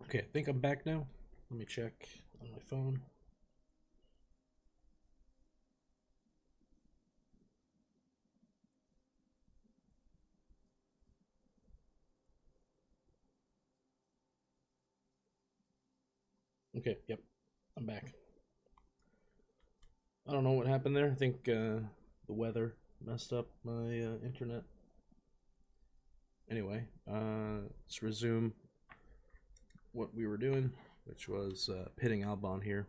Okay, I think I'm back now. Let me check on my phone. Okay, yep, I'm back. I don't know what happened there. I think the weather messed up my internet. Anyway, let's resume what we were doing, which was pitting Albon here.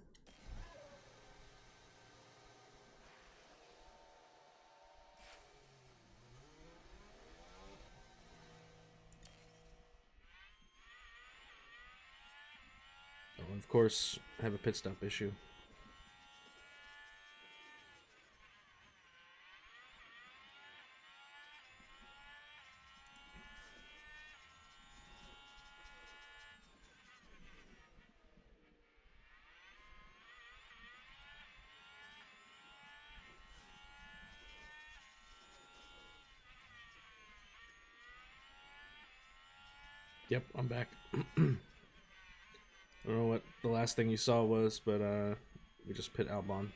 Oh, and of course, I have a pit stop issue. Yep, I'm back. I don't know what the last thing you saw was, but we just pit Albon.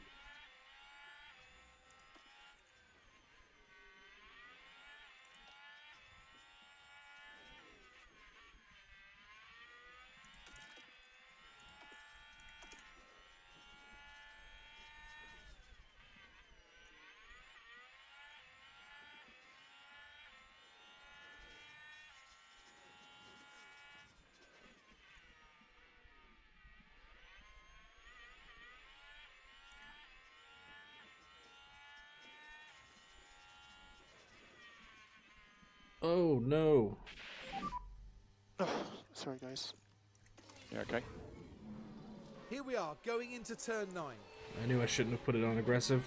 Oh no! Oh, sorry, guys. You okay? Here we are, going into turn 9. I knew I shouldn't have put it on aggressive.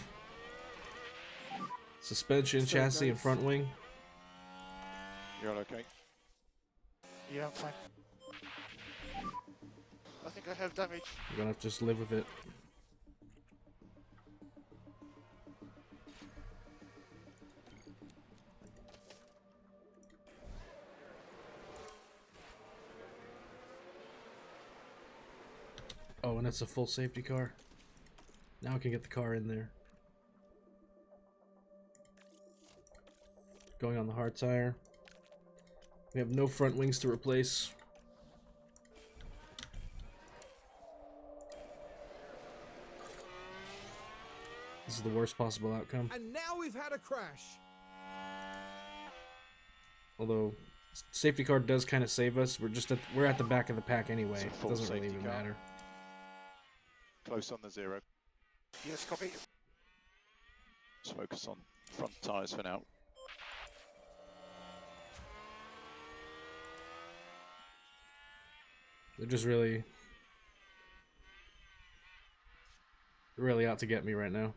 Suspension, Sorry, chassis, and guys. front wing. You're all okay? Yeah, I'm fine. I think I have damage. You're gonna have to just live with it. Oh, and it's a full safety car. Now I can get the car in there. Going on the hard tire. We have no front wings to replace. This is the worst possible outcome. And now we've had a crash. Although safety car does kind of save us. We're at the back of the pack anyway. It's a It full doesn't really safety even car. matter. Close on the 0. Yes, copy. Let's focus on front tyres for now. They're just really out to get me right now.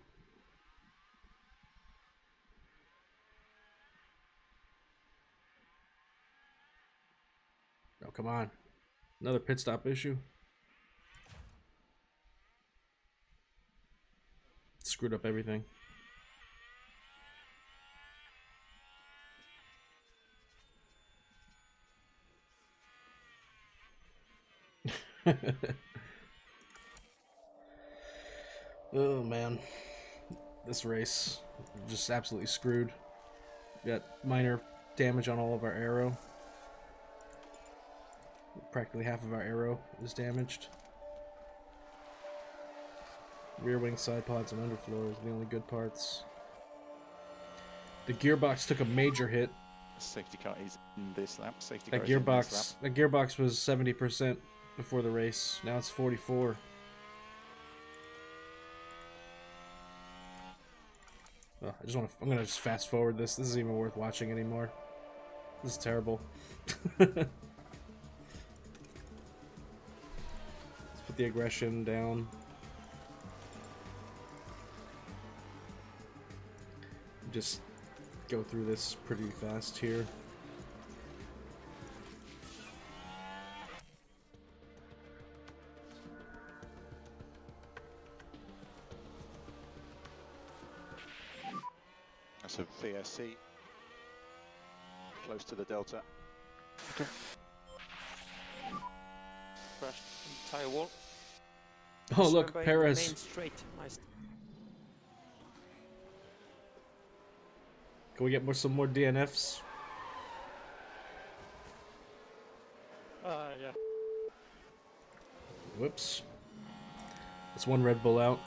Oh, come on. Another pit stop issue. Screwed up everything. Oh man, this race just absolutely screwed. Got minor damage on all of our aero. Practically half of our aero is damaged. Rear wing, side pods, and underfloor is the only good parts. The gearbox took a major hit. Safety car is in this lap. Safety That car is in this lap. gearbox was 70% before the race. Now it's 44. Oh, I'm gonna just fast forward this. This isn't even worth watching anymore. This is terrible. Let's put the aggression down. Just go through this pretty fast here. That's a VSC. Close to the delta. Okay. crashed entire wall. Oh, look, Surveying Perez. Main straight. Nice. Can we get some more DNFs? Yeah. Whoops. That's one Red Bull out.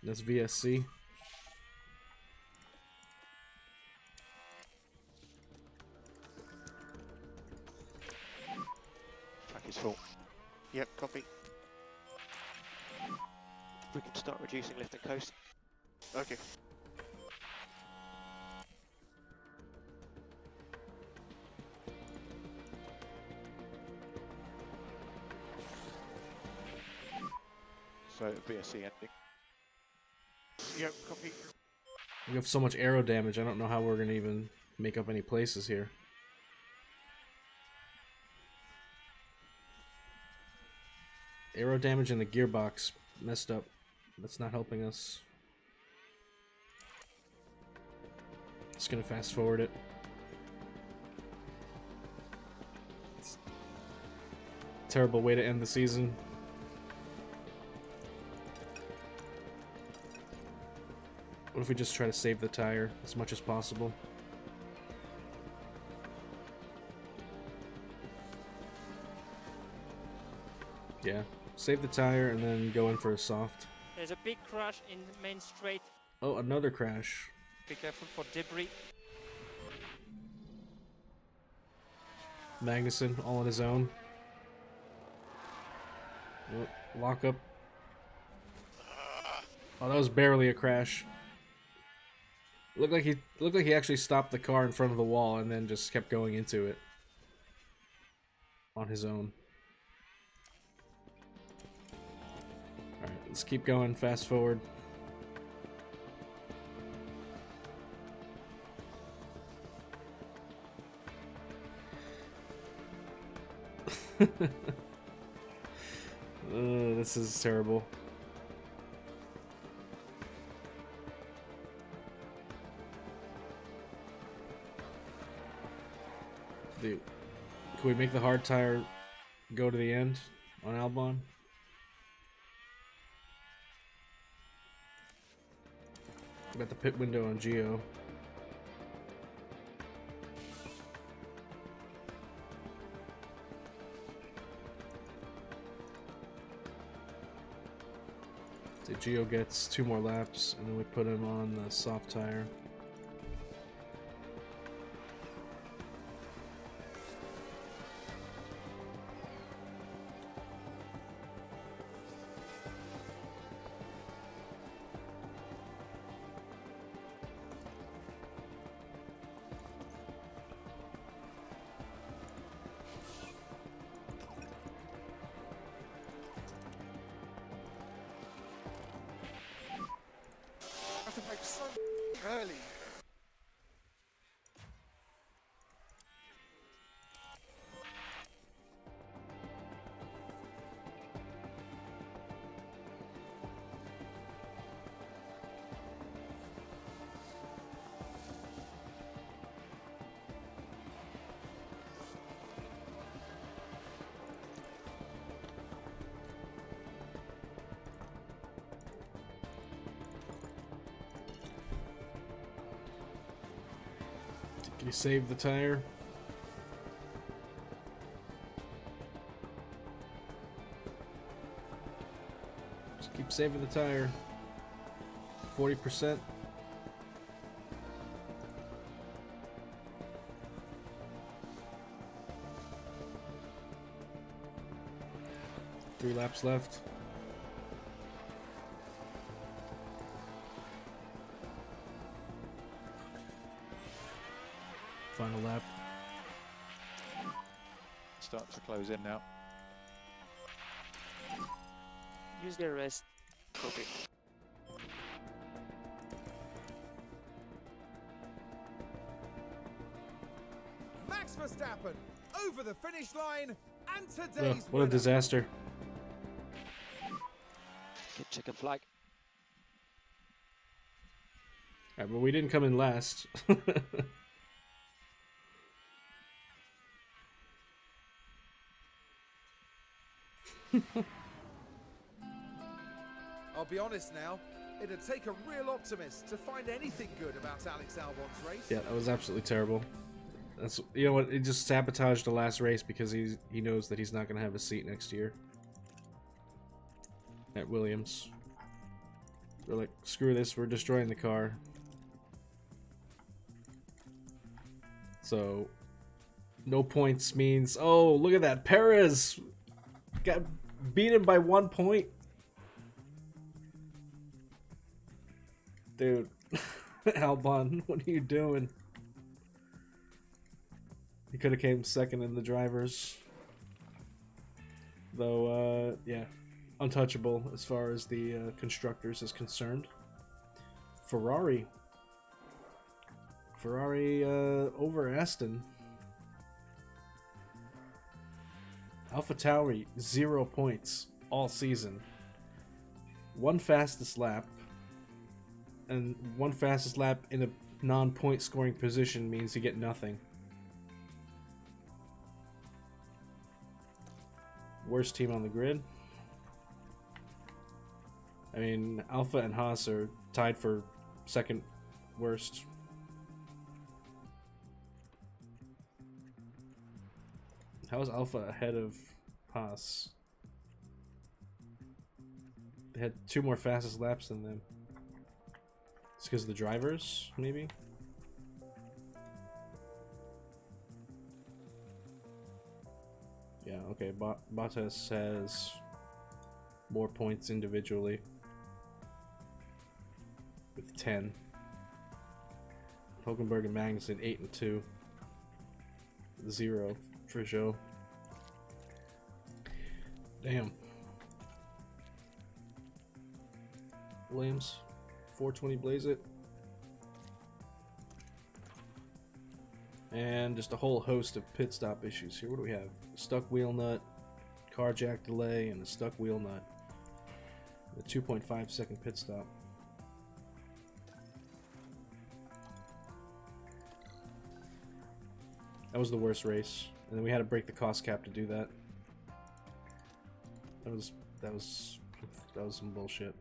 That's VSC. Track is full. Yep, copy. We can start reducing lift and coast. Okay. So VSC ending. Yep, copy. We have so much aero damage, I don't know how we're gonna even make up any places here. Aero damage in the gearbox messed up. That's not helping us. Just gonna fast forward it. It's a terrible way to end the season. What if we just try to save the tire as much as possible? Yeah, save the tire and then go in for a soft. There's a big crash in the main straight. Oh, another crash. Be careful for debris. Magnussen all on his own. Oh, lock up. Oh, that was barely a crash. Looked like he actually stopped the car in front of the wall and then just kept going into it on his own. All right, let's keep going. Fast forward. This is terrible. Dude, can we make the hard tire go to the end on Albon? Got the pit window on GIO. So GIO gets 2 more laps, and then we put him on the soft tire. I have to make so early. Can you save the tire? Just keep saving the tire. 40%. Three laps left. Final lap. Starting to close in now. Use the rest. Copy. Max Verstappen over the finish line and Ugh, today's what a winner. disaster. Get chicken flag. Alright, but we didn't come in last. I'll be honest now, it'd take a real optimist to find anything good about Alex Albon's race. Yeah, that was absolutely terrible. That's, you know what? It just sabotaged the last race because he knows that he's not going to have a seat next year at Williams. They're like, screw this, we're destroying the car. So, no points means, oh, look at that, Perez got beaten by 1 point. Dude, Albon, what are you doing? He could have came second in the drivers. Though, yeah, untouchable as far as the constructors is concerned. Ferrari over Aston. AlphaTauri 0 points all season. 1 fastest lap, and 1 fastest lap in a non-point scoring position means you get nothing. Worst team on the grid. I mean, Alpha and Haas are tied for second worst. How is Alpha ahead of Haas? They had 2 more fastest laps than them. It's because of the drivers, maybe? Yeah, okay, Bottas has more points individually with 10. Hulkenberg and Magnussen 8 and 2. 0 for Joe. Damn. Williams 420 blaze it. And just a whole host of pit stop issues here. What do we have? Stuck wheel nut, car jack delay, and a stuck wheel nut. A 2.5 second pit stop. That was the worst race. And then we had to break the cost cap to do that. That was some bullshit.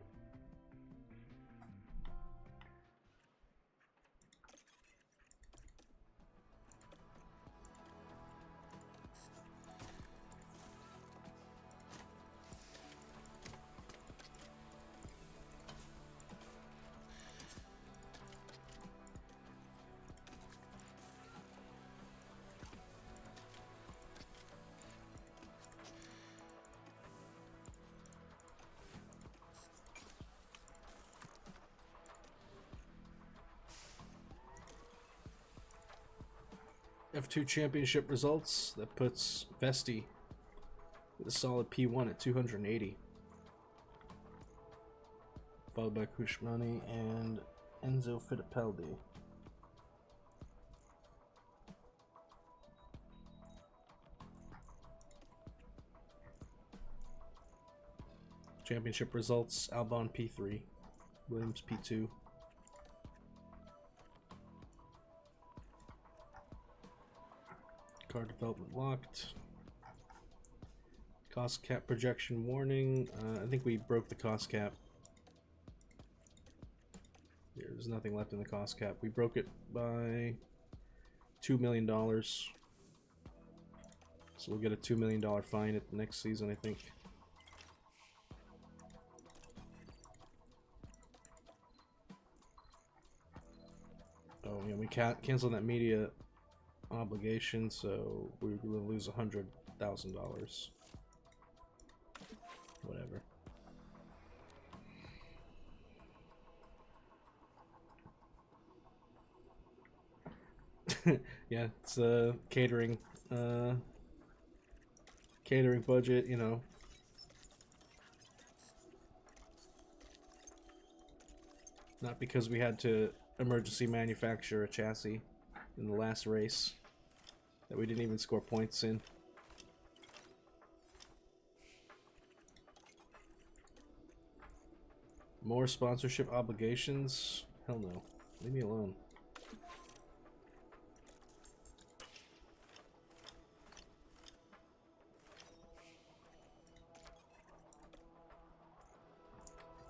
F2 championship results. That puts Vesti with a solid P1 at 280. Followed by Kushmani and Enzo Fittipaldi. Championship results: Albon P3, Williams P2. Car development locked. Cost cap projection warning. I think we broke the cost cap. There's nothing left in the cost cap. We broke it by $2 million. So we'll get a $2 million fine at the next season, I think. Oh, yeah, we canceled that media obligation, so we're going to lose $100,000. Whatever. Yeah, it's a catering budget, you know. Not because we had to emergency manufacture a chassis in the last race that we didn't even score points in. More sponsorship obligations? Hell no. Leave me alone.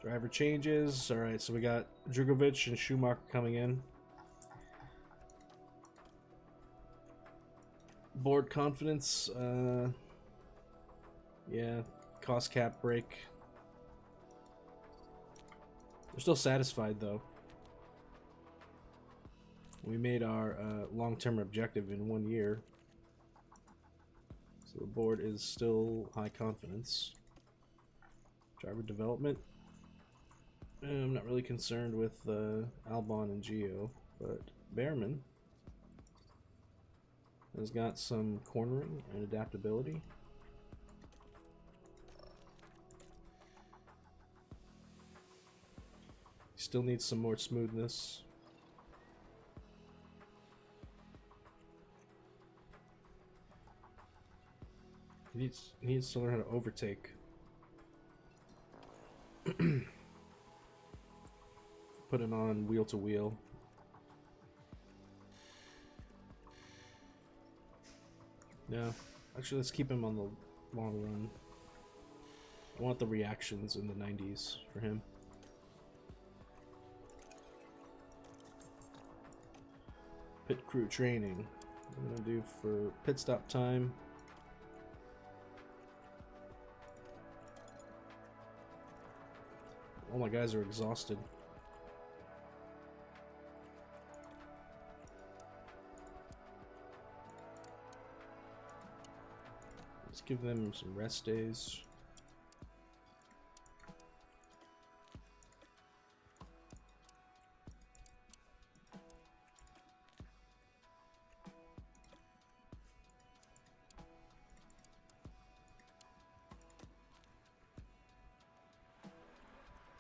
Driver changes. All right, so we got Drugovic and Schumacher coming in. Board confidence. Yeah, cost cap break. They're still satisfied though. We made our long-term objective in 1 year. So the board is still high confidence. Driver development. I'm not really concerned with Albon and GIO, but Behrman has got some cornering and adaptability. Still needs some more smoothness. He needs to learn how to overtake. Put it on wheel to wheel. No, actually, let's keep him on the long run. I want the reactions in the 90s for him. Pit crew training. I'm gonna do for pit stop time. All my guys are exhausted. Let's give them some rest days.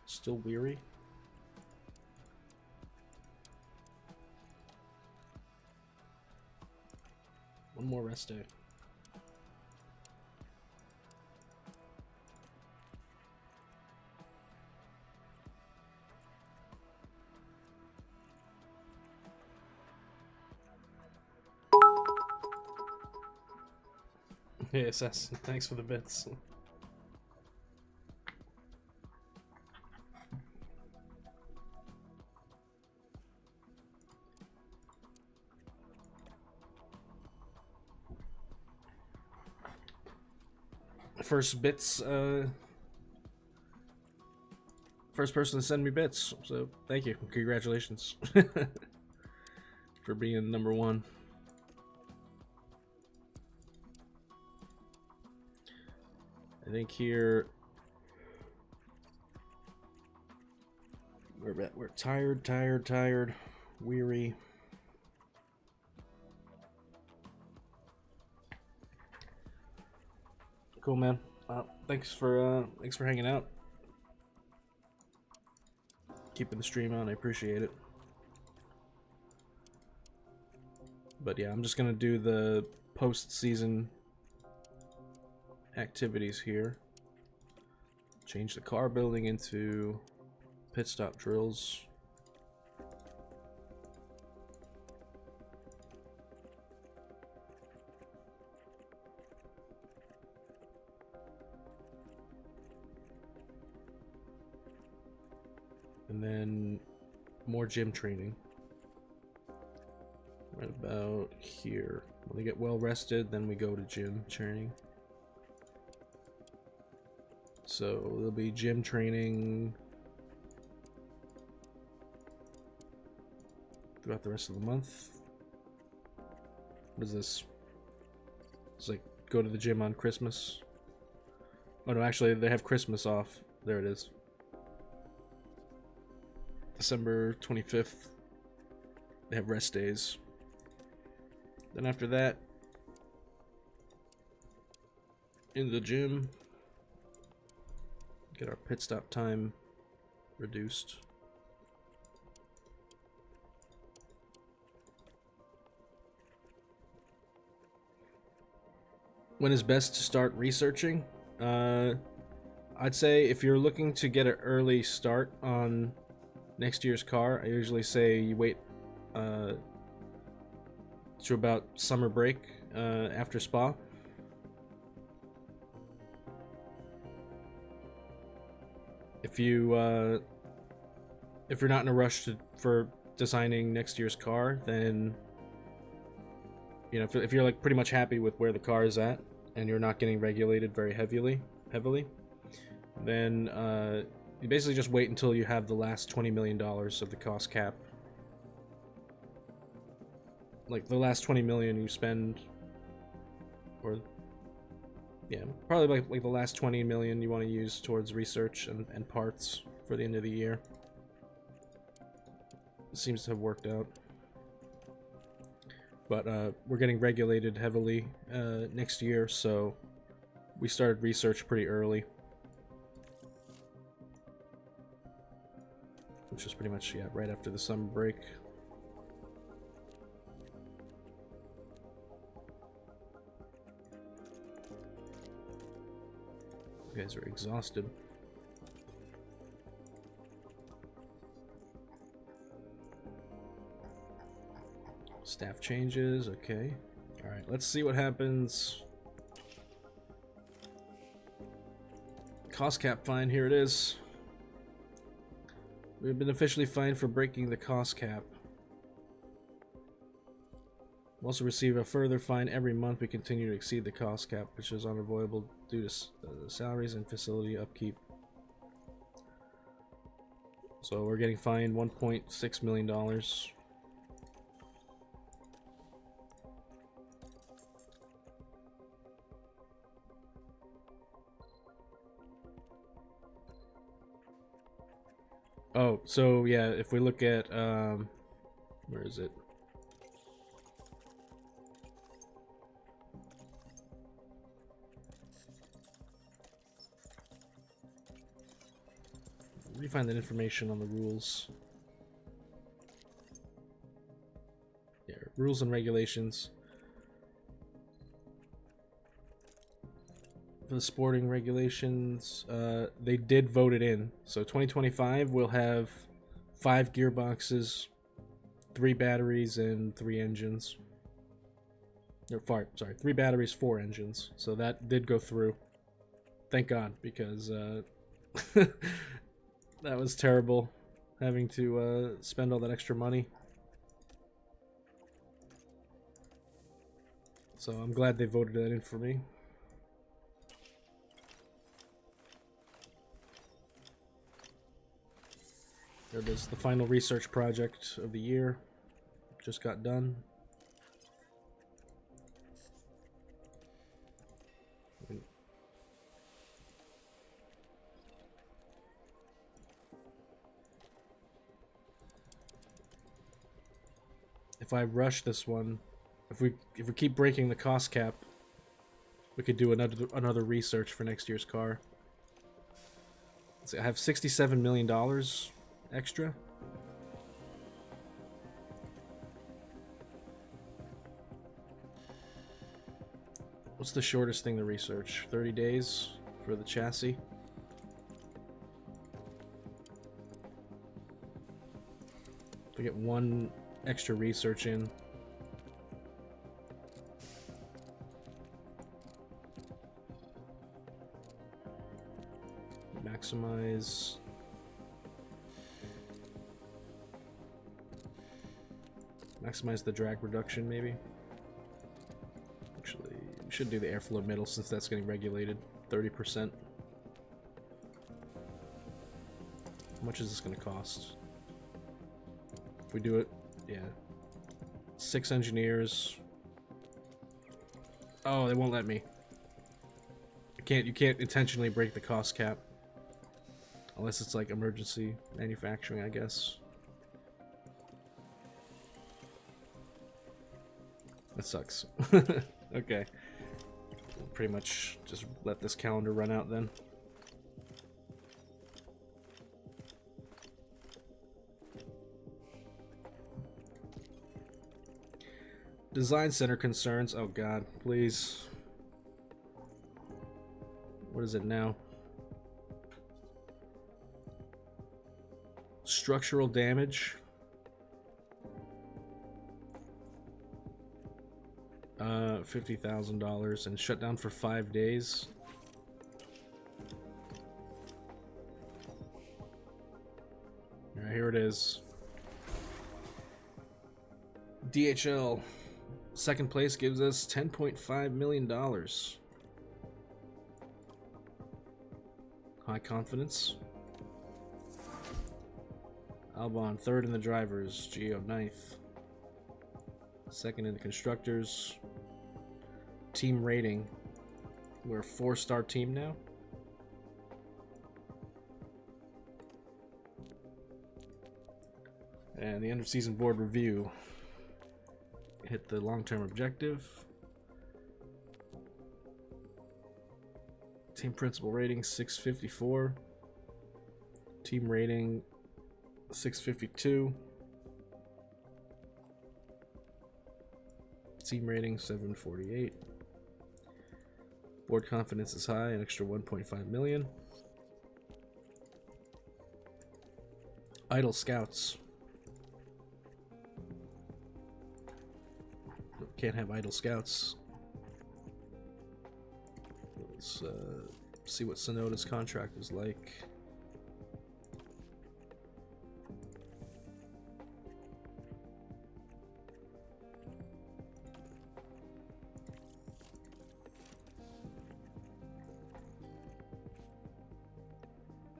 Still weary? One more rest day. Hey, Assassin, thanks for the bits. First bits, first person to send me bits, so thank you, congratulations for being number one. I think here we're tired, weary. Cool, man. Thanks for hanging out, keeping the stream on. I appreciate it. But yeah, I'm just gonna do the post-season activities here. Change the car building into pit stop drills. And then more gym training. Right about here. When they get well rested, then we go to gym training. So there'll be gym training throughout the rest of the month. What is this? It's like go to the gym on Christmas. Oh no, actually they have Christmas off. There it is. December 25th. They have rest days. Then after that, in the gym, get our pit stop time reduced. When is best to start researching? I'd say if you're looking to get an early start on next year's car, I usually say you wait to about summer break after Spa. if you're not in a rush for designing next year's car, then if you're like pretty much happy with where the car is at and you're not getting regulated very heavily, then you basically just wait until you have the last $20 million of the cost cap. Like the last 20 million you spend, or yeah, probably like the last 20 million you want to use towards research and parts for the end of the year. It seems to have worked out. But we're getting regulated heavily next year, so we started research pretty early. Which was pretty much, yeah, right after the summer break. You guys are exhausted. Staff changes, okay. Alright, let's see what happens. Cost cap fine, here it is. We've been officially fined for breaking the cost cap. We'll also receive a further fine every month we continue to exceed the cost cap, which is unavoidable due to salaries and facility upkeep. So we're getting fined $1.6 million. Oh, so yeah, if we look at, where is it? Let me find that information on the rules. Yeah, rules and regulations. The sporting regulations, they did vote it in. So 2025 we'll have 5 gearboxes, 3 batteries, and 3 engines. Or 3 batteries, 4 engines. So that did go through. Thank God, because that was terrible, having to spend all that extra money. So I'm glad they voted that in for me. There it is, the final research project of the year. Just got done. If I rush this one, if we keep breaking the cost cap, we could do another research for next year's car. So I have $67 million extra. What's the shortest thing to research? 30 days for the chassis. To get 1 extra research in. Maximize the drag reduction, maybe. Actually, we should do the airflow middle since that's getting regulated. 30%. How much is this going to cost? If we do it, yeah. 6 engineers. Oh, they won't let me. You can't intentionally break the cost cap. Unless it's like emergency manufacturing, I guess. That sucks. Okay. We'll pretty much just let this calendar run out then. Design center concerns. Oh god, please. What is it now? Structural damage. $50,000 and shut down for 5 days. it is. DHL second place gives us $10.5 million. High confidence. Albon third in the drivers, GIO ninth. Second in the constructors. Team rating. We're a 4-star team now. And the end of season board review. Hit the long-term objective. Team principal rating 654. Team rating 652. Team rating 748. Board confidence is high, an extra 1.5 million. Idle scouts. Can't have idle scouts. Let's see what Sonoda's contract is like.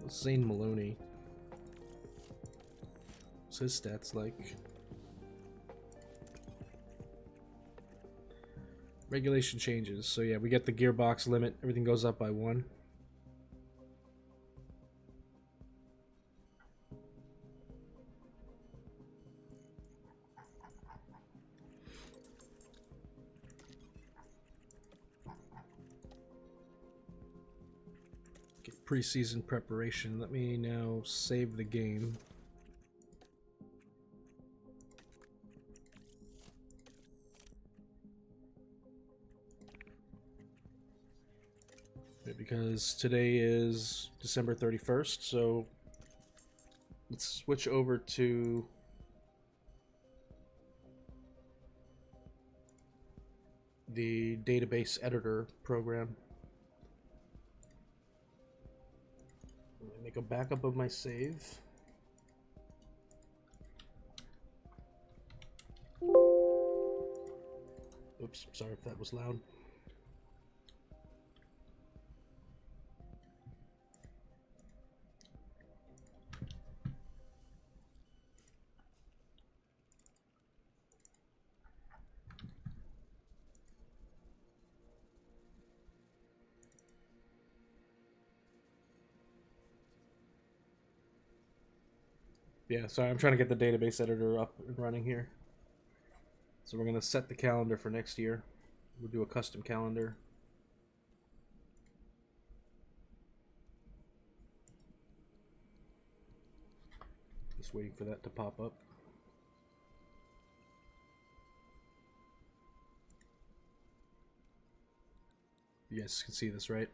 What's Zane Maloney? What's his stats like? Regulation changes. So yeah, we get the gearbox limit. Everything goes up by 1. Get preseason preparation. Let me now save the game. Because today is December 31st, so let's switch over to the database editor program. Let me make a backup of my save. Oops, sorry if that was loud. Yeah, sorry, I'm trying to get the database editor up and running here. So we're going to set the calendar for next year. We'll do a custom calendar. Just waiting for that to pop up. You guys can see this, right?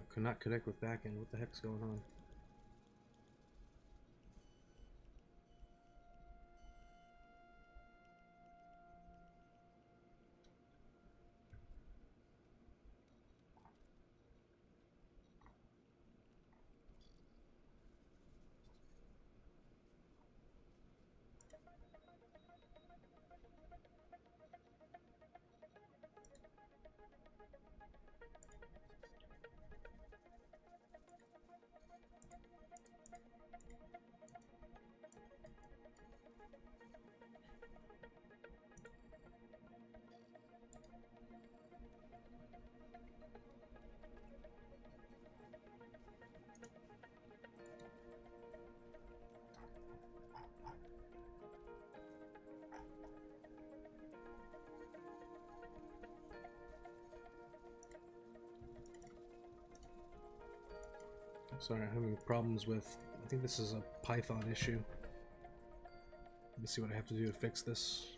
Could not connect with backend. What the heck's going on? Sorry, I'm having problems with... I think this is a Python issue. Let me see what I have to do to fix this.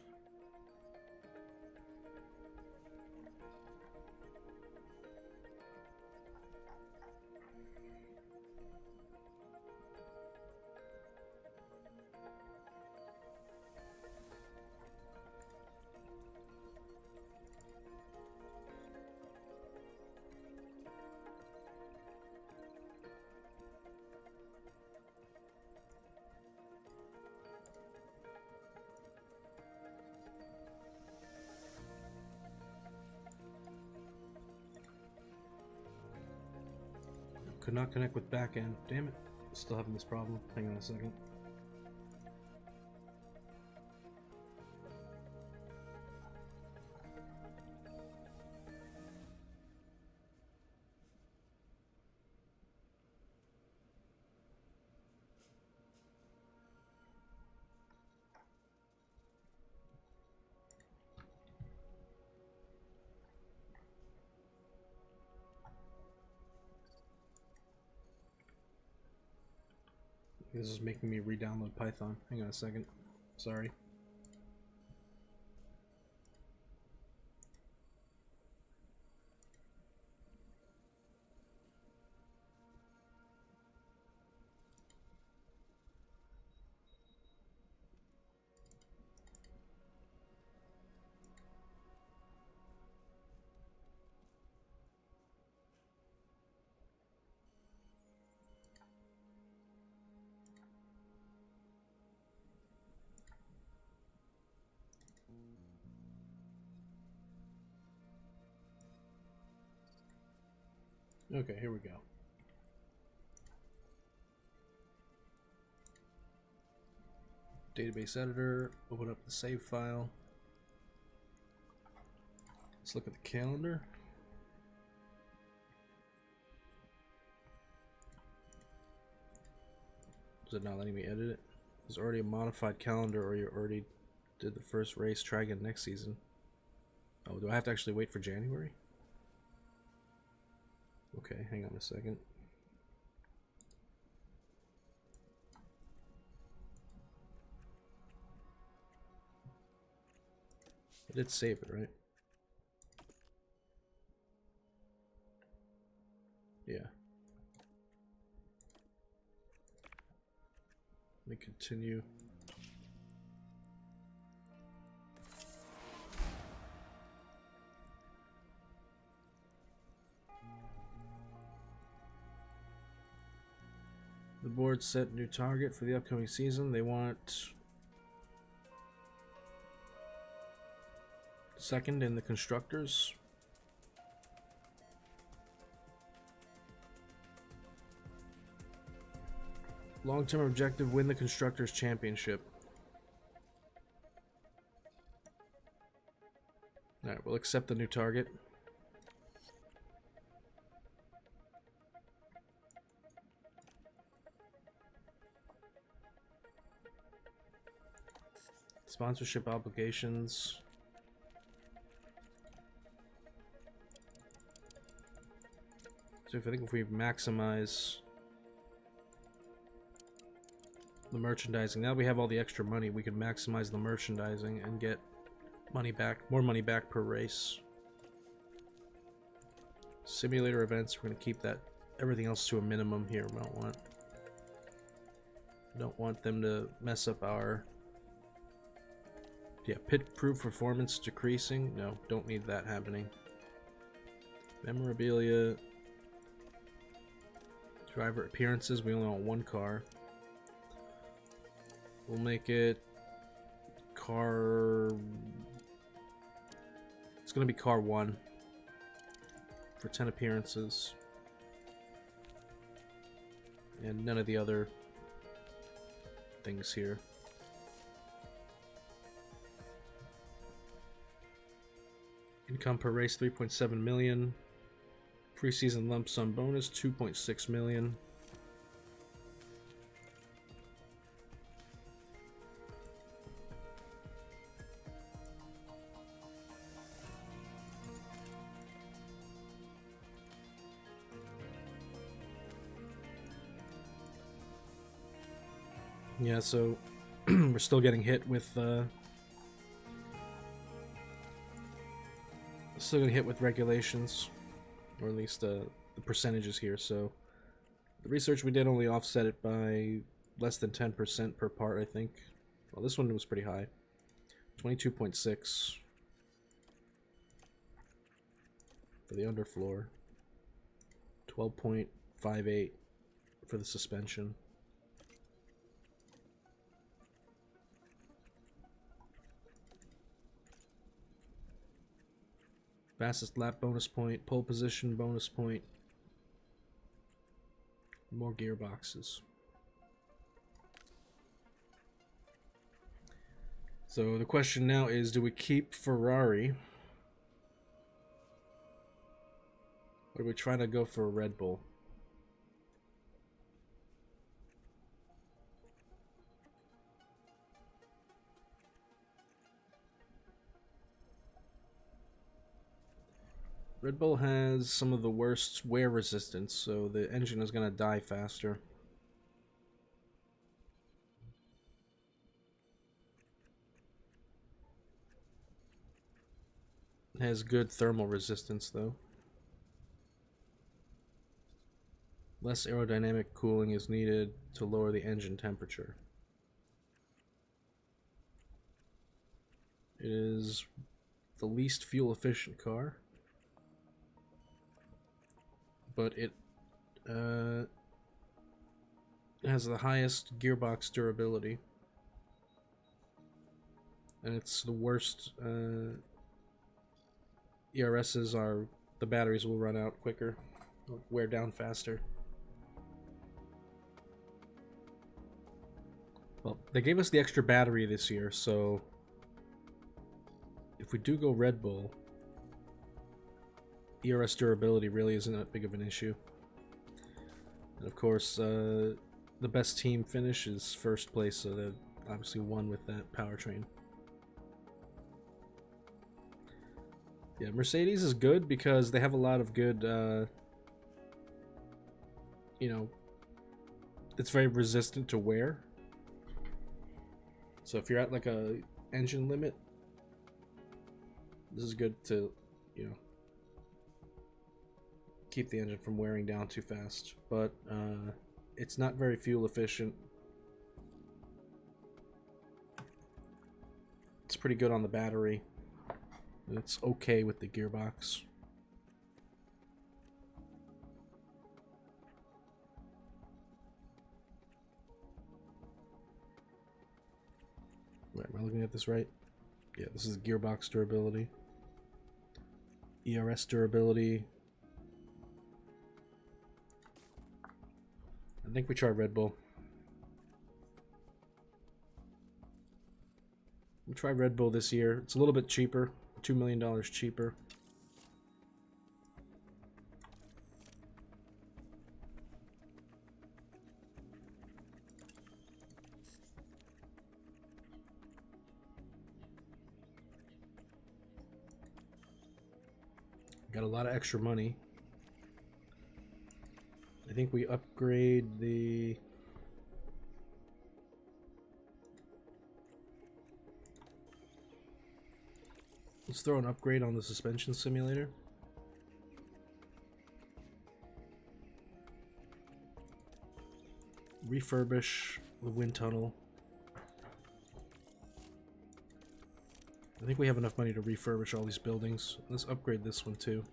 Could not connect with back end. Damn it. Still having this problem. Hang on a second. This is making me re-download Python. Hang on a second. Sorry. Okay, here we go. Database editor, open up the save file. Let's look at the calendar. Is it not letting me edit it? There's already a modified calendar, or you already did the first race. Try again next season. Oh, do I have to actually wait for January? Okay, hang on a second. I did save it, right? Yeah. Let me continue. The board set new target for the upcoming season. They want second in the constructors. Long-term objective, win the constructors championship. Alright, we'll accept the new target. Sponsorship obligations. So I think if we maximize the merchandising, now we have all the extra money, we can maximize the merchandising and get money back, more money back per race. Simulator events, we're going to keep that, everything else to a minimum here. We don't want them to mess up our... Yeah, pit proof performance decreasing. No, don't need that happening. Memorabilia. Driver appearances, we only want one car. We'll make it car... It's gonna be car 1 for 10 appearances. And none of the other things here. Income per race 3.7 million. Preseason lump sum bonus 2.6 million. Yeah, so we're still getting hit with regulations, or at least the percentages here. So the research we did only offset it by less than 10% per part, I think. Well, this one was pretty high, 22.6 for the underfloor, 12.58 for the suspension. Fastest lap bonus point, pole position bonus point. More gearboxes. So the question now is, do we keep Ferrari? Or do we try to go for a Red Bull? Red Bull has some of the worst wear resistance, so the engine is going to die faster. It has good thermal resistance, though. Less aerodynamic cooling is needed to lower the engine temperature. It is the least fuel efficient car, but it has the highest gearbox durability, and it's the worst. ERSs are, the batteries will run out quicker, wear down faster. Well, they gave us the extra battery this year, so if we do go Red Bull, ERS durability really isn't that big of an issue. And of course, the best team finishes first place, so they obviously won with that powertrain. Yeah, Mercedes is good because they have a lot of good, you know, it's very resistant to wear. So if you're at like a engine limit, this is good to, you know, keep the engine from wearing down too fast. But it's not very fuel efficient. It's pretty good on the battery. And it's okay with the gearbox. Wait, am I looking at this right? Yeah, this is gearbox durability. ERS durability. I think we try Red Bull. We'll try Red Bull this year. It's a little bit cheaper. $2 million cheaper. Got a lot of extra money. I think we upgrade the... Let's throw an upgrade on the suspension simulator. Refurbish the wind tunnel. I think we have enough money to refurbish all these buildings. Let's upgrade this one too.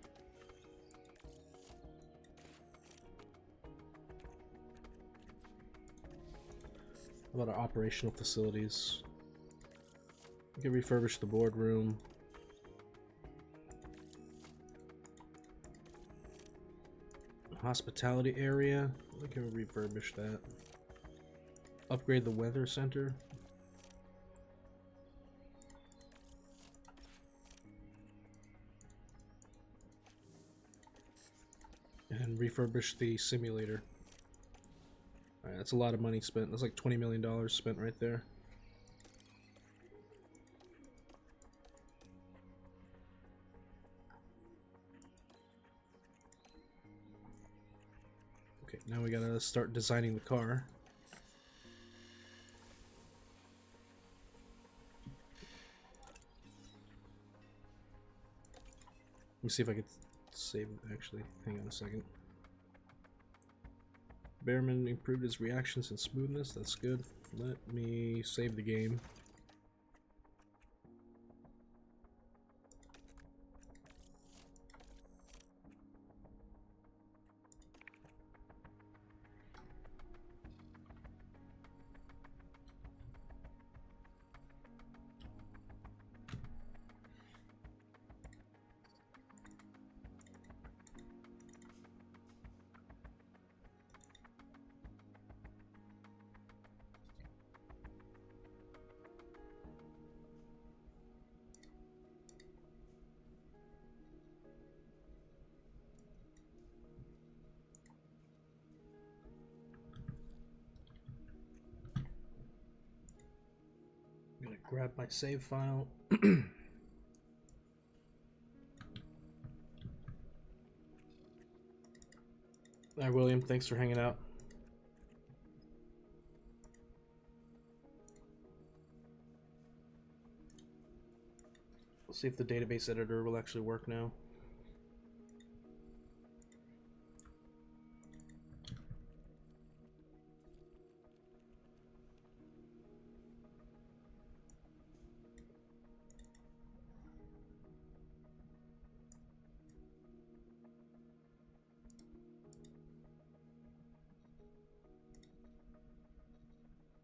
How about our operational facilities? We can refurbish the boardroom. Hospitality area. We can refurbish that. Upgrade the weather center. And refurbish the simulator. Alright, that's a lot of money spent. That's like $20 million spent right there. Okay, now we gotta start designing the car. Let me see if I could save it, actually. Hang on a second. Behrman improved his reactions and smoothness. That's good. Let me save the game. Grab my save file. Alright, William, thanks for hanging out. We'll see if the database editor will actually work now.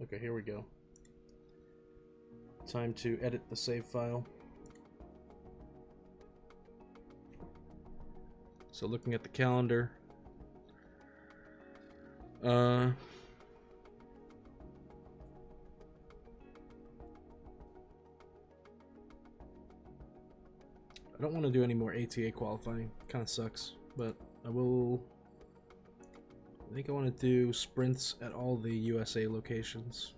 Okay, here we go. Time to edit the save file. So looking at the calendar, I don't want to do any more ATA qualifying. Kind of sucks, but I think I want to do sprints at all the USA locations.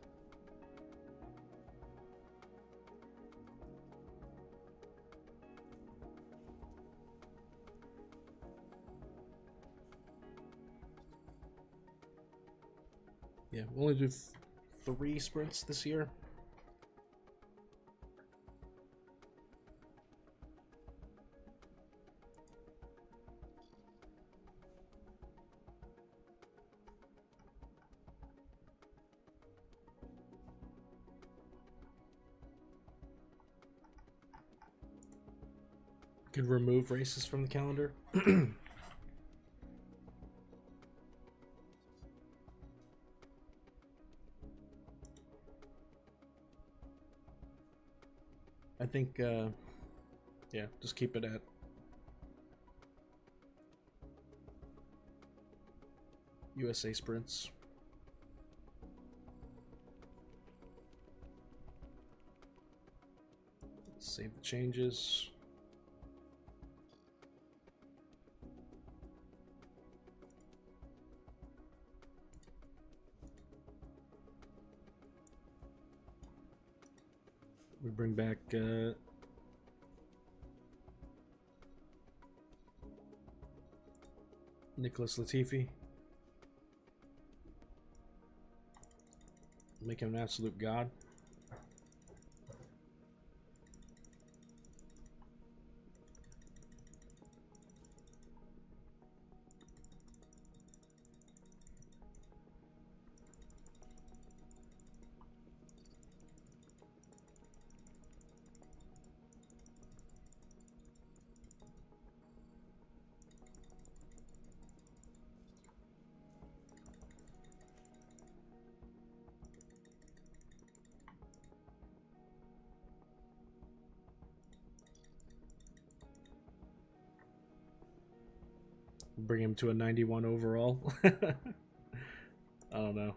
Yeah, we'll only do 3 sprints this year. Could remove races from the calendar. I think, yeah, just keep it at USA sprints. Save the changes. We bring back Nicholas Latifi. Make him an absolute god. Bring him to a 91 overall. I don't know.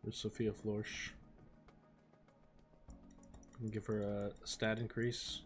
There's Sophia Florsch. Give her a stat increase.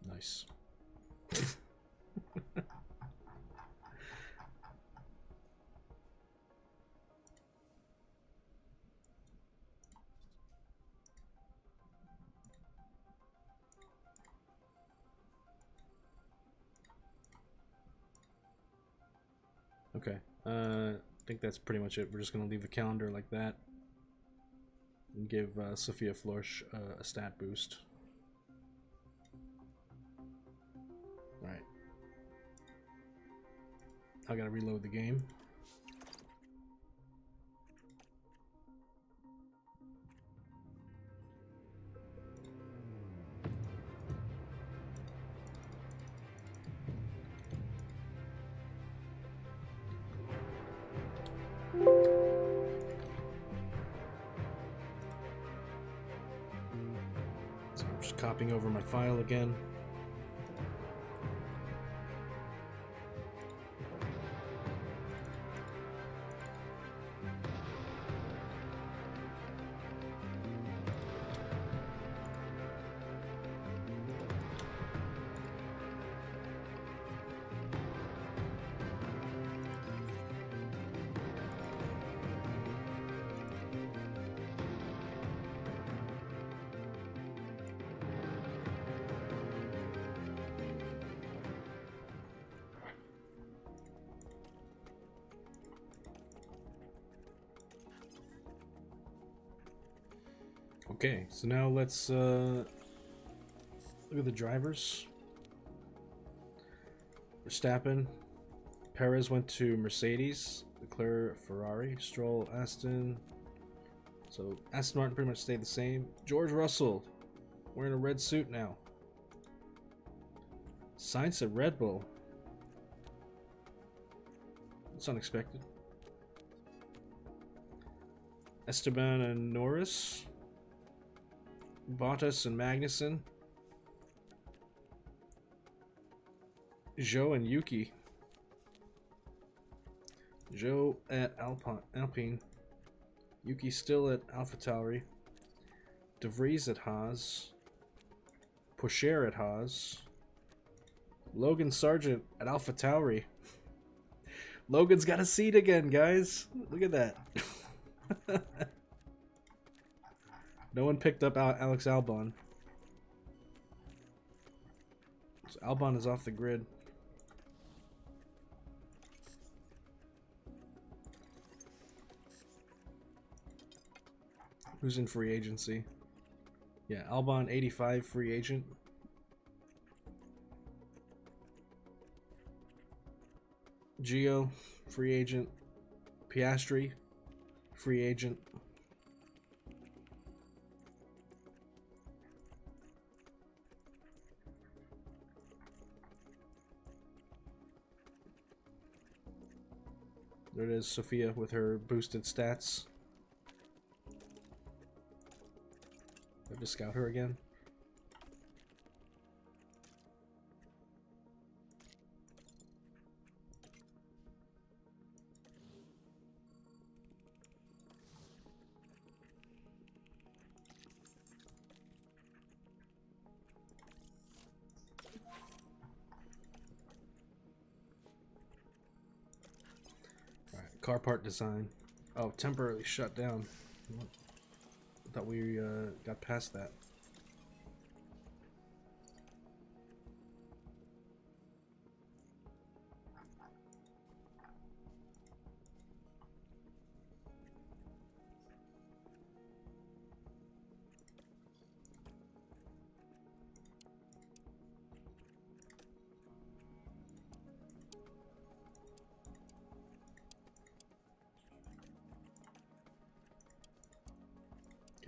Nice. Okay. I think that's pretty much it. We're just going to leave the calendar like that and give Sophia Florsch a stat boost. Alright. I gotta reload the game. So I'm just copying over my file again. Okay, so now let's look at the drivers. Verstappen, Perez went to Mercedes, Leclerc Ferrari, Stroll Aston. So Aston Martin pretty much stayed the same. George Russell wearing a red suit now. Sainz at Red Bull. It's unexpected. Esteban and Norris. Bottas and Magnussen. Zhou and Yuki. Zhou at Alpine. Yuki still at AlphaTauri. De Vries at Haas. Pocher at Haas. Logan Sargent at AlphaTauri. Logan's got a seat again, guys. Look at that. No one picked up Alex Albon. So Albon is off the grid. Who's in free agency? Yeah, Albon 85 free agent. GIO free agent. Piastri free agent. There it is, Sophia with her boosted stats. I have to scout her again. Car part design. Oh, temporarily shut down. I thought we got past that.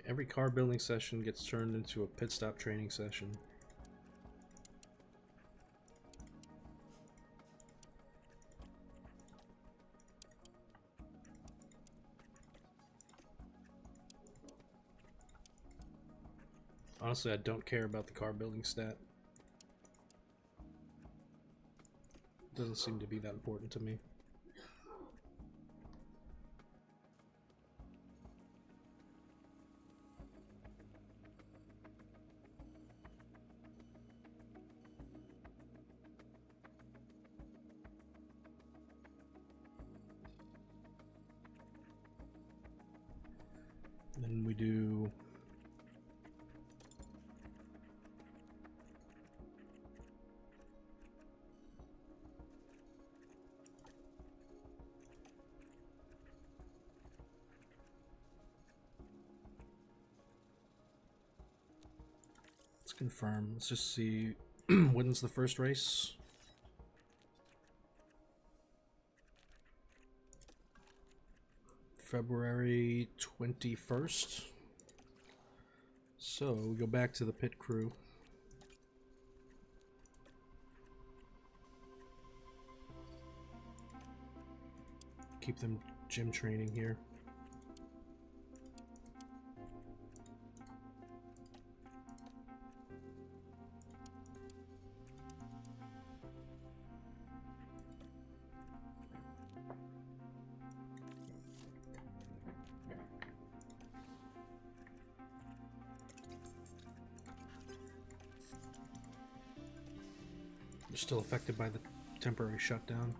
Every car building session gets turned into a pit stop training session. Honestly, I don't care about the car building stat. It doesn't seem to be that important to me. Then we do confirm. Let's just see when's the first race. February 21st. So we go back to the pit crew. Keep them gym training here. We're still affected by the temporary shutdown.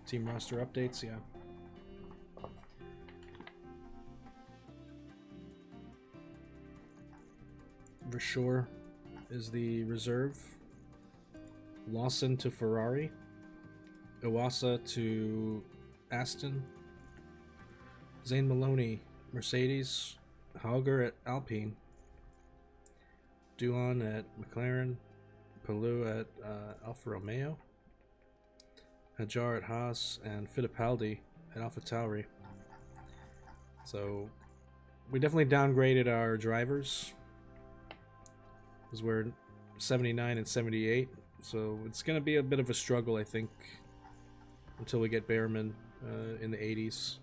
Team roster updates, yeah. Versure is the reserve. Lawson to Ferrari. Iwasa to Aston. Zane Maloney, Mercedes. Hauger at Alpine. Duan at McLaren. Palou at Alfa Romeo. Hajar at Haas, and Fittipaldi at AlphaTauri. So we definitely downgraded our drivers because we're 79 and 78. So it's going to be a bit of a struggle, I think, until we get Behrman in the 80s.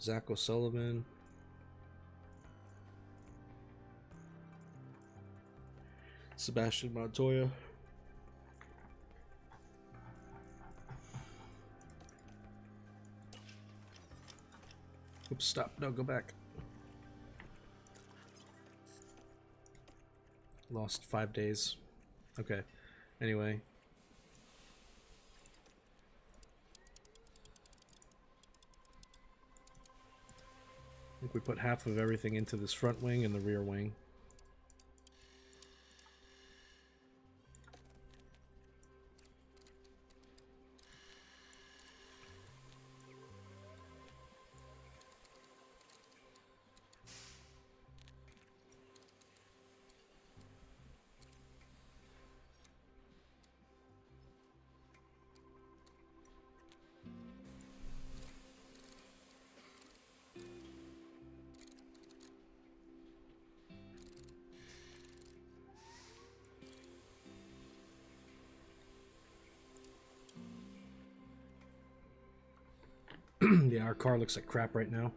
Zach O'Sullivan. Sebastian Montoya. Oops, stop. No, go back. Lost 5 days. Okay. Anyway. I think we put half of everything into this front wing and the rear wing. Yeah, our car looks like crap right now.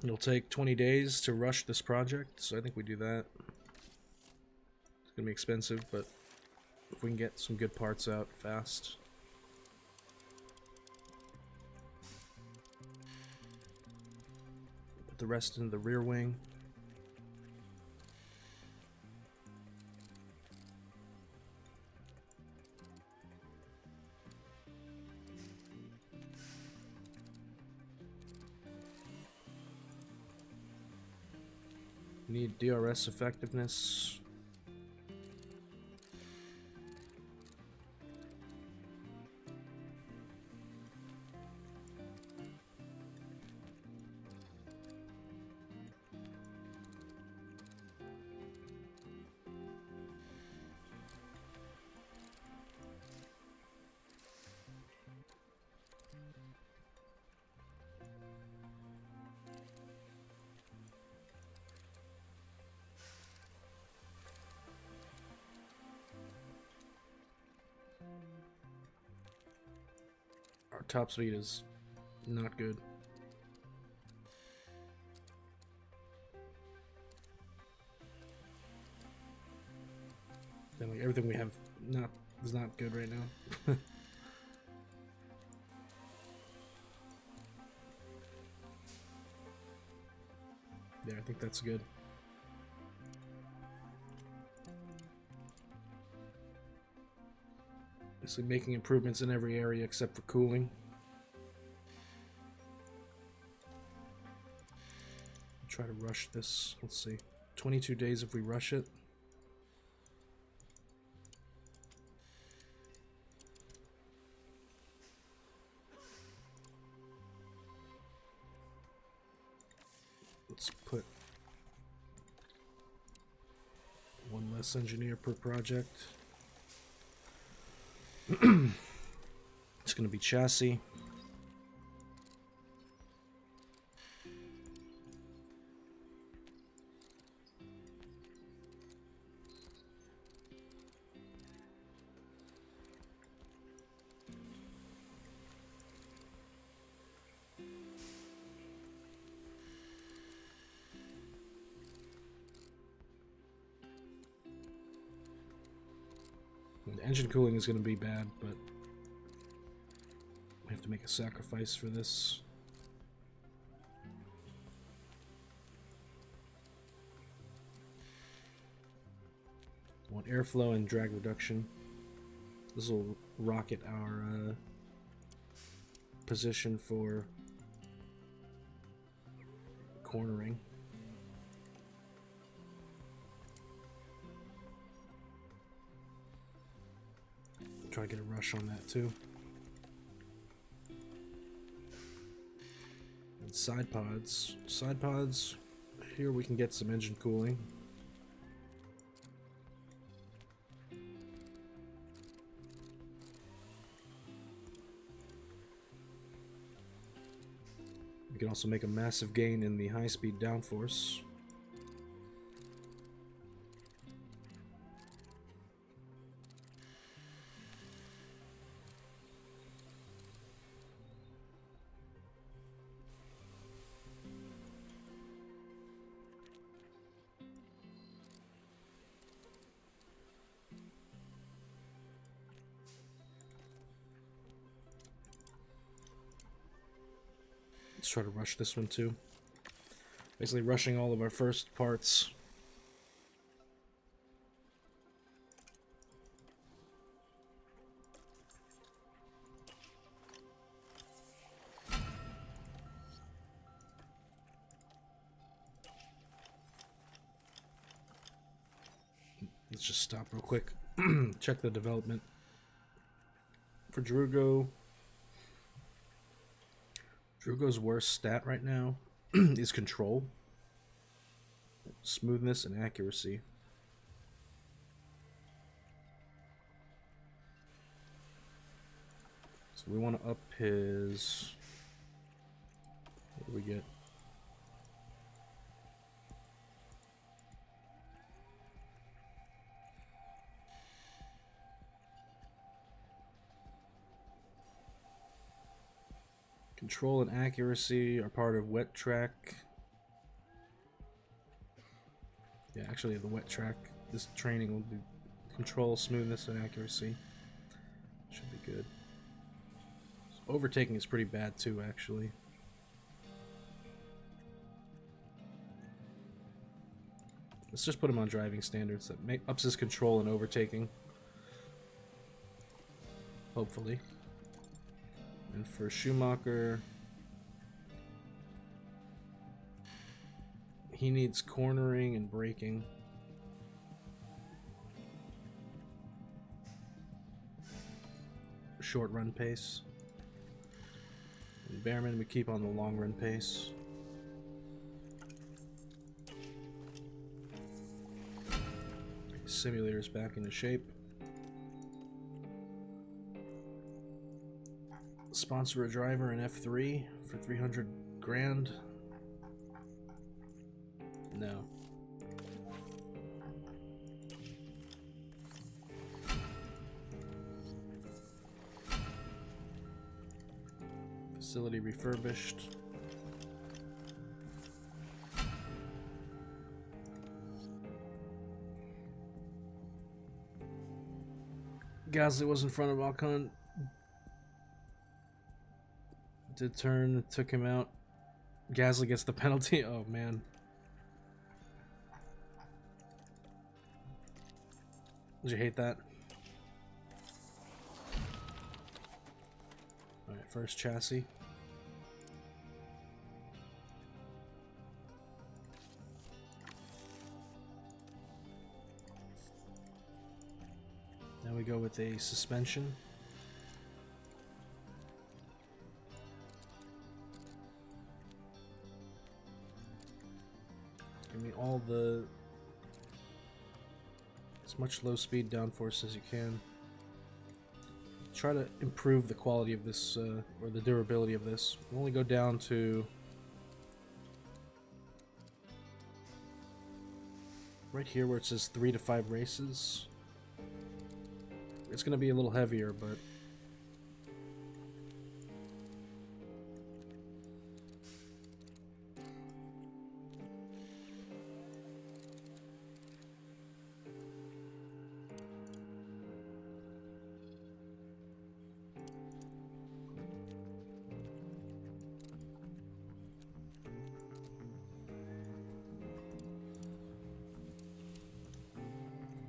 It'll take 20 days to rush this project, so I think we do that. It's gonna be expensive, but if we can get some good parts out fast. Put the rest into the rear wing. Need DRS effectiveness. Our top speed is not good. Then like everything we have is not good right now. Yeah, I think that's good. Basically making improvements in every area except for cooling. Try to rush this. Let's see. 22 days if we rush it. Let's put one less engineer per project. It's going to be chassis. The engine cooling is going to be bad, but we have to make a sacrifice for this. I want airflow and drag reduction. This will rocket our position for cornering. Try to get a rush on that too. And side pods. Side pods, here we can get some engine cooling. We can also make a massive gain in the high-speed downforce. Let's try to rush this one too. Basically rushing all of our first parts. Let's just stop real quick. Check the development. For Drugo. Drugo's worst stat right now is control, smoothness, and accuracy. So we want to up his... What do we get? Control and accuracy are part of wet track. Yeah, actually the wet track, this training will be control, smoothness, and accuracy. Should be good. So overtaking is pretty bad too, actually. Let's just put him on driving standards that ups his control and overtaking. Hopefully. And for Schumacher, he needs cornering and braking. Short run pace. And Behrman we keep on the long run pace. Simulator's back into shape. Sponsor a driver in F3 for 300 grand. No. Facility refurbished. Gasly was in front of Ocon. Did turn, took him out. Gasly gets the penalty. Oh man. Did you hate that? Alright, first chassis. Now we go with a suspension. Give me all the... as much low speed downforce as you can. Try to improve the quality of this, or the durability of this. We'll only go down to... right here where it says 3 to 5 races. It's going to be a little heavier, but...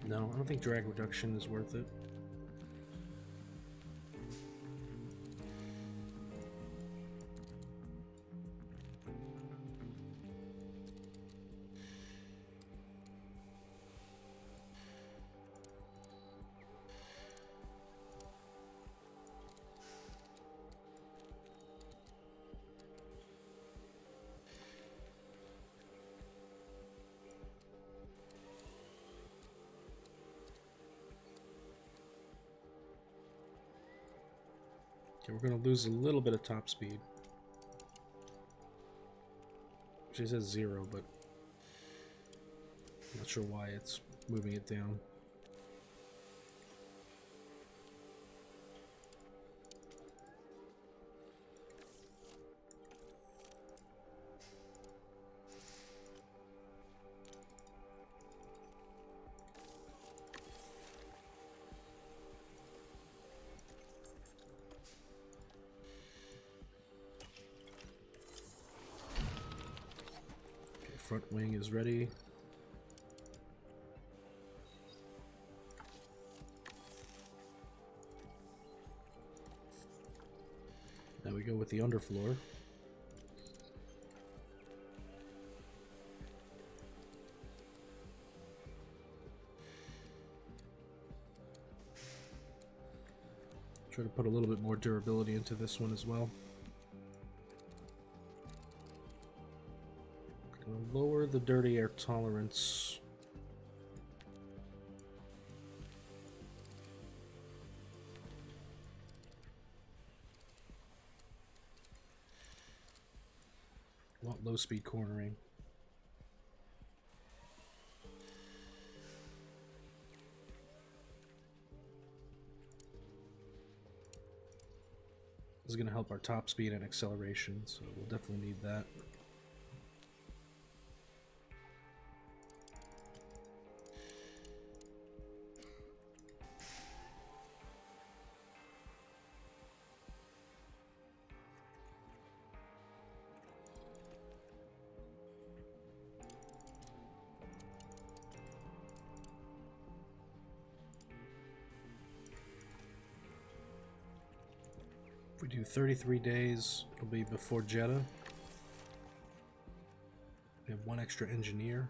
no, I don't think drag reduction is worth it. Okay, we're going to lose a little bit of top speed. She says 0, but I'm not sure why it's moving it down. Front wing is ready. Now we go with the underfloor. Try to put a little bit more durability into this one as well. Lower the dirty air tolerance. Want low speed cornering. This is going to help our top speed and acceleration, so we'll definitely need that. We do 33 days. It'll be before Jeddah. We have one extra engineer.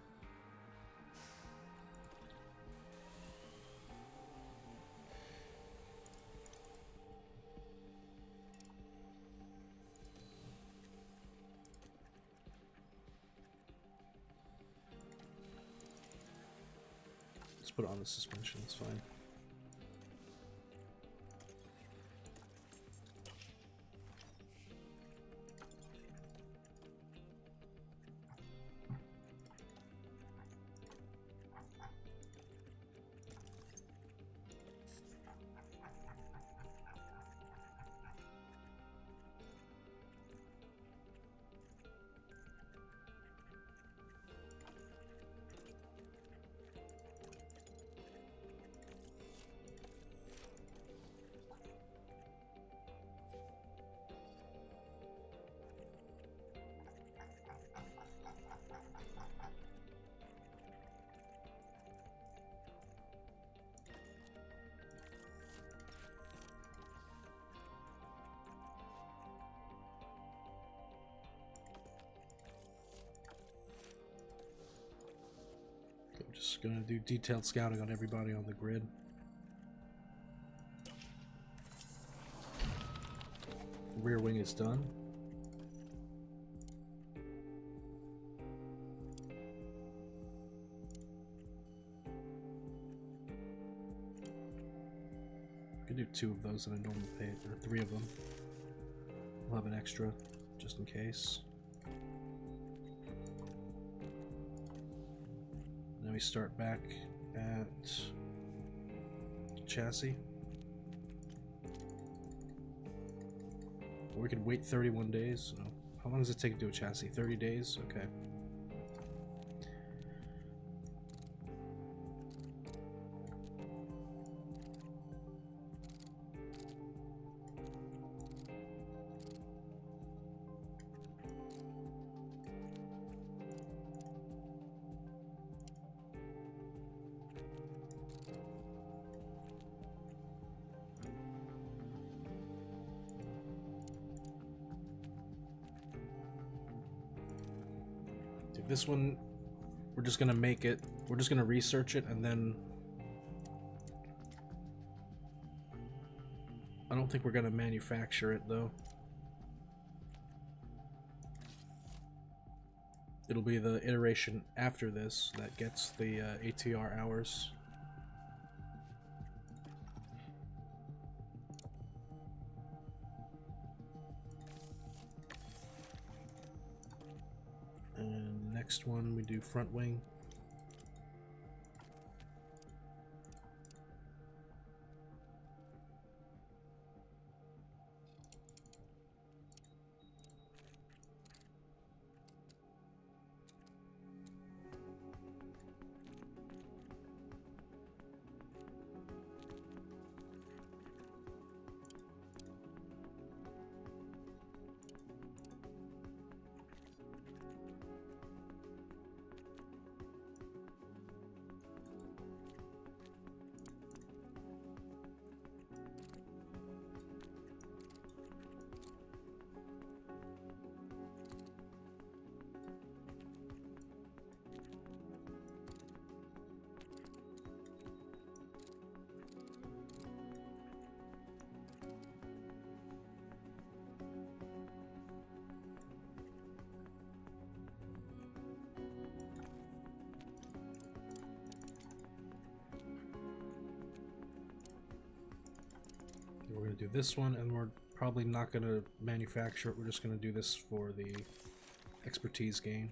Let's put it on the suspension, it's fine. I'm just gonna do detailed scouting on everybody on the grid. Rear wing is done. Could do 2 of those in a normal pay, or 3 of them. We'll have an extra just in case. Then we start back at chassis. Or we could wait 31 days. Oh, how long does it take to do a chassis? 30 days? Okay. This one, we're just gonna make it, we're just gonna research it, and then I don't think we're gonna manufacture it though. It'll be the iteration after this that gets the ATR hours. Next one we do front wing. We're going to do this one, and we're probably not going to manufacture it. We're just going to do this for the expertise gain.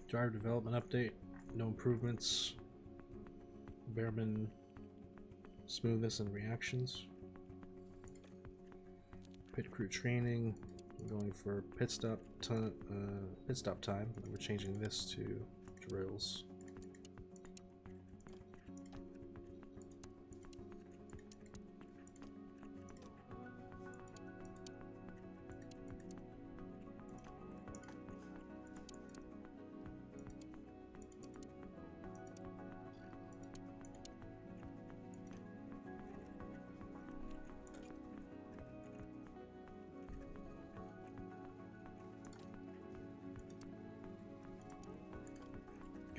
Driver development update, no improvements, Bearman smoothness and reactions. Pit crew training, we're going for pit stop time. We're changing this to drills.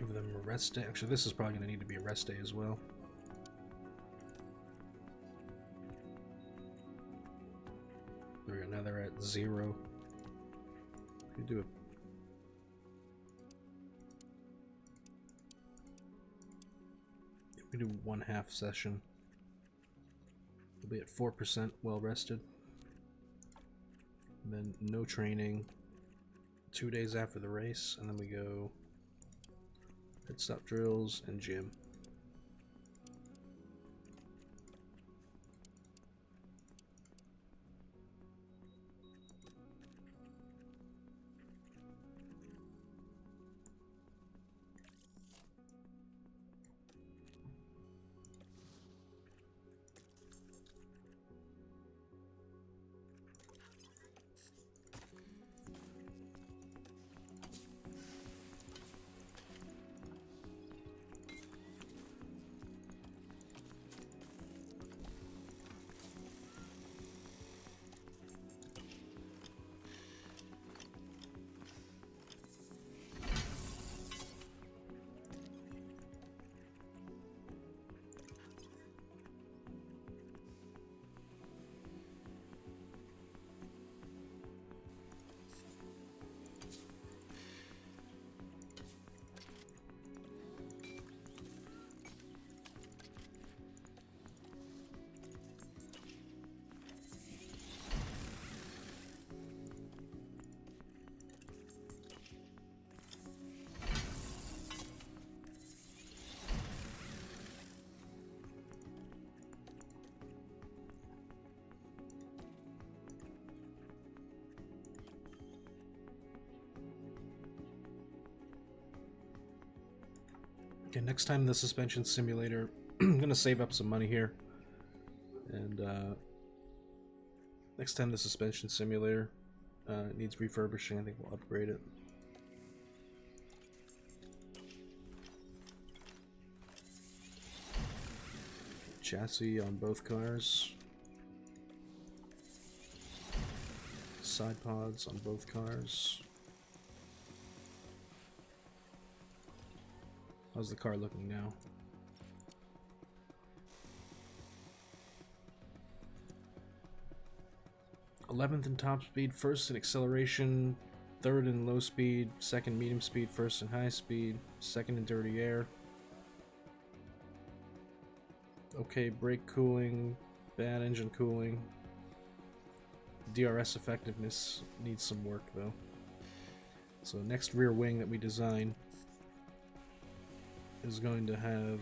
Give them a rest day. Actually, this is probably going to need to be a rest day as well. There we go. Now they're at 0. We do it. We do 1/2 session. We'll be at 4% well rested. And then no training 2 days after the race, and then we go pit stop drills and gym. Okay, next time the suspension simulator, I'm gonna save up some money here, and next time the suspension simulator needs refurbishing, I think we'll upgrade it. Chassis on both cars. Side pods on both cars. How's the car looking now? 11th in top speed, 1st in acceleration, 3rd in low speed, 2nd medium speed, 1st in high speed, 2nd in dirty air. Okay, brake cooling, bad engine cooling. DRS effectiveness needs some work though. So next rear wing that we design is going to have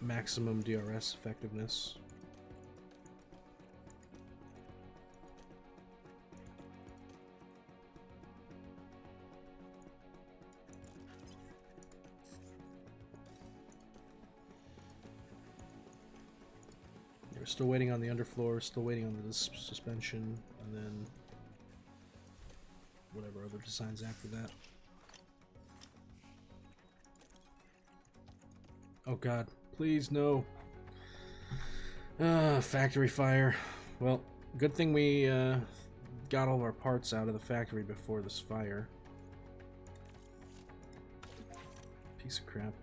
maximum DRS effectiveness. We're still waiting on the underfloor, still waiting on the suspension, and then whatever other designs after that. Oh god, please no. Factory fire. Well, good thing we got all of our parts out of the factory before this fire. Piece of crap.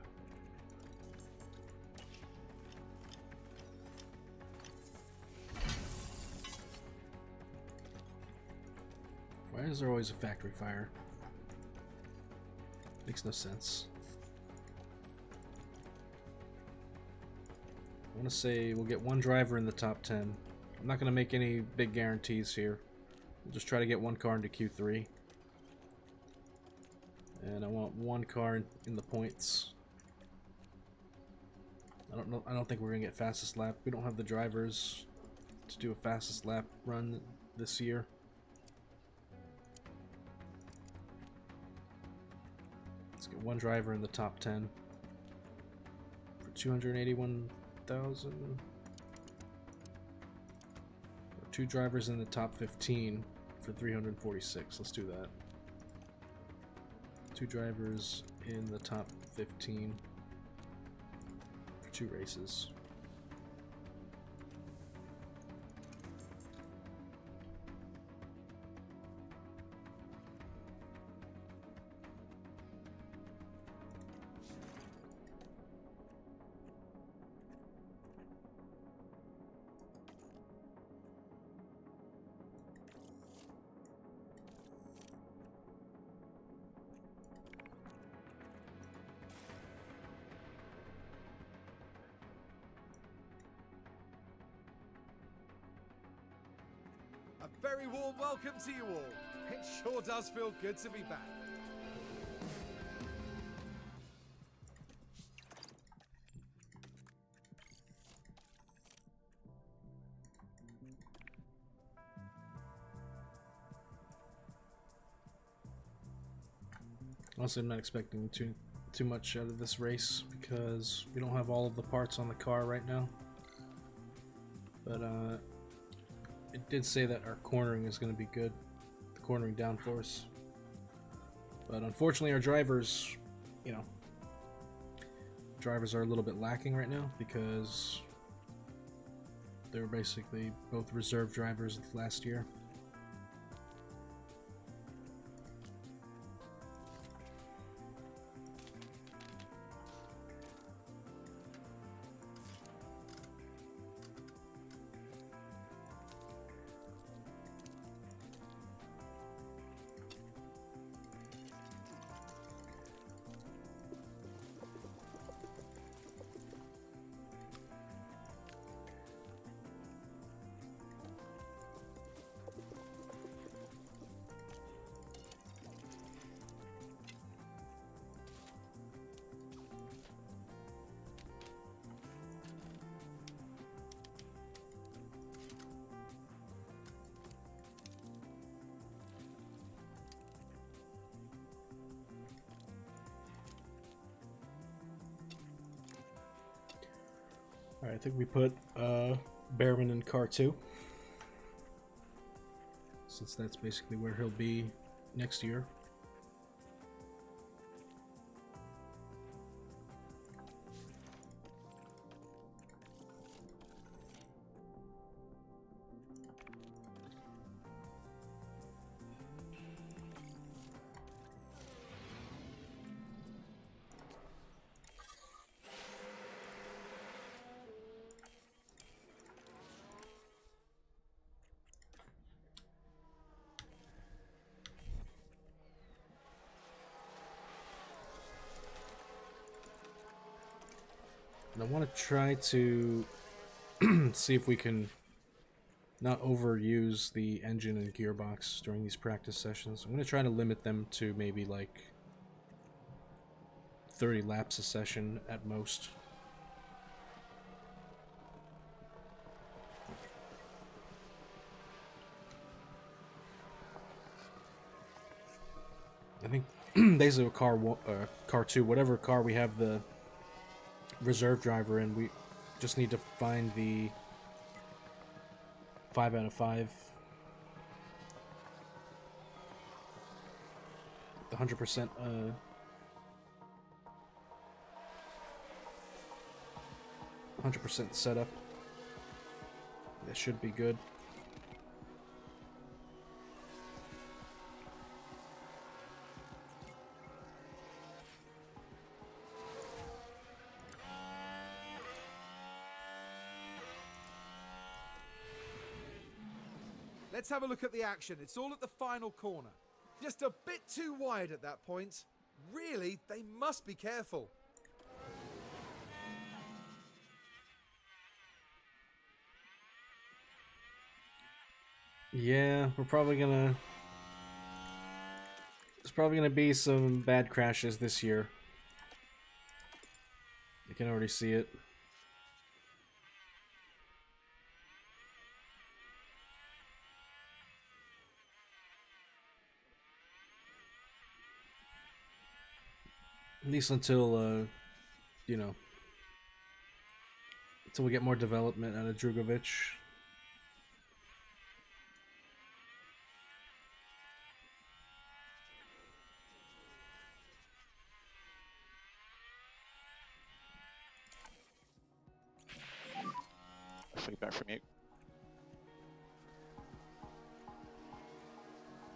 Why is there always a factory fire? Makes no sense. I want to say we'll get one driver in the top 10. I'm not going to make any big guarantees here. We'll just try to get one car into Q3. And I want one car in the points. I don't think we're going to get fastest lap. We don't have the drivers to do a fastest lap run this year. Let's get one driver in the top 10 for 281,000. Two drivers in the top 15 for 346. Let's do that. Two drivers in the top 15 for 2 races. very warm welcome to you all. It sure does feel good to be back. Honestly, I'm not expecting too much out of this race because we don't have all of the parts on the car right now. But it did say that our cornering is going to be good, the cornering downforce. But unfortunately, our drivers, drivers are a little bit lacking right now because they were basically both reserve drivers last year. Alright, I think we put Behrman in car 2. Since that's basically where he'll be next year. And I want to try to see if we can not overuse the engine and gearbox during these practice sessions. I'm going to try to limit them to maybe like 30 laps a session at most. I think basically with car 2, whatever car we have the reserve driver in, we just need to find the 5 out of 5. The 100% 100% setup. That should be good. Let's have a look at the action. It's all at the final corner. Just a bit too wide at that point. Really, they must be careful. Yeah, we're probably gonna... There's probably gonna be some bad crashes this year. You can already see it. At least until, you know, until we get more development out of Drugovic. Feedback from you.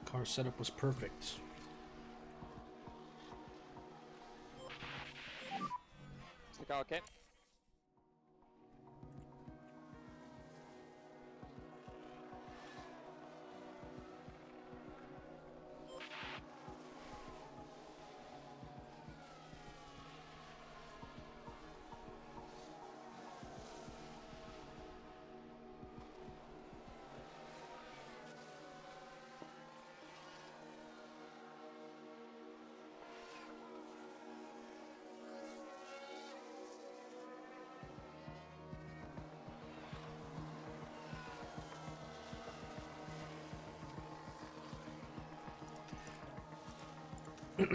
Car setup was perfect. Is the car okay? Oh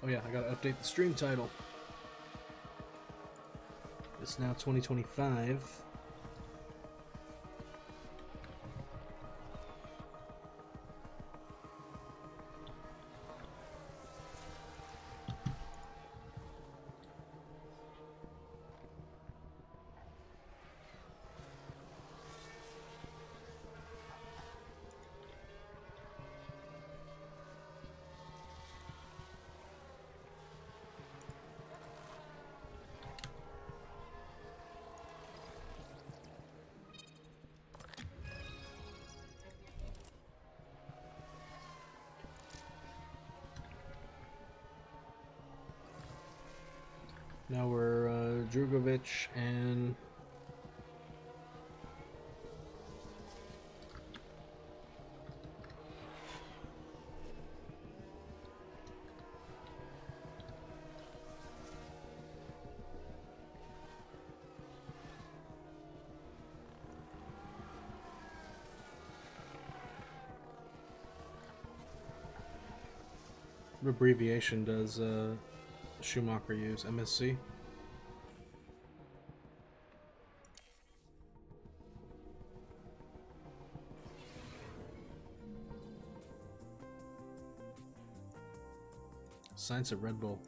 yeah, I gotta update the stream title. It's now 2025. Now we're Drugovic and what abbreviation does Schumacher use? MSC? Science of Red Bull.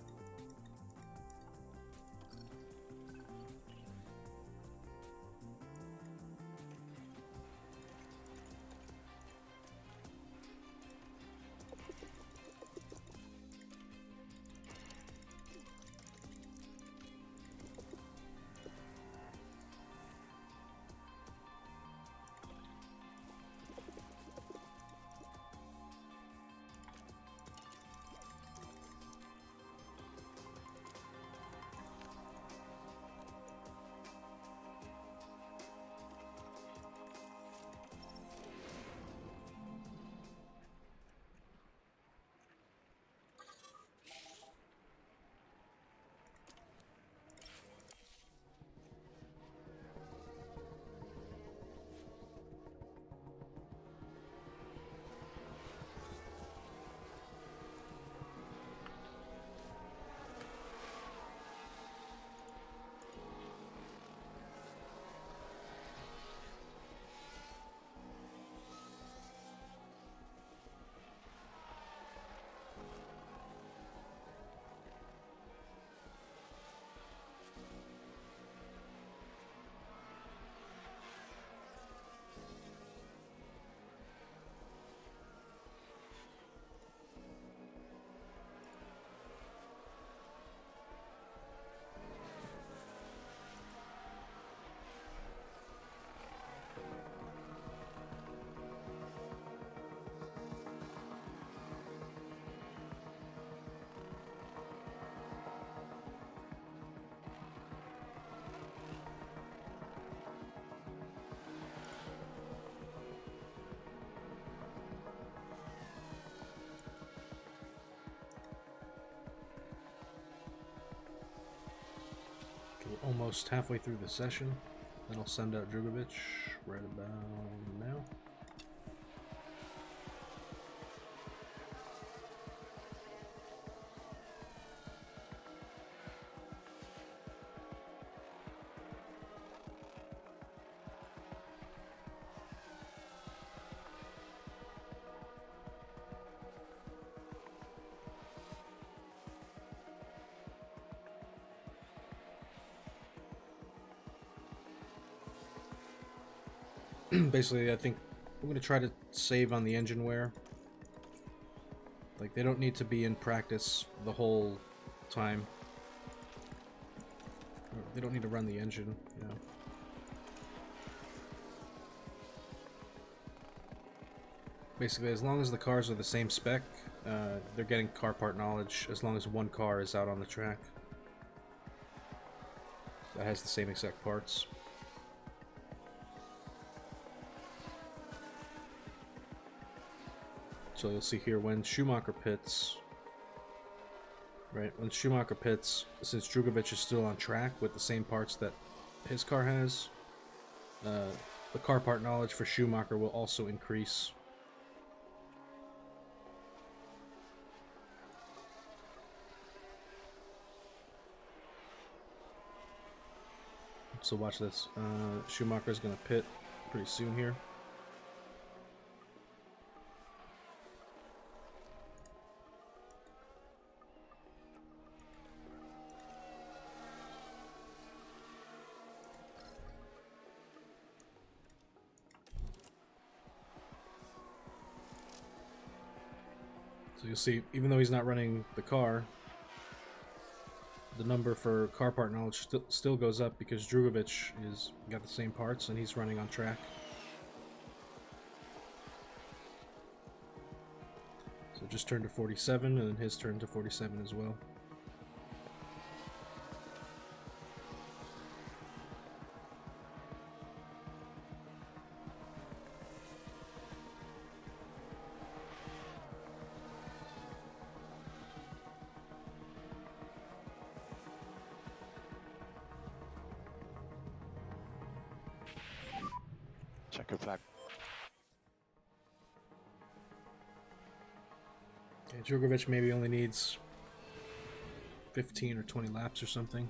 We're almost halfway through the session. Then I'll send out Drugovic right about now. Basically, I think I'm going to try to save on the engine wear. Like, they don't need to be in practice the whole time. They don't need to run the engine, you know. Basically, as long as the cars are the same spec, they're getting car part knowledge as long as one car is out on the track. that has the same exact parts. So you'll see here when Schumacher pits, right? When Schumacher pits, since Drugovich is still on track with the same parts that his car has, the car part knowledge for Schumacher will also increase. So watch this. Schumacher's gonna pit pretty soon here. So you'll see, even though he's not running the car, the number for car part knowledge still goes up because Drugovich is got the same parts and he's running on track. So just turned to 47 and then his turn to 47 as well. Checker flag. Okay, Drugovich maybe only needs 15 or 20 laps or something.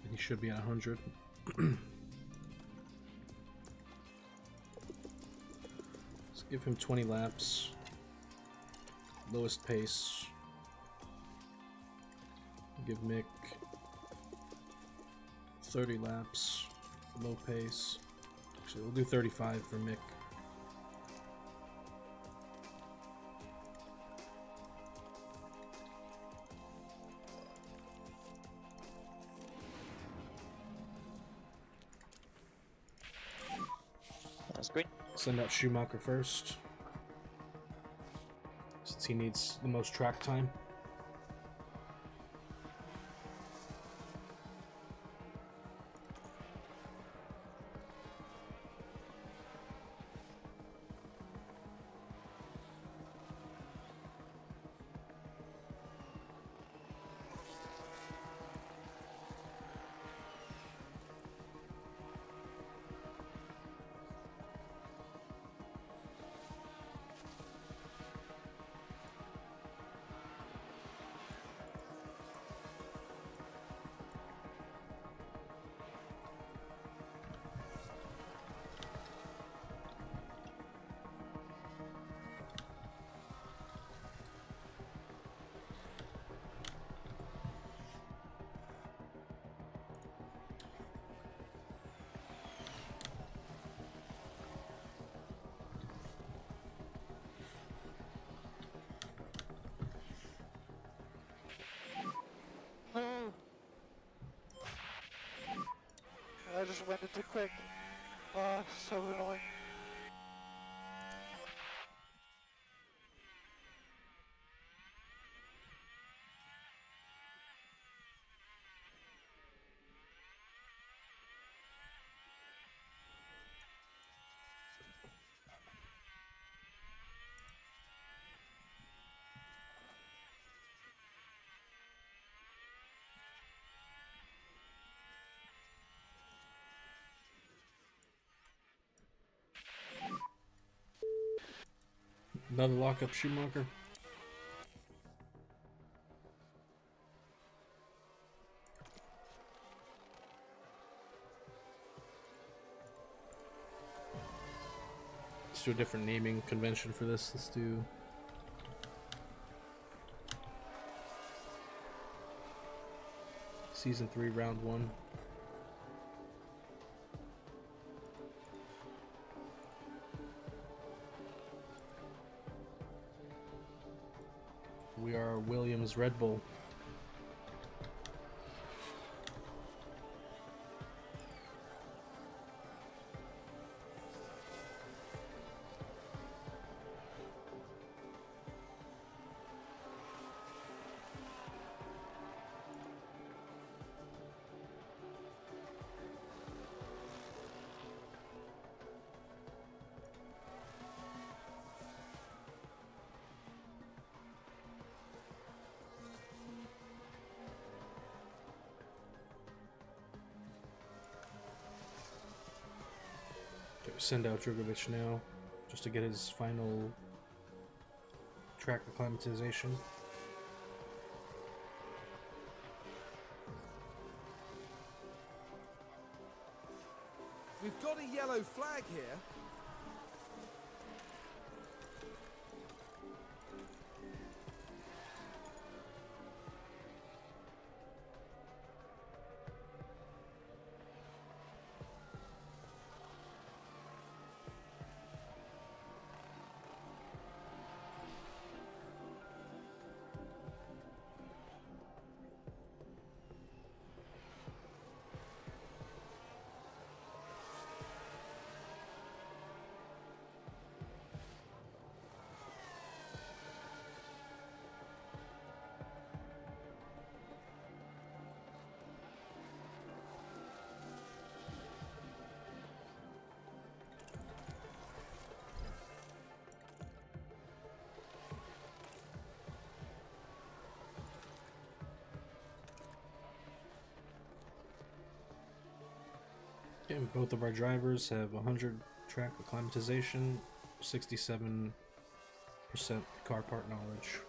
And he should be at 100. Let's give him 20 laps. Lowest pace. Give Mick 30 laps. Low pace. Actually, we'll do 35 for Mick. That's green. Send out Schumacher first, since he needs the most track time. No! I just went into quick. Ah, so annoying. Another lockup Schumacher. Let's do a different naming convention for this. Let's do Season 3, Round 1. We are Williams Red Bull. send out Drogovic now, just to get his final track acclimatization. We've got a yellow flag here. Okay, both of our drivers have 100 track acclimatization, 67% car part knowledge.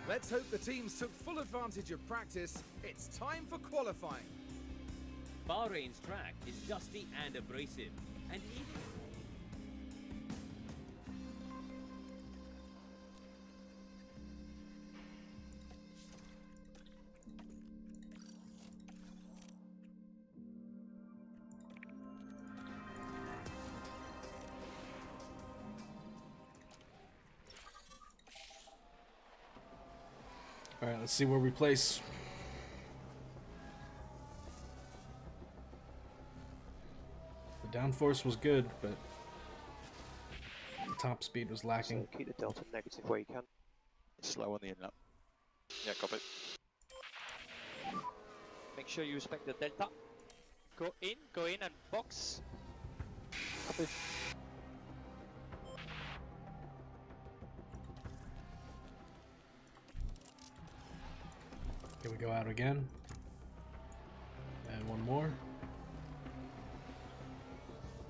Let's hope the teams took full advantage of practice. It's time for qualifying. Bahrain's track is dusty and abrasive, and even Alright, let's see where we place. The downforce was good, but the top speed was lacking. So keep the delta negative where you can. Slow on the inlet. Yeah, copy. Make sure you respect the delta. Go in and box. Copy. Here we go out again. And one more.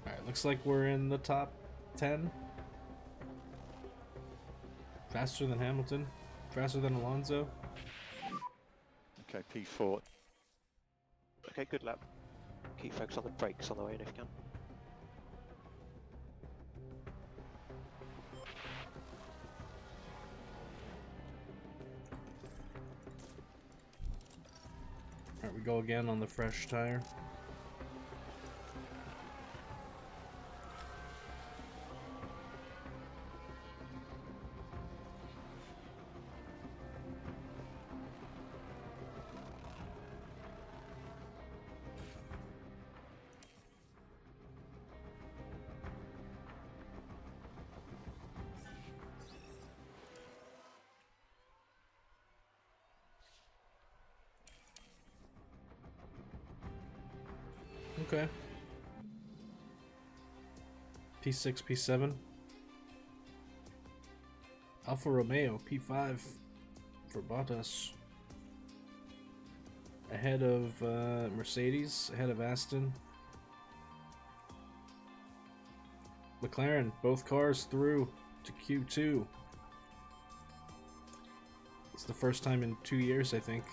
Alright, looks like we're in the top 10. Faster than Hamilton. Faster than Alonso. Okay, P4. Okay, good lap. Keep focus on the brakes on the way in if you can. Alright, we go again on the fresh tire. Okay. P6, P7. Alfa Romeo, P5 for Bottas. Ahead of Mercedes, ahead of Aston. McLaren, both cars through to Q2. It's the first time in 2 years, I think.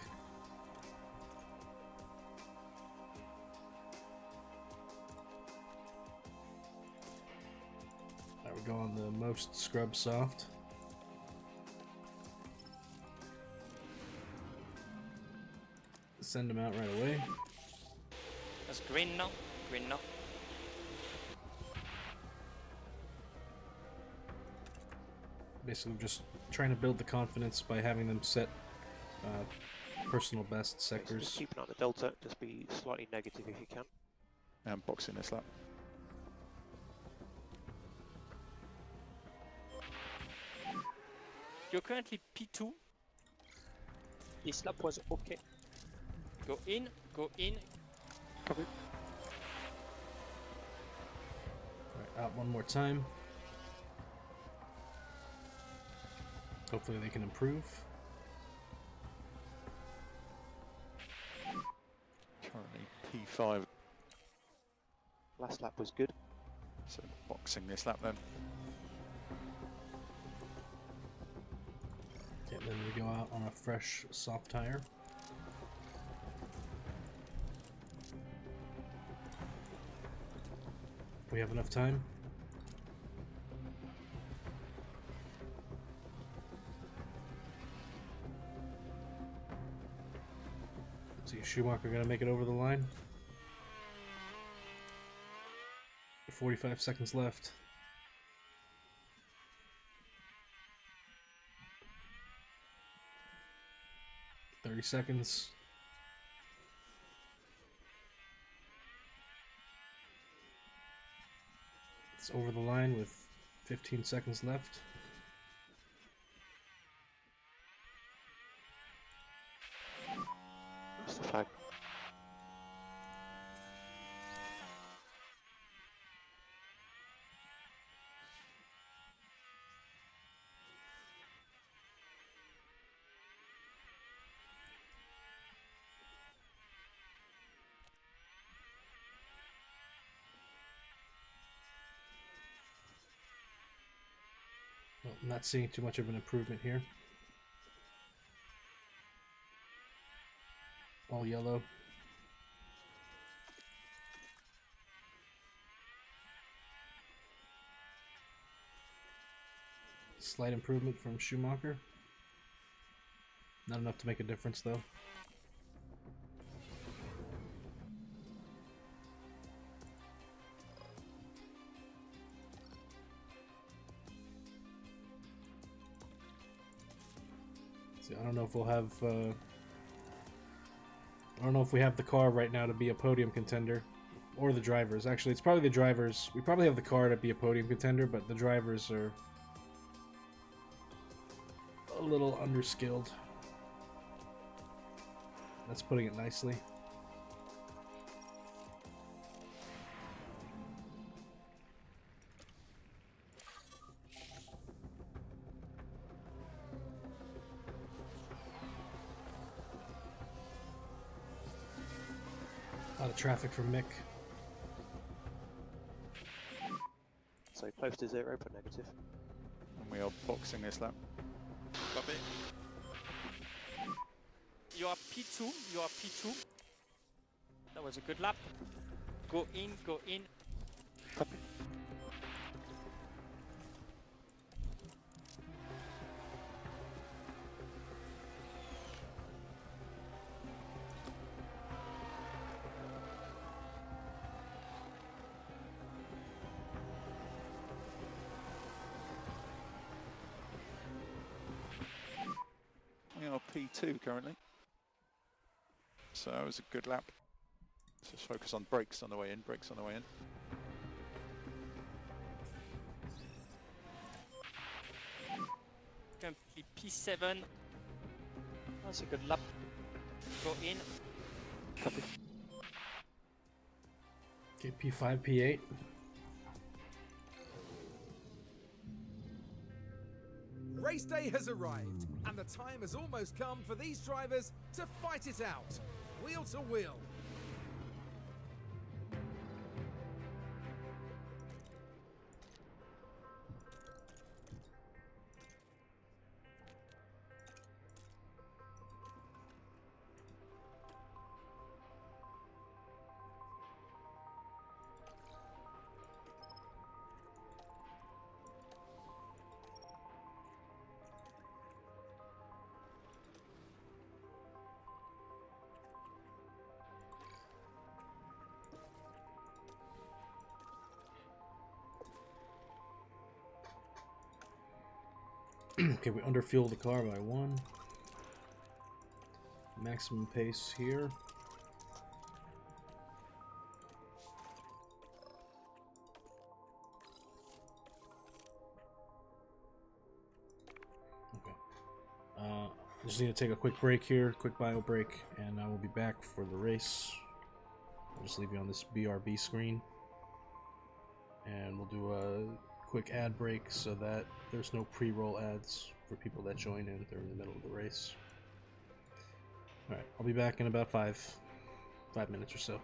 Go on the most scrub soft. Send them out right away. That's green now. Green now. Basically just trying to build the confidence by having them set personal best Just sectors. keep an eye on the delta, just be slightly negative if you can. And boxing this lap. You're currently P2. This lap was okay. Go in, go in. Copy. Alright, out one more time. Hopefully they can improve. Currently P5. Last lap was good. So boxing this lap then. Okay, then we go out on a fresh soft tire. We have enough time. Let's see, Schumacher gonna make it over the line. 45 seconds left. "30 seconds. It's over the line with 15 seconds left. That's the flag. Well, I'm not seeing too much of an improvement here. All yellow. Slight improvement from Schumacher. Not enough to make a difference though. See, I don't know if we'll have I don't know if we have the car right now to be a podium contender, or the drivers. Actually, it's probably the drivers. We probably have the car to be a podium contender, but the drivers are a little underskilled. That's putting it nicely. A lot of traffic from Mick. So close to 0 but negative. And we are boxing this lap. Copy. You are P2, you are P2. That was a good lap. Go in, go in. Copy. We are P2 currently. So that was a good lap. Let's just focus on brakes on the way in, brakes on the way in. Currently P7. That's a good lap. Go in. Copy. Okay, P5, P8. Race day has arrived, and the time has almost come for these drivers to fight it out, wheel to wheel. Okay, we underfueled the car by 1. Maximum pace here. Okay. just need to take a quick break here, quick bio break, and I will be back for the race. I'll just leave you on this BRB screen, and we'll do a quick ad break so that there's no pre-roll ads for people that join in during the middle of the race. Alright, I'll be back in about 5 minutes or so.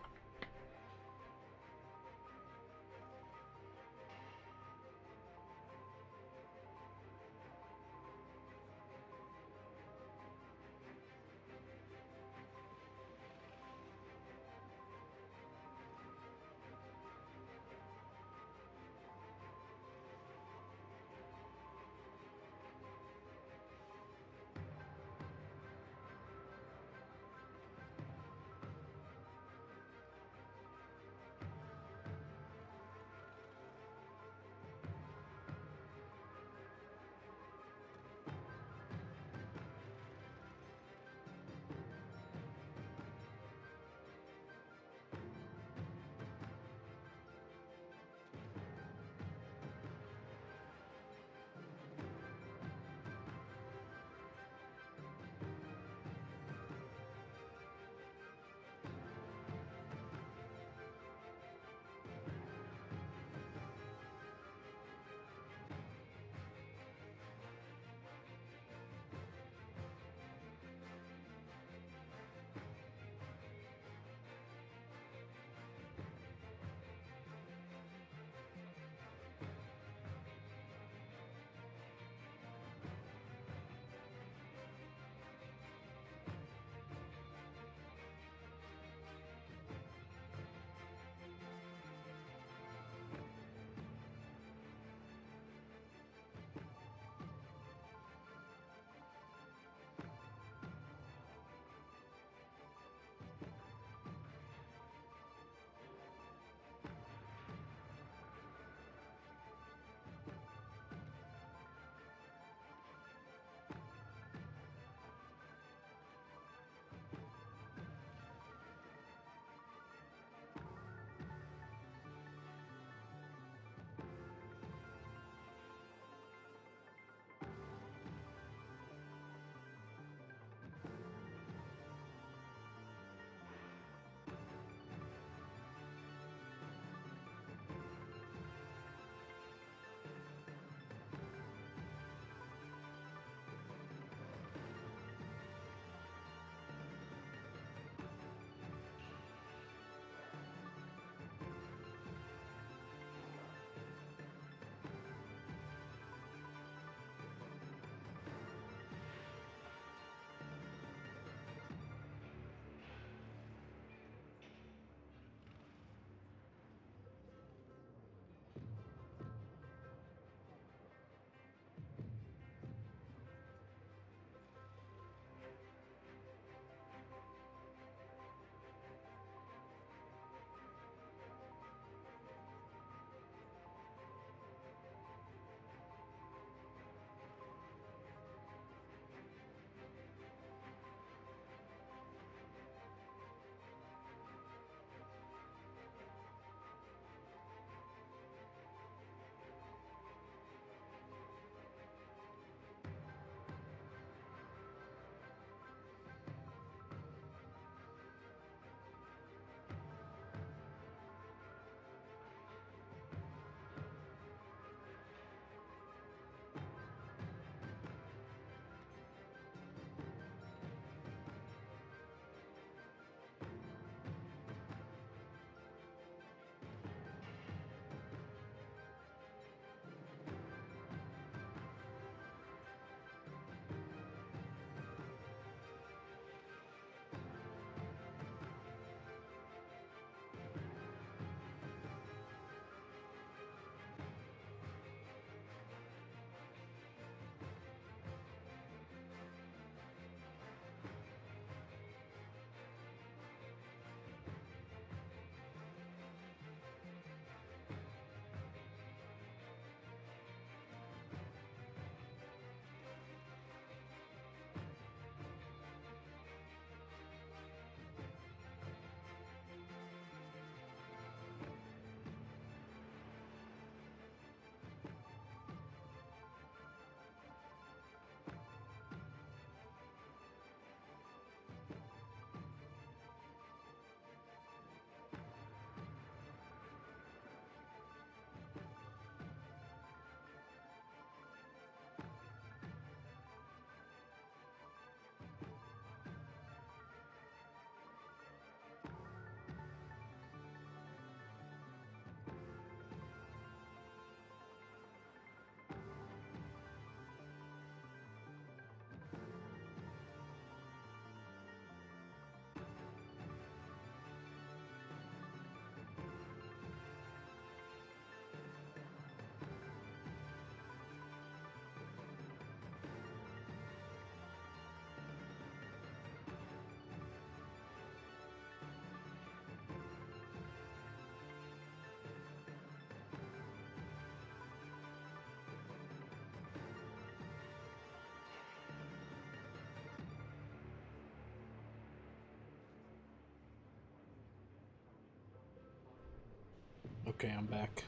Okay, I'm back.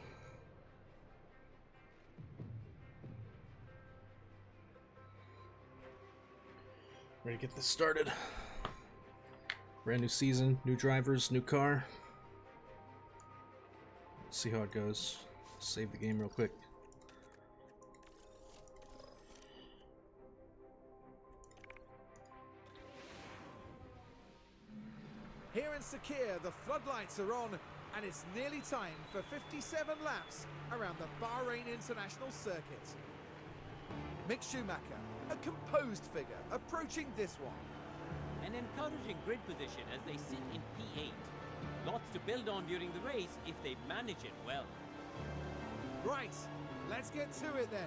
Ready to get this started. Brand new season, new drivers, new car. Let's see how it goes. Save the game real quick. Here in Sakir, the floodlights are on, and it's nearly time for 57 laps around the Bahrain International Circuit. Mick Schumacher, a composed figure, approaching this one. An encouraging grid position as they sit in P8. Lots to build on during the race if they manage it well. Right, let's get to it then.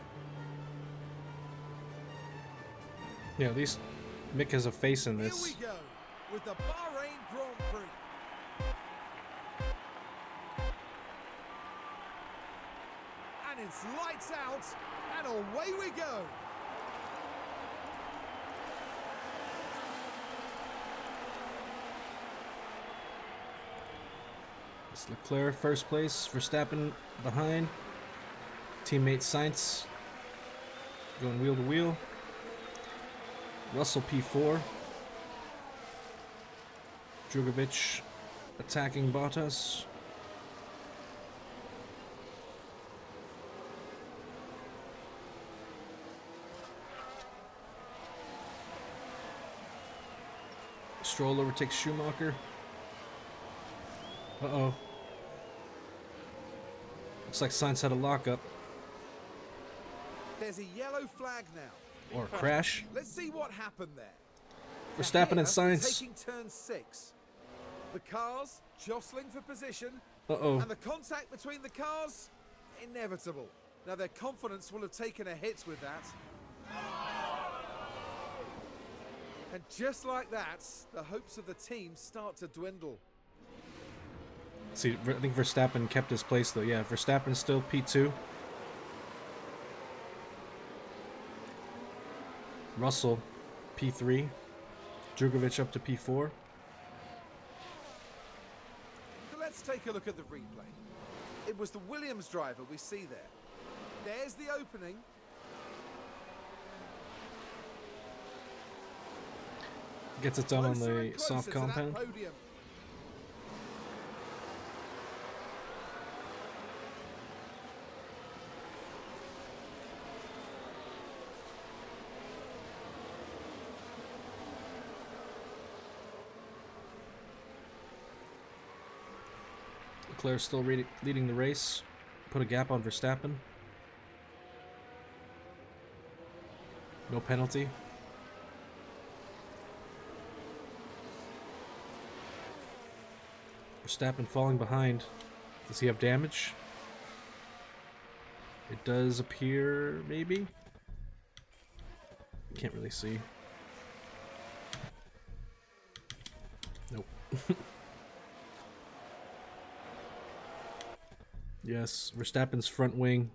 Yeah, at least Mick has a face in Here this. we go with the Bahrain Grand Prix. And it's lights out, and away we go. It's Leclerc first place, Verstappen behind. Teammate Sainz going wheel to wheel. Russell P4. Drugovic attacking Bottas. Stroll overtakes Schumacher. Uh-oh. Looks like Sainz had a lockup. There's a yellow flag now. Or a crash. Let's see what happened there. Verstappen and Here, Sainz. taking turn 6. The cars jostling for position, Uh-oh. and the contact between the cars, inevitable. Now their confidence will have taken a hit with that. And just like that, the hopes of the team start to dwindle. See, I think Verstappen kept his place though. Yeah, Verstappen's still P2. Russell, P3. Drugovic up to P4. So let's take a look at the replay. It was the Williams driver we see there. There's the opening. Gets it done on Closer the and closer soft to that compound. podium. Leclerc still leading the race. Put a gap on Verstappen. No penalty. Verstappen falling behind. Does he have damage? It does appear, maybe? Can't really see. Nope. Yes, Verstappen's front wing.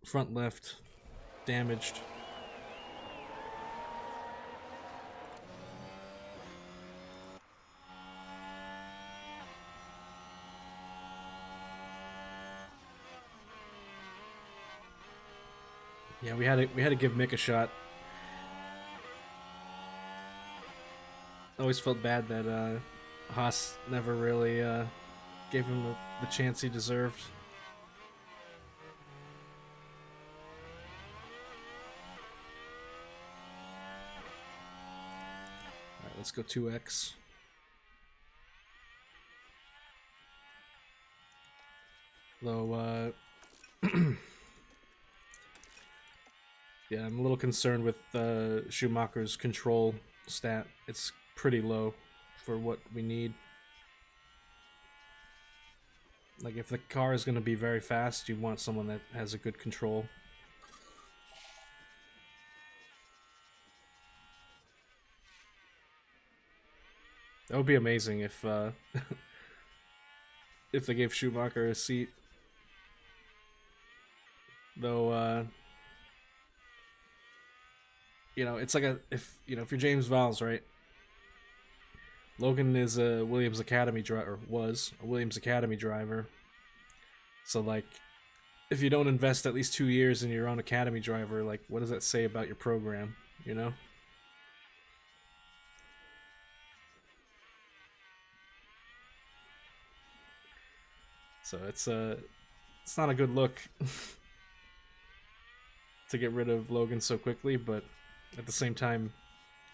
Front left. Damaged. Yeah, we had to give Mick a shot. Always felt bad that Haas never really gave him the chance he deserved. All right, let's go 2x. Though, yeah, I'm a little concerned with Schumacher's control stat. It's pretty low for what we need. Like, if the car is going to be very fast, you want someone that has a good control. That would be amazing if if they gave Schumacher a seat. Though, you know, it's like if you're James Vowles, right? Logan is a Williams Academy driver, was a Williams Academy driver. So like, if you don't invest at least 2 years in your own Academy driver, like, what does that say about your program? You know? So it's not a good look to get rid of Logan so quickly, but at the same time,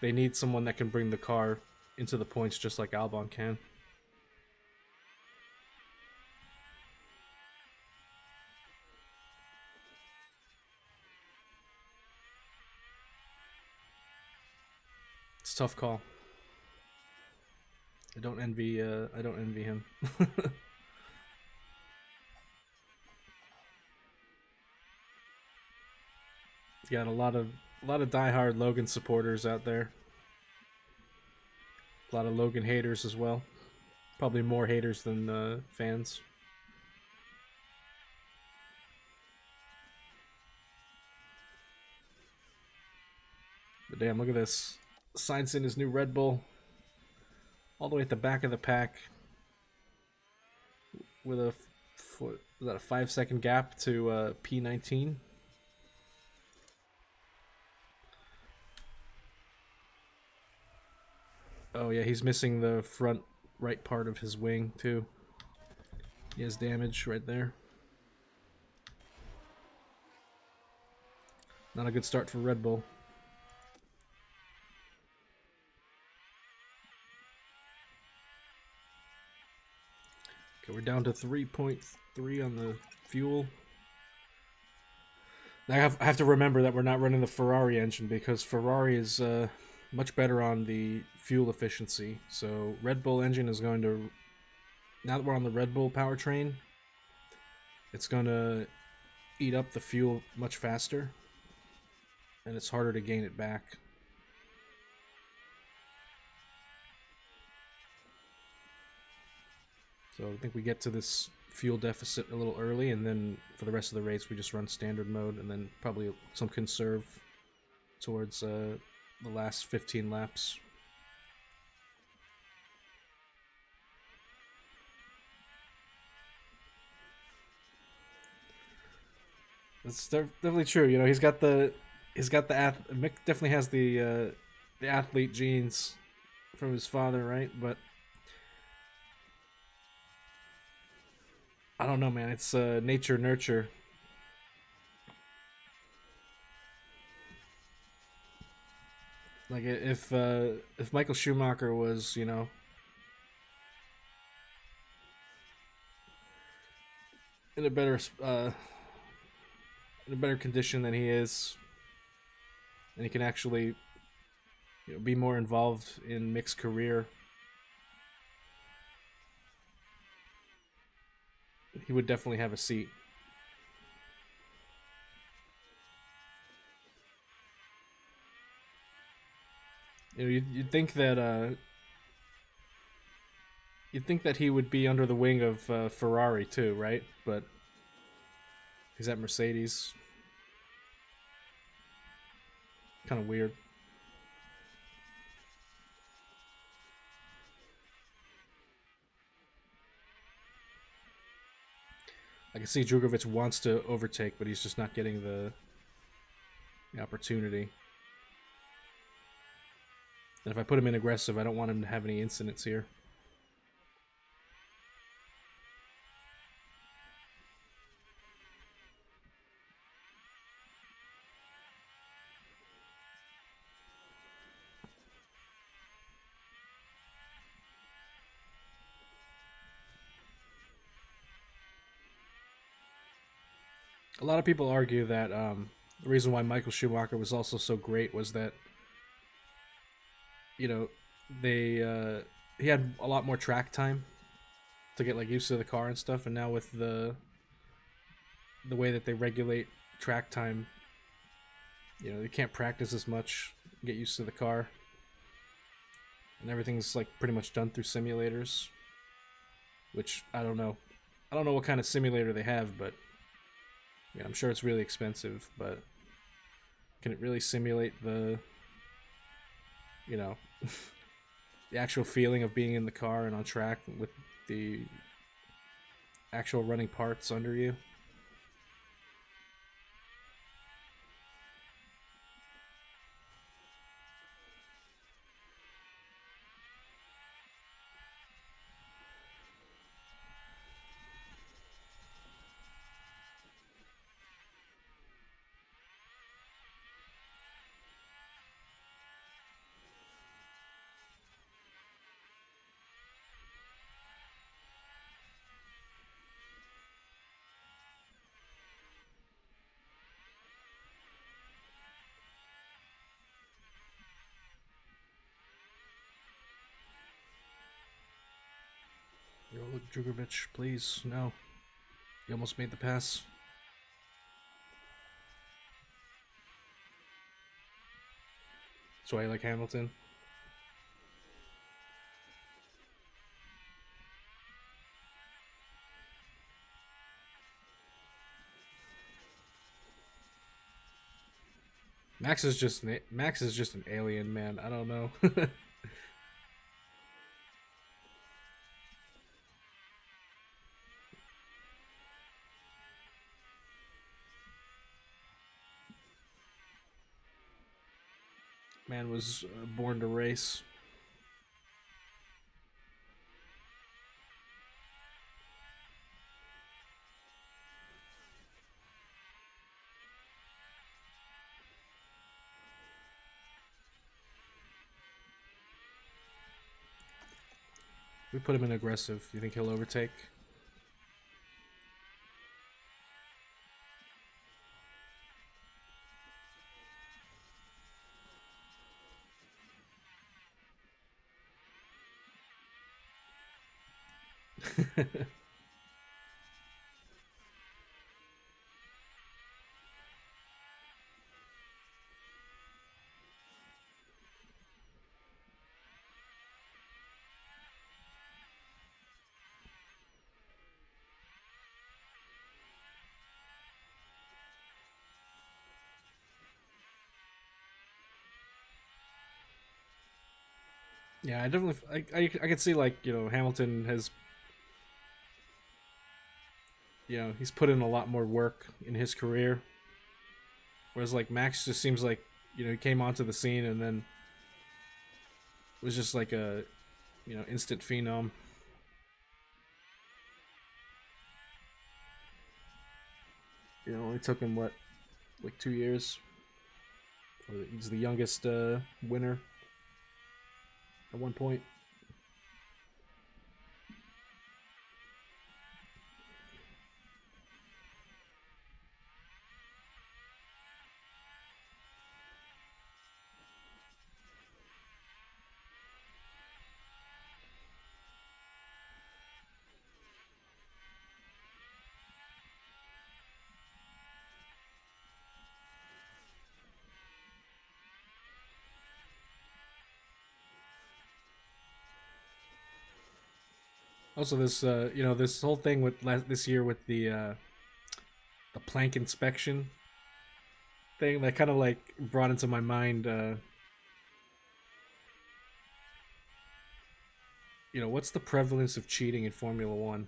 they need someone that can bring the car into the points just like Albon can. It's a tough call. I don't envy him. You got a lot of diehard Logan supporters out there. A lot of Logan haters as well. Probably more haters than fans. But damn, look at this. Sainz in his new Red Bull. All the way at the back of the pack. With a 5-second gap to P19. Oh yeah, he's missing the front right part of his wing too. He has damage right there. Not a good start for Red Bull. Okay, we're down to 3.3 on the fuel. I have to remember that we're not running the Ferrari engine because Ferrari is much better on the fuel efficiency. So Red Bull engine is going to, now that we're on the Red Bull powertrain, it's going to eat up the fuel much faster, and it's harder to gain it back. So I think we get to this fuel deficit a little early, and then for the rest of the race we just run standard mode, and then probably some conserve towards the last 15 laps. It's definitely true. You know, Mick definitely has the athlete genes from his father, right? But I don't know, man. It's nature nurture. Like if Michael Schumacher was, you know, in a better condition than he is, and he can actually, you know, be more involved in Mick's career, he would definitely have a seat. You know, you'd think that he would be under the wing of Ferrari too, right? But he's at Mercedes. Kind of weird. I can see Drugovich wants to overtake, but he's just not getting the opportunity. And if I put him in aggressive, I don't want him to have any incidents here. A lot of people argue that the reason why Michael Schumacher was also so great was that, you know, he had a lot more track time to get like used to the car and stuff, and now with the way that they regulate track time, you know, they can't practice as much, get used to the car, and everything's like pretty much done through simulators, which I don't know what kind of simulator they have, but yeah, I'm sure it's really expensive, but can it really simulate the, you know, the actual feeling of being in the car and on track with the actual running parts under you. Yo, Drugovich, please, no. You almost made the pass. That's why I like Hamilton. Max is just an alien, man. I don't know. Man was born to race. We put him in aggressive. You think he'll overtake? Yeah, I definitely, I can see, like, you know, Hamilton has, you know, he's put in a lot more work in his career. Whereas, like, Max just seems like, you know, he came onto the scene and then was just like a, you know, instant phenom. You know, it only took him, what, like 2 years? He's the youngest winner at one point. Also, this you know, this whole thing with this year with the plank inspection thing, that kind of like brought into my mind, you know, what's the prevalence of cheating in Formula One?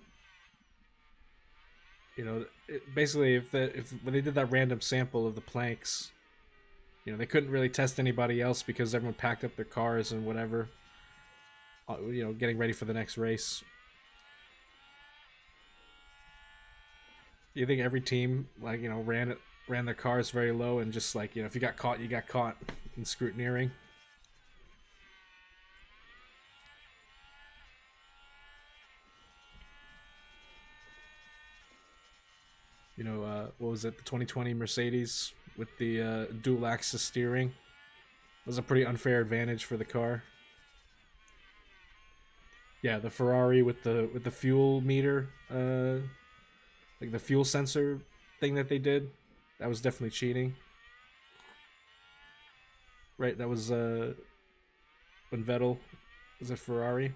You know, basically, if when they did that random sample of the planks, you know, they couldn't really test anybody else because everyone packed up their cars and whatever, you know, getting ready for the next race. You think every team, like, you know, ran their cars very low and just, like, you know, if you got caught, you got caught in scrutineering? You know, what was it, the 2020 Mercedes with the dual axis steering? It was a pretty unfair advantage for the car. Yeah, the Ferrari with the fuel meter, like the fuel sensor thing that they did, that was definitely cheating. Right, that was when Vettel was at Ferrari.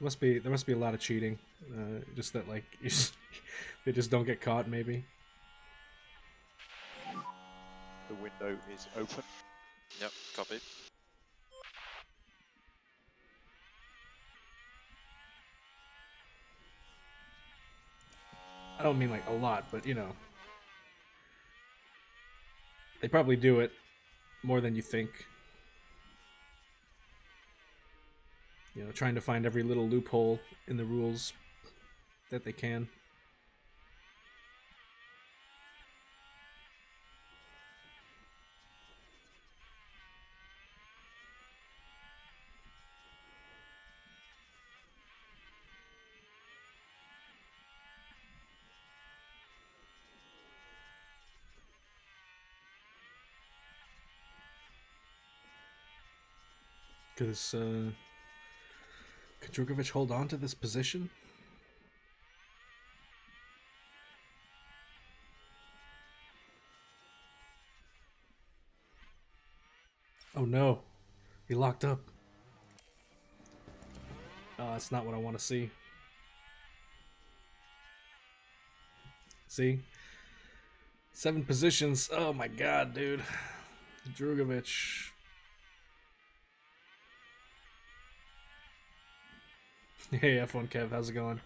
There must be a lot of cheating. Just that like they just don't get caught maybe. The window is open. Yep, copy. I don't mean like a lot, but you know. They probably do it more than you think. You know, trying to find every little loophole in the rules that they can. Because, could Drugovich hold on to this position? Oh no, he locked up. Oh, that's not what I want to see. See? 7 positions. Oh my god, dude. Drugovich. Hey, F1 Kev, how's it going?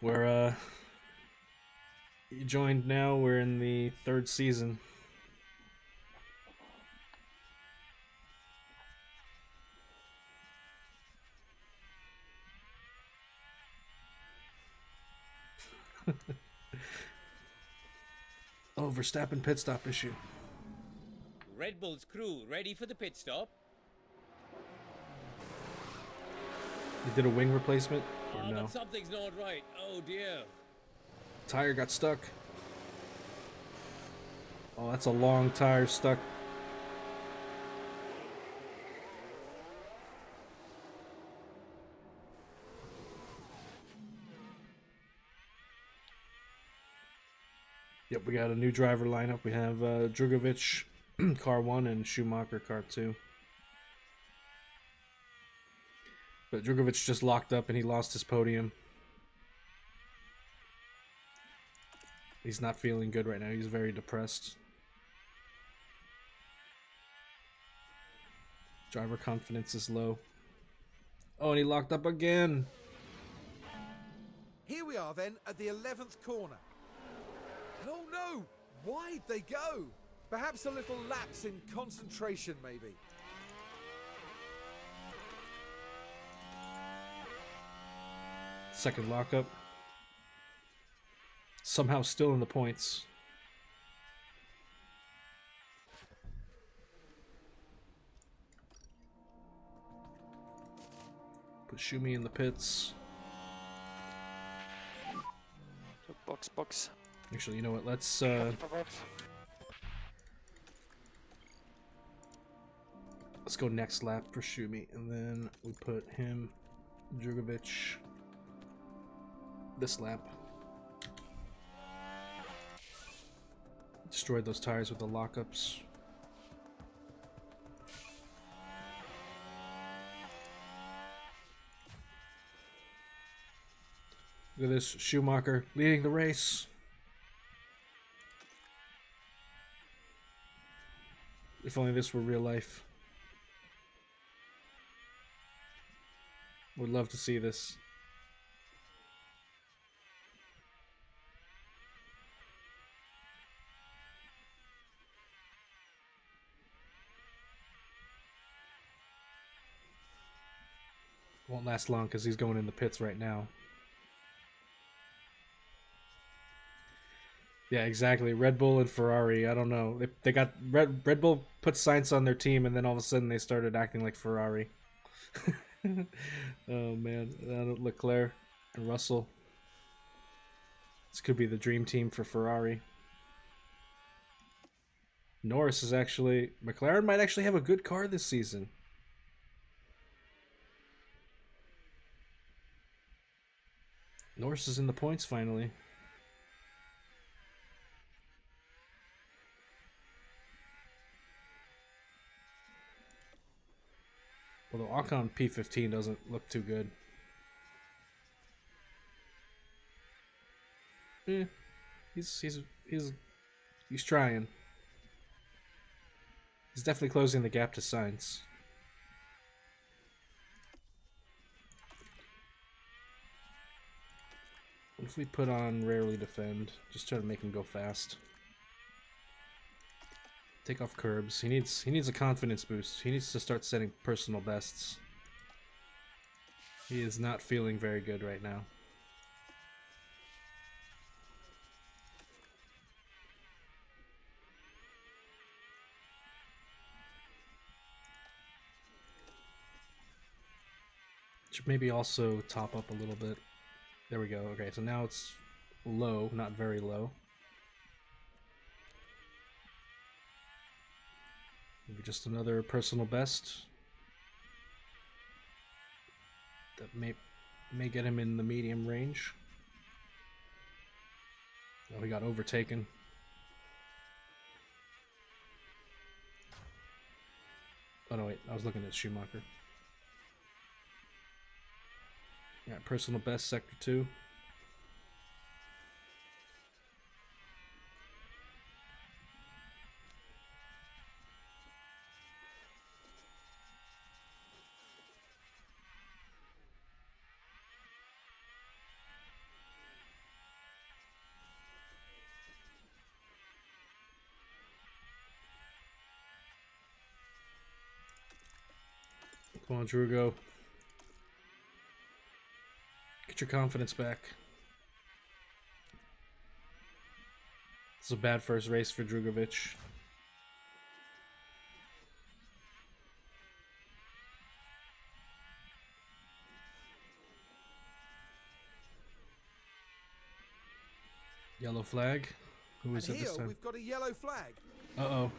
We're, you joined now, we're in the 3rd season. Oh, Verstappen pit stop issue. Red Bull's crew ready for the pit stop. You did a wing replacement? Or Oh, no? but something's not right. Oh dear. Tire got stuck. Oh, that's a long tire stuck. Yep, we got a new driver lineup. We have Drugovich, car 1, and Schumacher, car 2. But Drugovich just locked up and he lost his podium. He's not feeling good right now. He's very depressed. Driver confidence is low. Oh, and he locked up again. Here we are then at the 11th corner. Oh no! Why'd they go? Perhaps a little lapse in concentration, maybe. Second lockup. Somehow still in the points. Put Shumi in the pits. Box. Actually, you know what? Let's go next lap for Shumi, and then we put him, Drugovich, this lap. Destroyed those tires with the lockups. Look at this, Schumacher leading the race. If only this were real life. Would love to see this. Won't last long because he's going in the pits right now. Yeah, exactly. Red Bull and Ferrari. I don't know. They got Red Bull put Sainz on their team, and then all of a sudden they started acting like Ferrari. Oh man, Leclerc and Russell. This could be the dream team for Ferrari. Norris is actually... McLaren might actually have a good car this season. Norris is in the points finally. Although Ocon P15 doesn't look too good. Eh, he's trying. He's definitely closing the gap to Sainz. What if we put on rarely defend? Just try to make him go fast. Take off curbs. He needs a confidence boost. He needs to start setting personal bests. He is not feeling very good right now. Should maybe also top up a little bit. There we go. Okay, so now it's low, not very low. Maybe just another personal best. That may get him in the medium range. Oh, he got overtaken. Oh no, wait, I was looking at Schumacher. Yeah, personal best, sector 2. Come on, Drugo. Get your confidence back. This is a bad first race for Drugovic. Yellow flag. Who is it this time? We've got a yellow flag. Uh-oh.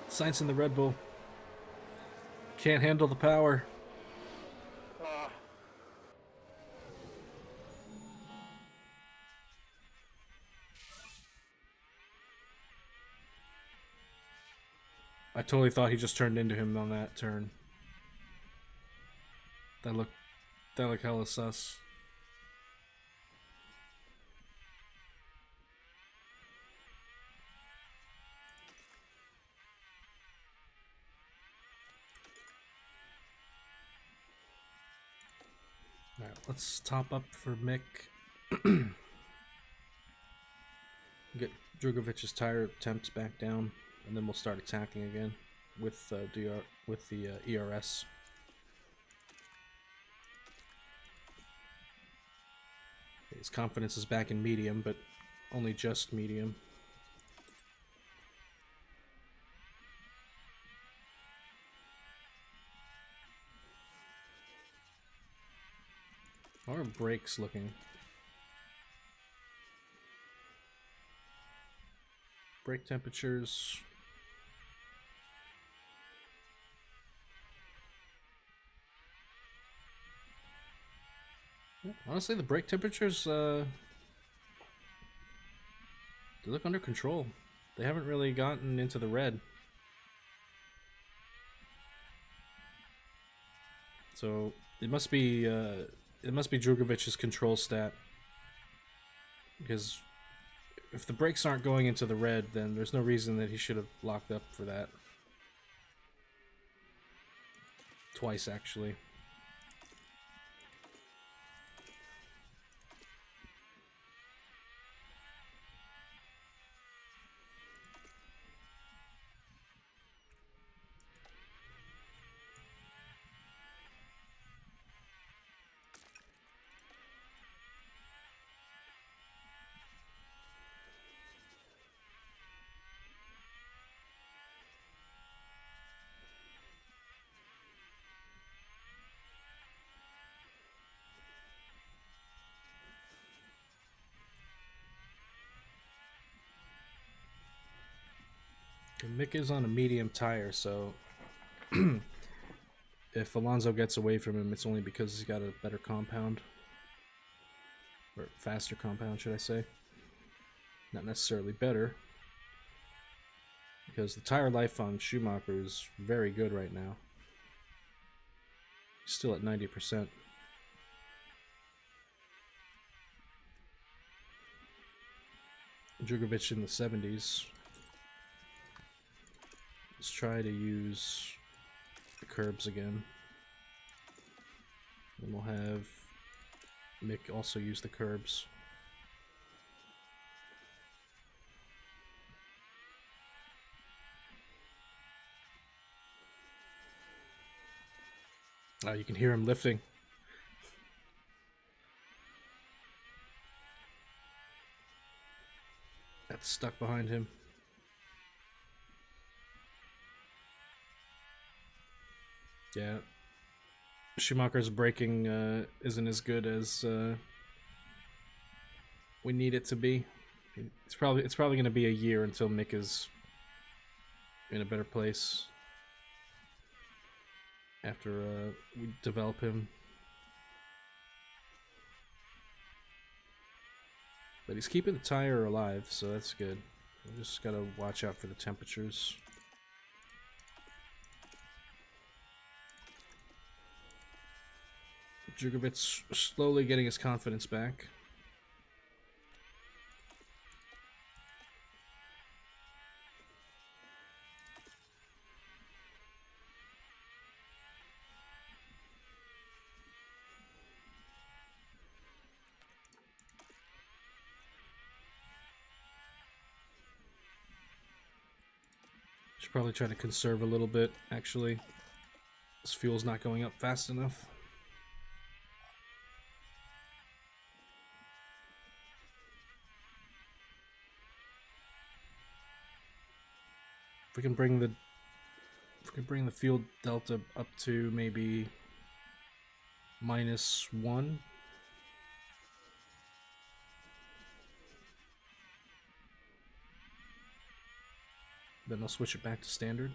Sainz in the Red Bull. Can't handle the power. I totally thought he just turned into him on that turn. That looked hella sus. Alright, let's top up for Mick. Get Drugovic's tire temps back down, and then we'll start attacking again with the ERS. His confidence is back in medium, but only just medium. How are brakes looking? Brake temperatures. Honestly, the brake temperatures, they look under control. They haven't really gotten into the red. So it must be Drugovic's control stat. Because if the brakes aren't going into the red, then there's no reason that he should have locked up for that. Twice, actually. Mick is on a medium tire, so if Alonso gets away from him, it's only because he's got a better compound. Or faster compound, should I say. Not necessarily better. because the tire life on Schumacher is very good right now. He's still at 90%. Drugovich in the 70s. Let's try to use the curbs again. And we'll have Mick also use the curbs. Oh, you can hear him lifting. That's stuck behind him. Yeah. Schumacher's braking isn't as good as we need it to be. It's probably going to be a year until Mick is in a better place after we develop him. But he's keeping the tire alive, so that's good. We just gotta watch out for the temperatures. Drugovich slowly getting his confidence back. Should probably try to conserve a little bit, actually. This fuel's not going up fast enough. If we can bring the fuel delta up to maybe -1. Then I'll switch it back to standard.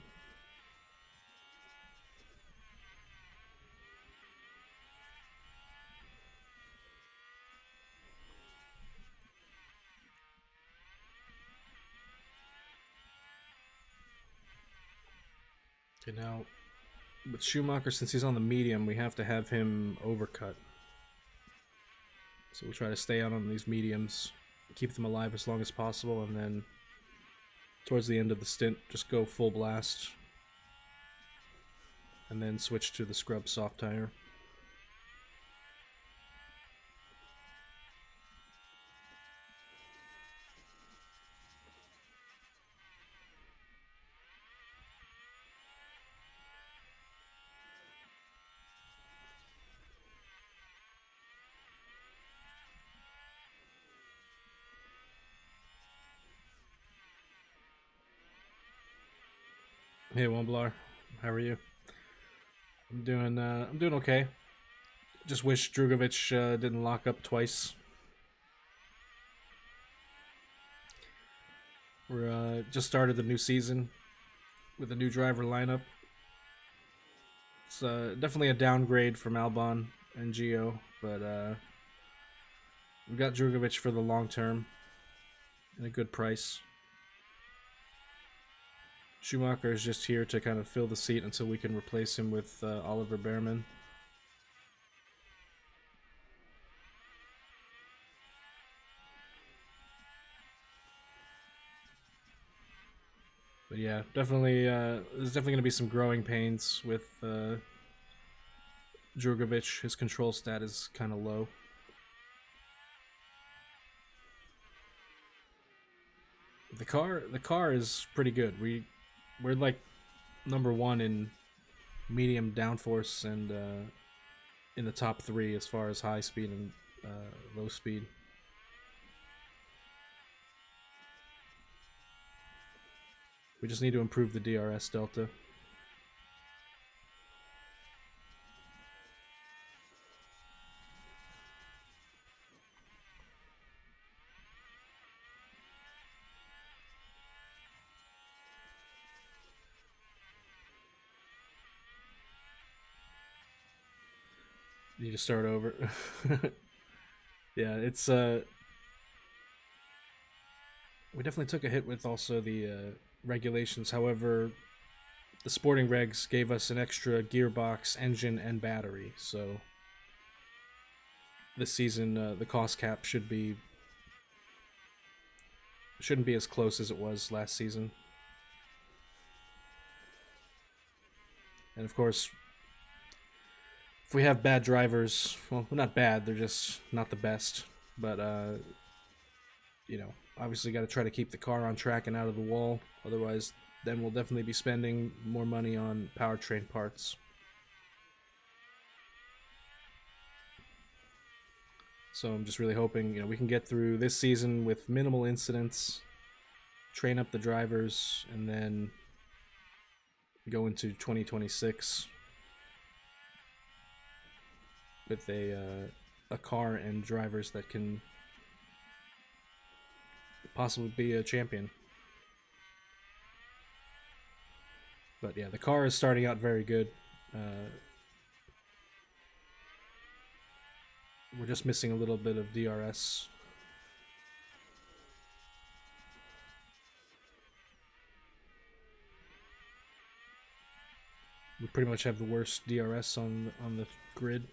Okay, now with Schumacher, since he's on the medium, we have to have him overcut. So we'll try to stay out on these mediums, keep them alive as long as possible, and then towards the end of the stint, just go full blast. And then switch to the scrub soft tire. Hey, Womblar, how are you? I'm doing okay. Just wish Drugovich didn't lock up twice. We're just started the new season with a new driver lineup. It's definitely a downgrade from Albon and GIO, but we got Drugovich for the long term and a good price. Schumacher is just here to kind of fill the seat until we can replace him with Oliver Behrman. But yeah, definitely, there's definitely going to be some growing pains with Drugovich. His control stat is kind of low. The car is pretty good. We're like #1 in medium downforce and in the top 3 as far as high speed and low speed. We just need to improve the DRS delta. Need to start over. Yeah, it's we definitely took a hit with also the regulations. However, the sporting regs gave us an extra gearbox, engine, and battery. So this season, the cost cap shouldn't be as close as it was last season. And of course, if we have bad drivers, well, not bad, they're just not the best. But, you know, obviously got to try to keep the car on track and out of the wall. Otherwise, then we'll definitely be spending more money on powertrain parts. So I'm just really hoping, you know, we can get through this season with minimal incidents, train up the drivers, and then go into 2026 with a car and drivers that can possibly be a champion. But yeah, the car is starting out very good. We're just missing a little bit of DRS. We pretty much have the worst DRS on the grid.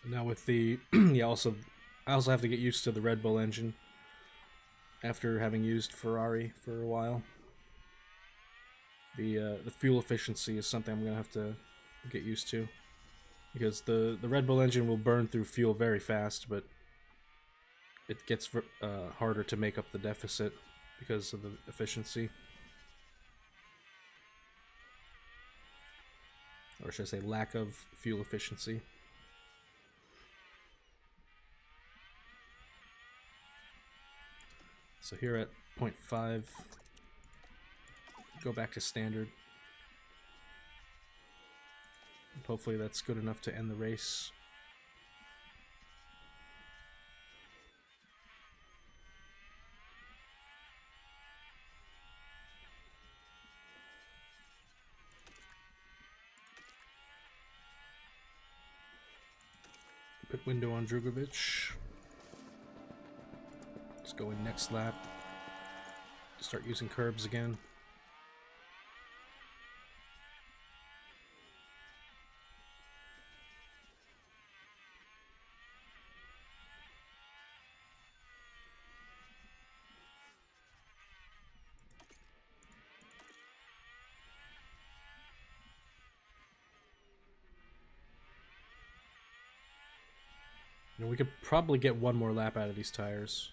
Now with the I also have to get used to the Red Bull engine after having used Ferrari for a while. The fuel efficiency is something I'm gonna have to get used to, because the Red Bull engine will burn through fuel very fast, but it gets harder to make up the deficit because of the efficiency. Or should I say lack of fuel efficiency. So here at 0.5, go back to standard. And hopefully that's good enough to end the race. Pit window on Drugovic. Let's go in next lap. Start using curbs again. You know, we could probably get one more lap out of these tires.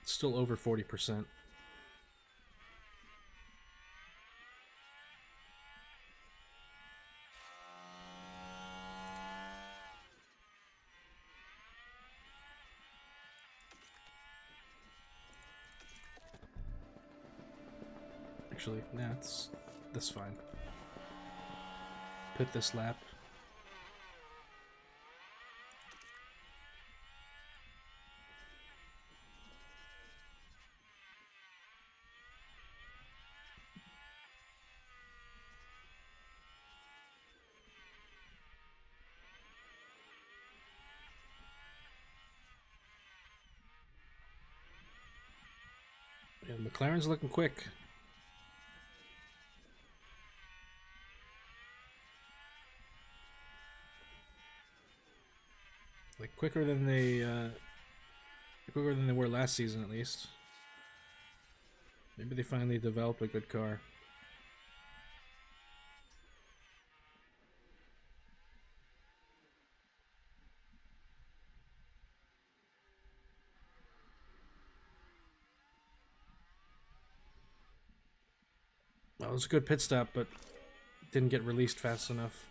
It's still over 40%. Actually, nah, that's fine. Pit this lap. And McLaren's looking quick. Like quicker than they were last season, at least. Maybe they finally developed a good car. Well, it was a good pit stop, but didn't get released fast enough.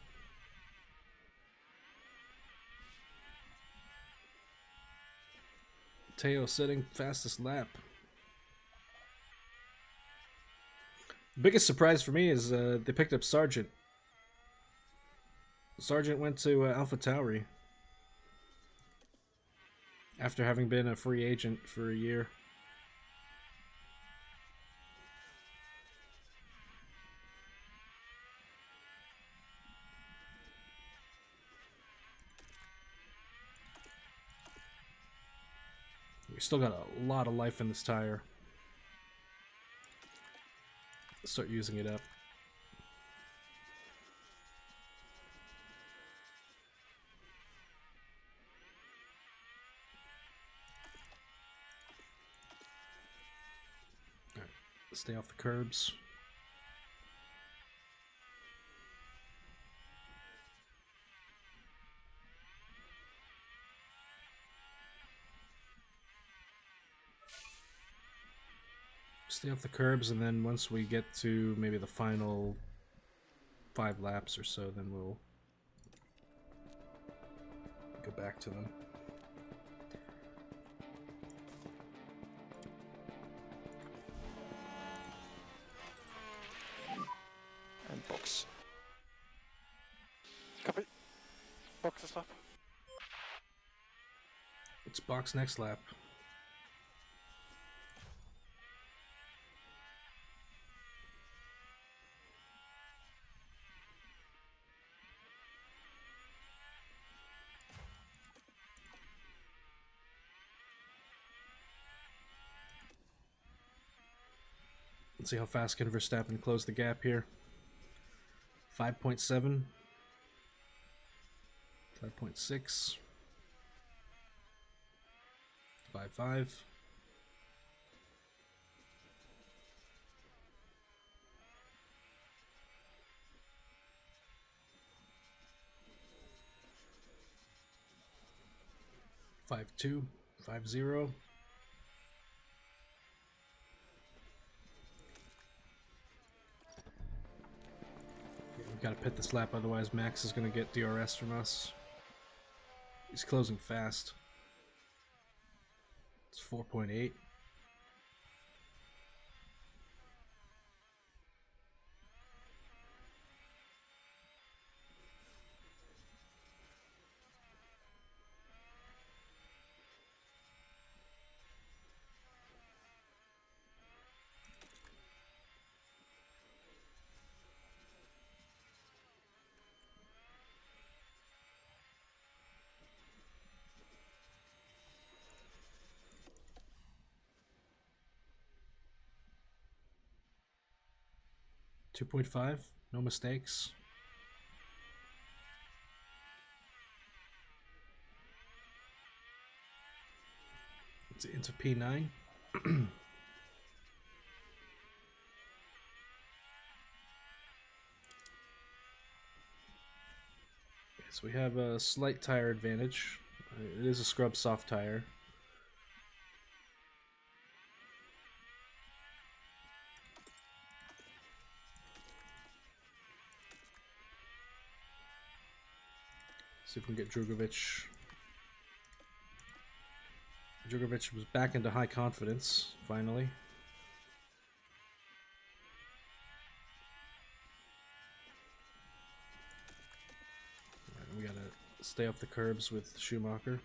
Teo setting fastest lap. Biggest surprise for me is they picked up Sargent. Sargent went to Alpha Tauri after having been a free agent for a year. We still got a lot of life in this tire. Let's start using it up. All right, stay off the curbs. Stay off the curbs, and then once we get to maybe the final 5 laps or so, then we'll go back to them. And box. Copy. Box this lap. It's box next lap. Let's see how fast can Verstappen close the gap here. 5.7. 5.6. 5.5. Five 2, 5.0. We gotta pit this lap, otherwise Max is gonna get DRS from us. He's closing fast. It's 4.8. Two 2.5, no mistakes. It's into P9. So we have a slight tire advantage. It is a scrub soft tire. See if we can get Drugovic. Drugovic was back into high confidence, finally. All right, we gotta stay off the curbs with Schumacher.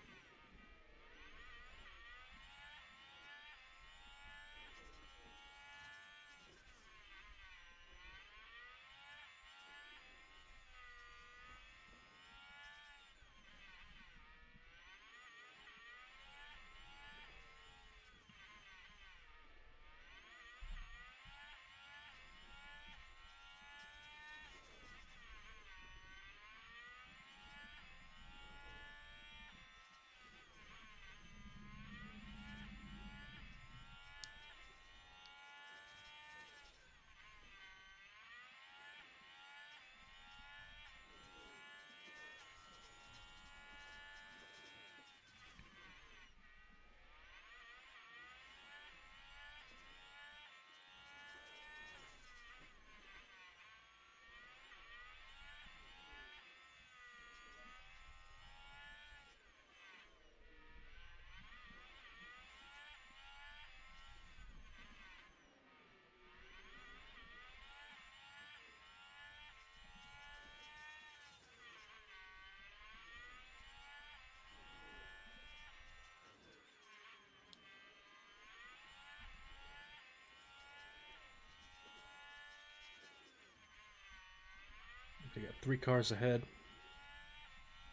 They got 3 cars ahead.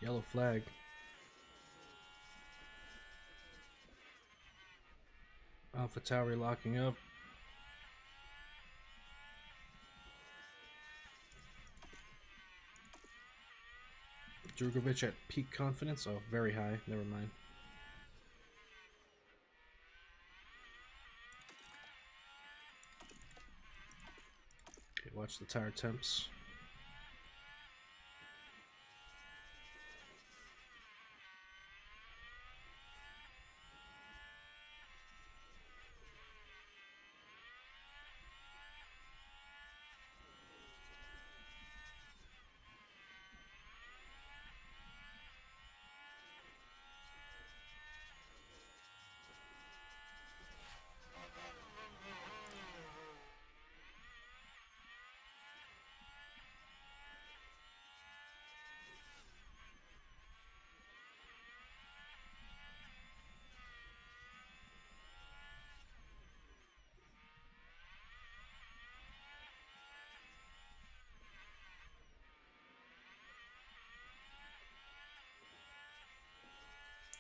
Yellow flag. AlphaTauri locking up. Drugovic at peak confidence. Oh, very high. Never mind. Okay, watch the tire temps.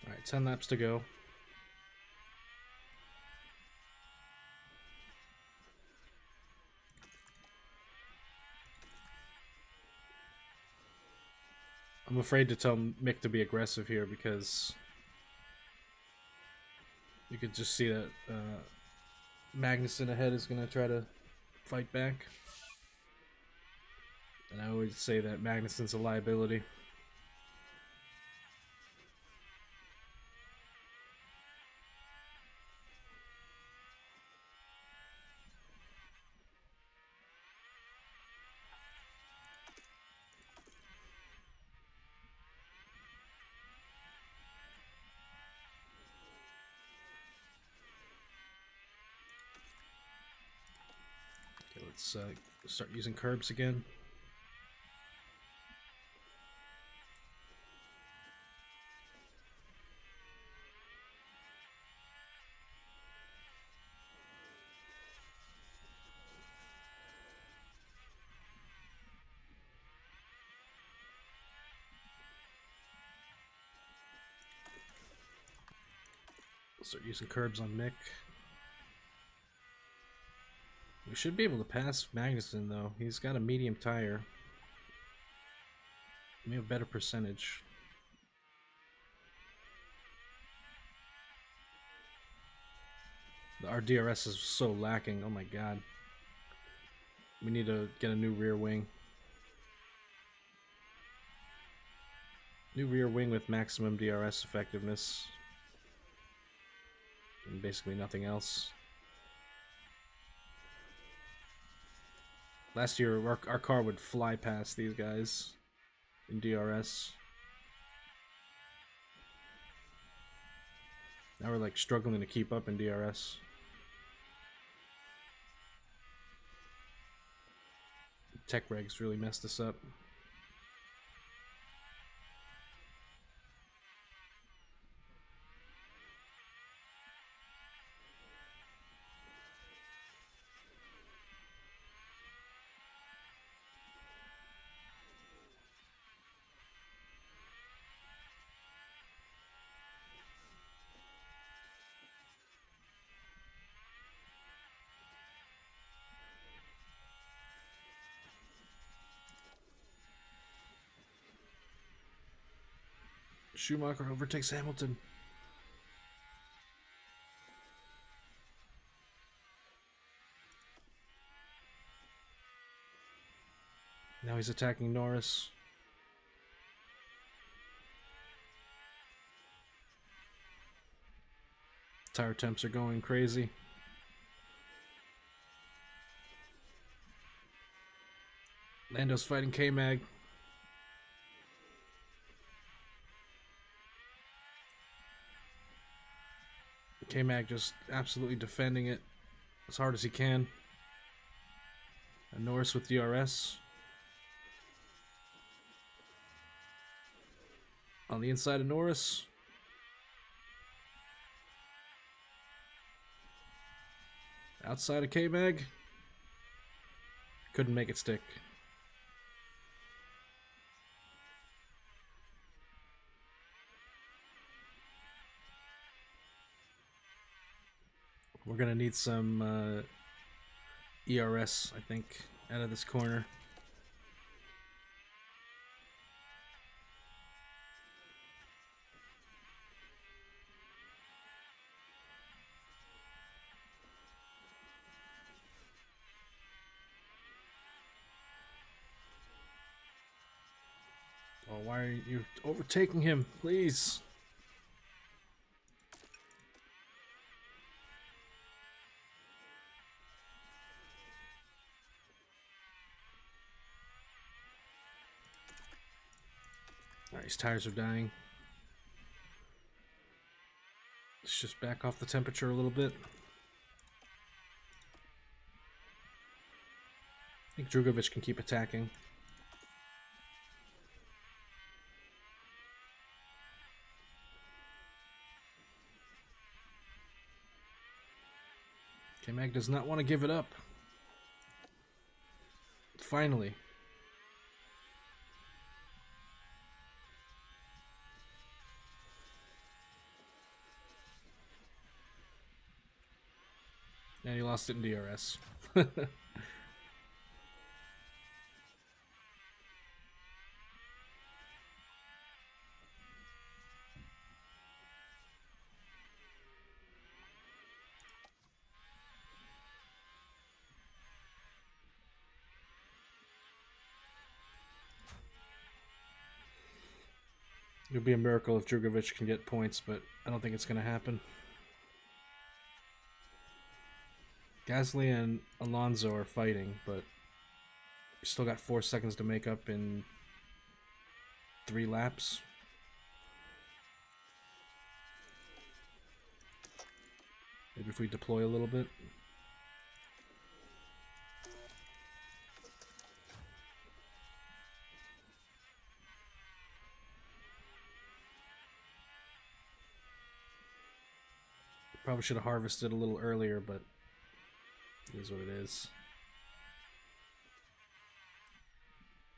Alright, 10 laps to go. I'm afraid to tell Mick to be aggressive here because you could just see that Magnussen ahead is going to try to fight back. And I always say that Magnussen's a liability. Okay, let's start using curbs again. Start using curbs on Mick. We should be able to pass Magnussen though. He's got a medium tire. We have a better percentage. Our DRS is so lacking. Oh my god. We need to get a new rear wing. New rear wing with maximum DRS effectiveness. And basically nothing else. Last year, our car would fly past these guys in DRS. Now we're like struggling to keep up in DRS. Tech regs really messed us up. Schumacher overtakes Hamilton. Now he's attacking Norris. Tire temps are going crazy. Lando's fighting K-Mag. K-Mag just absolutely defending it as hard as he can. And Norris with DRS. On the inside of Norris. Outside of K-Mag. Couldn't make it stick. We're gonna need some ERS, I think, out of this corner. Oh, why are you overtaking him? Please. Alright, his tires are dying. Let's just back off the temperature a little bit. I think Drugovich can keep attacking. K-Mag does not want to give it up. Finally. And he lost it in DRS. It would be a miracle if Drugovich can get points, but I don't think it's going to happen. Gasly and Alonso are fighting, but we still got 4 seconds to make up in 3 laps. Maybe if we deploy a little bit. Probably should have harvested a little earlier, but it is what it is.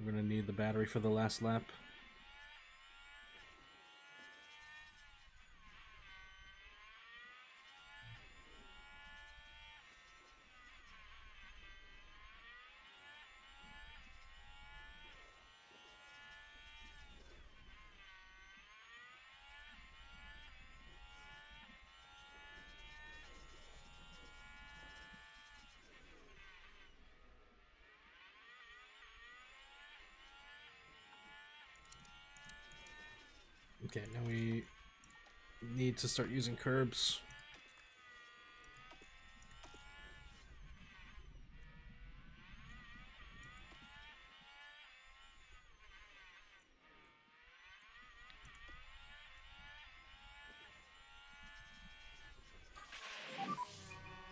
We're going to need the battery for the last lap. Okay, now we need to start using curbs.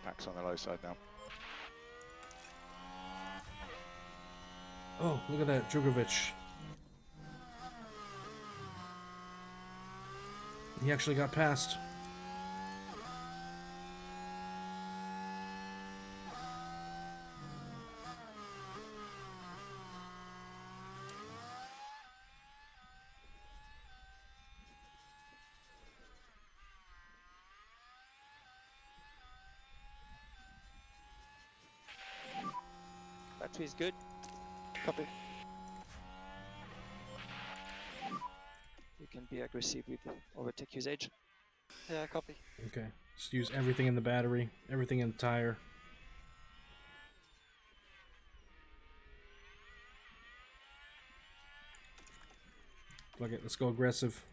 Pack's on the low side now. Oh, look at that, Drugovich. He actually got past. Battery is good. Copy. You can be aggressive with overtake usage. Yeah, copy. Okay, just use everything in the battery, everything in the tire. Fuck it, let's go aggressive.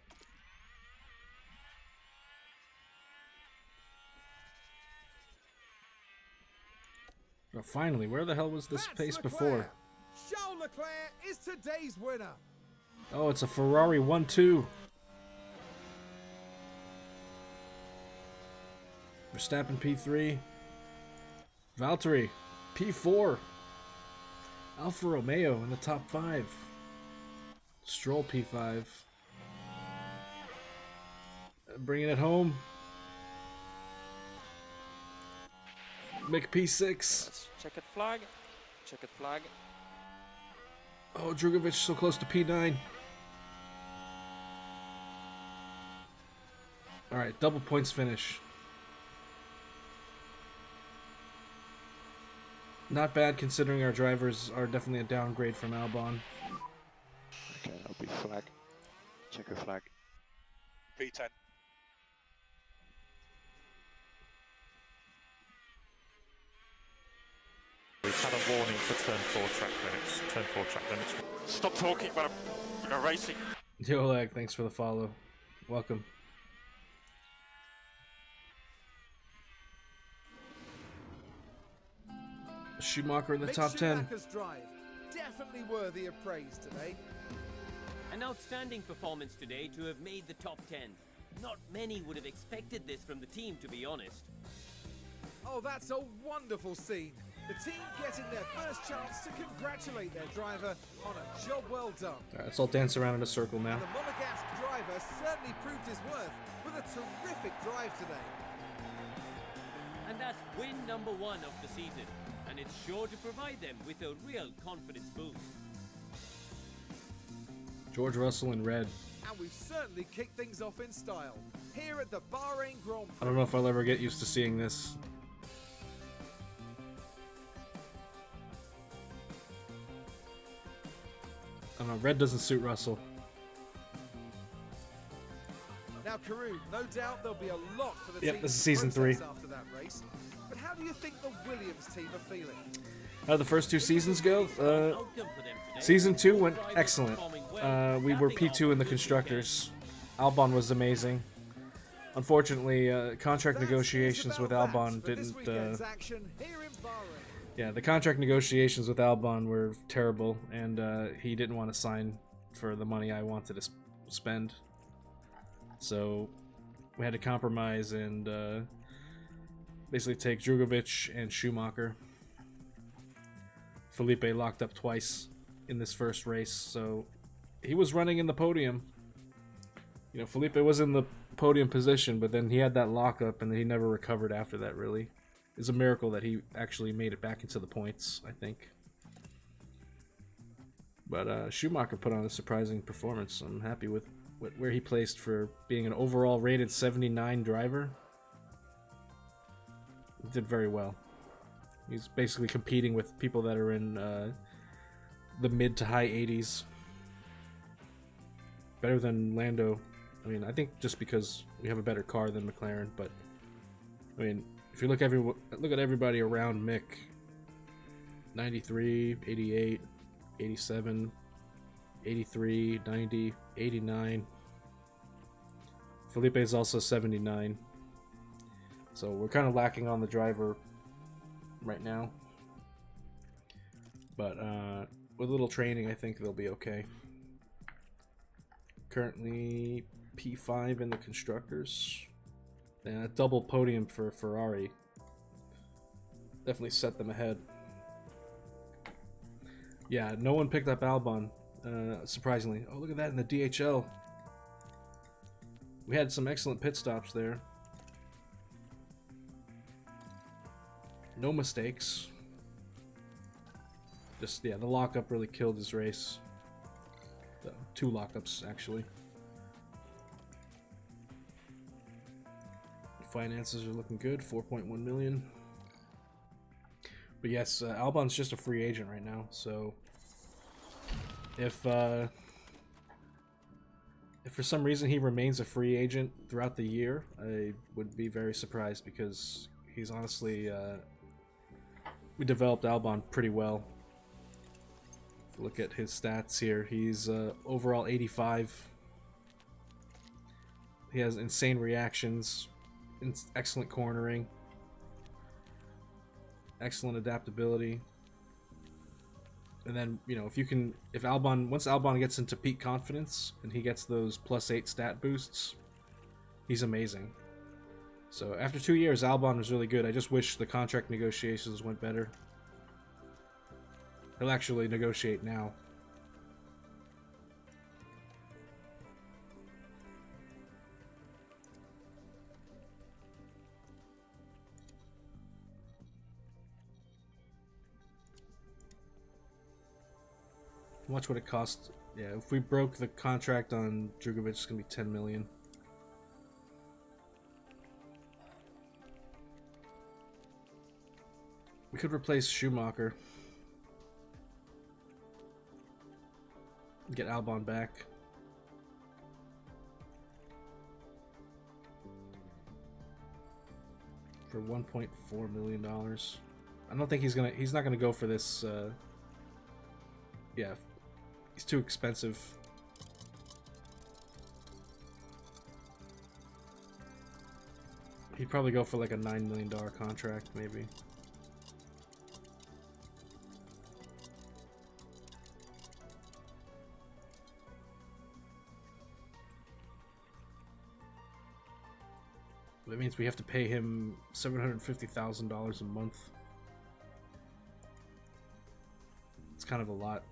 Oh, finally, where the hell was this That's pace Leclerc. before? Charles Leclerc is today's winner. Oh, it's a Ferrari 1-2. Verstappen P3. Valtteri P4. Alfa Romeo in the top 5. Stroll P5. Bringing it home. Mick P6. Let's checkered flag. Checkered flag. Oh, Drugovich so close to P9. Alright, double points finish. Not bad considering our drivers are definitely a downgrade from Albon. Okay, that'll be flag. Checker flag. P10. We've had a warning for turn 4 track limits. Turn 4 track limits. Stop talking about racing. Yo Lag, thanks for the follow. Welcome. Schumacher in the Mick top 10. Schumacher's drive, definitely worthy of praise today. An outstanding performance today to have made the top 10. Not many would have expected this from the team, to be honest. Oh, that's a wonderful scene. The team getting their first chance to congratulate their driver on a job well done. Alright, let's all dance around in a circle now. And the Monegasque driver certainly proved his worth with a terrific drive today. And that's win number 1 of the season. And it's sure to provide them with a real confidence boost. George Russell in red. And we've certainly kicked things off in style here at the Bahrain Grand Prix. I don't know if I'll ever get used to seeing this. I don't know, red doesn't suit Russell. Now, Carew, no doubt there'll be a lot for the Yep, team this is to season 3. process after that race. But how do you think the Williams team are feeling? How did the first 2 seasons go? Outcome for them today. Season 2 went Drivers excellent. performing well, We were capping P2 off in the a good constructors. Albon was amazing. Unfortunately, contract That's negotiations it with about Albon that for this didn't. weekend's action here in Bahrain. Yeah, the contract negotiations with Albon were terrible, and he didn't want to sign for the money I wanted to spend. So we had to compromise and basically take Drugovich and Schumacher. Felipe locked up twice in this first race, so he was running in the podium. You know, Felipe was in the podium position, but then he had that lockup, and he never recovered after that, really. It's a miracle that he actually made it back into the points, I think. But Schumacher put on a surprising performance. I'm happy with where he placed for being an overall rated 79 driver. He did very well. He's basically competing with people that are in the mid to high 80s. Better than Lando. I mean, I think just because we have a better car than McLaren, but I mean, if you look at everybody around Mick, 93, 88, 87, 83, 90, 89. Felipe is also 79. So we're kind of lacking on the driver right now. But with a little training, I think they'll be okay. Currently P5 in the constructors. And a double podium for Ferrari. Definitely set them ahead. Yeah, no one picked up Albon, surprisingly. Oh, look at that in the DHL. We had some excellent pit stops there. No mistakes. Just, yeah, the lockup really killed his race. 2 lockups, actually. Finances are looking good, 4.1 million. But yes, Albon's just a free agent right now, so if for some reason he remains a free agent throughout the year, I would be very surprised, because he's honestly we developed Albon pretty well. If you look at his stats here, he's overall 85. He has insane reactions, excellent cornering, excellent adaptability. And then, you know, once Albon gets into peak confidence and he gets those +8 stat boosts, he's amazing. So after 2 years, Albon was really good. I just wish the contract negotiations went better. He'll actually negotiate now. How much would it cost? Yeah, if we broke the contract on Drugovich, it's gonna be 10 million. We We could replace Schumacher. Get Albon back. For $1.4 million. I don't think he's not gonna go for this. Yeah, he's too expensive. He'd probably go for like a $9 million contract, maybe. That means we have to pay him $750,000 a month. It's kind of a lot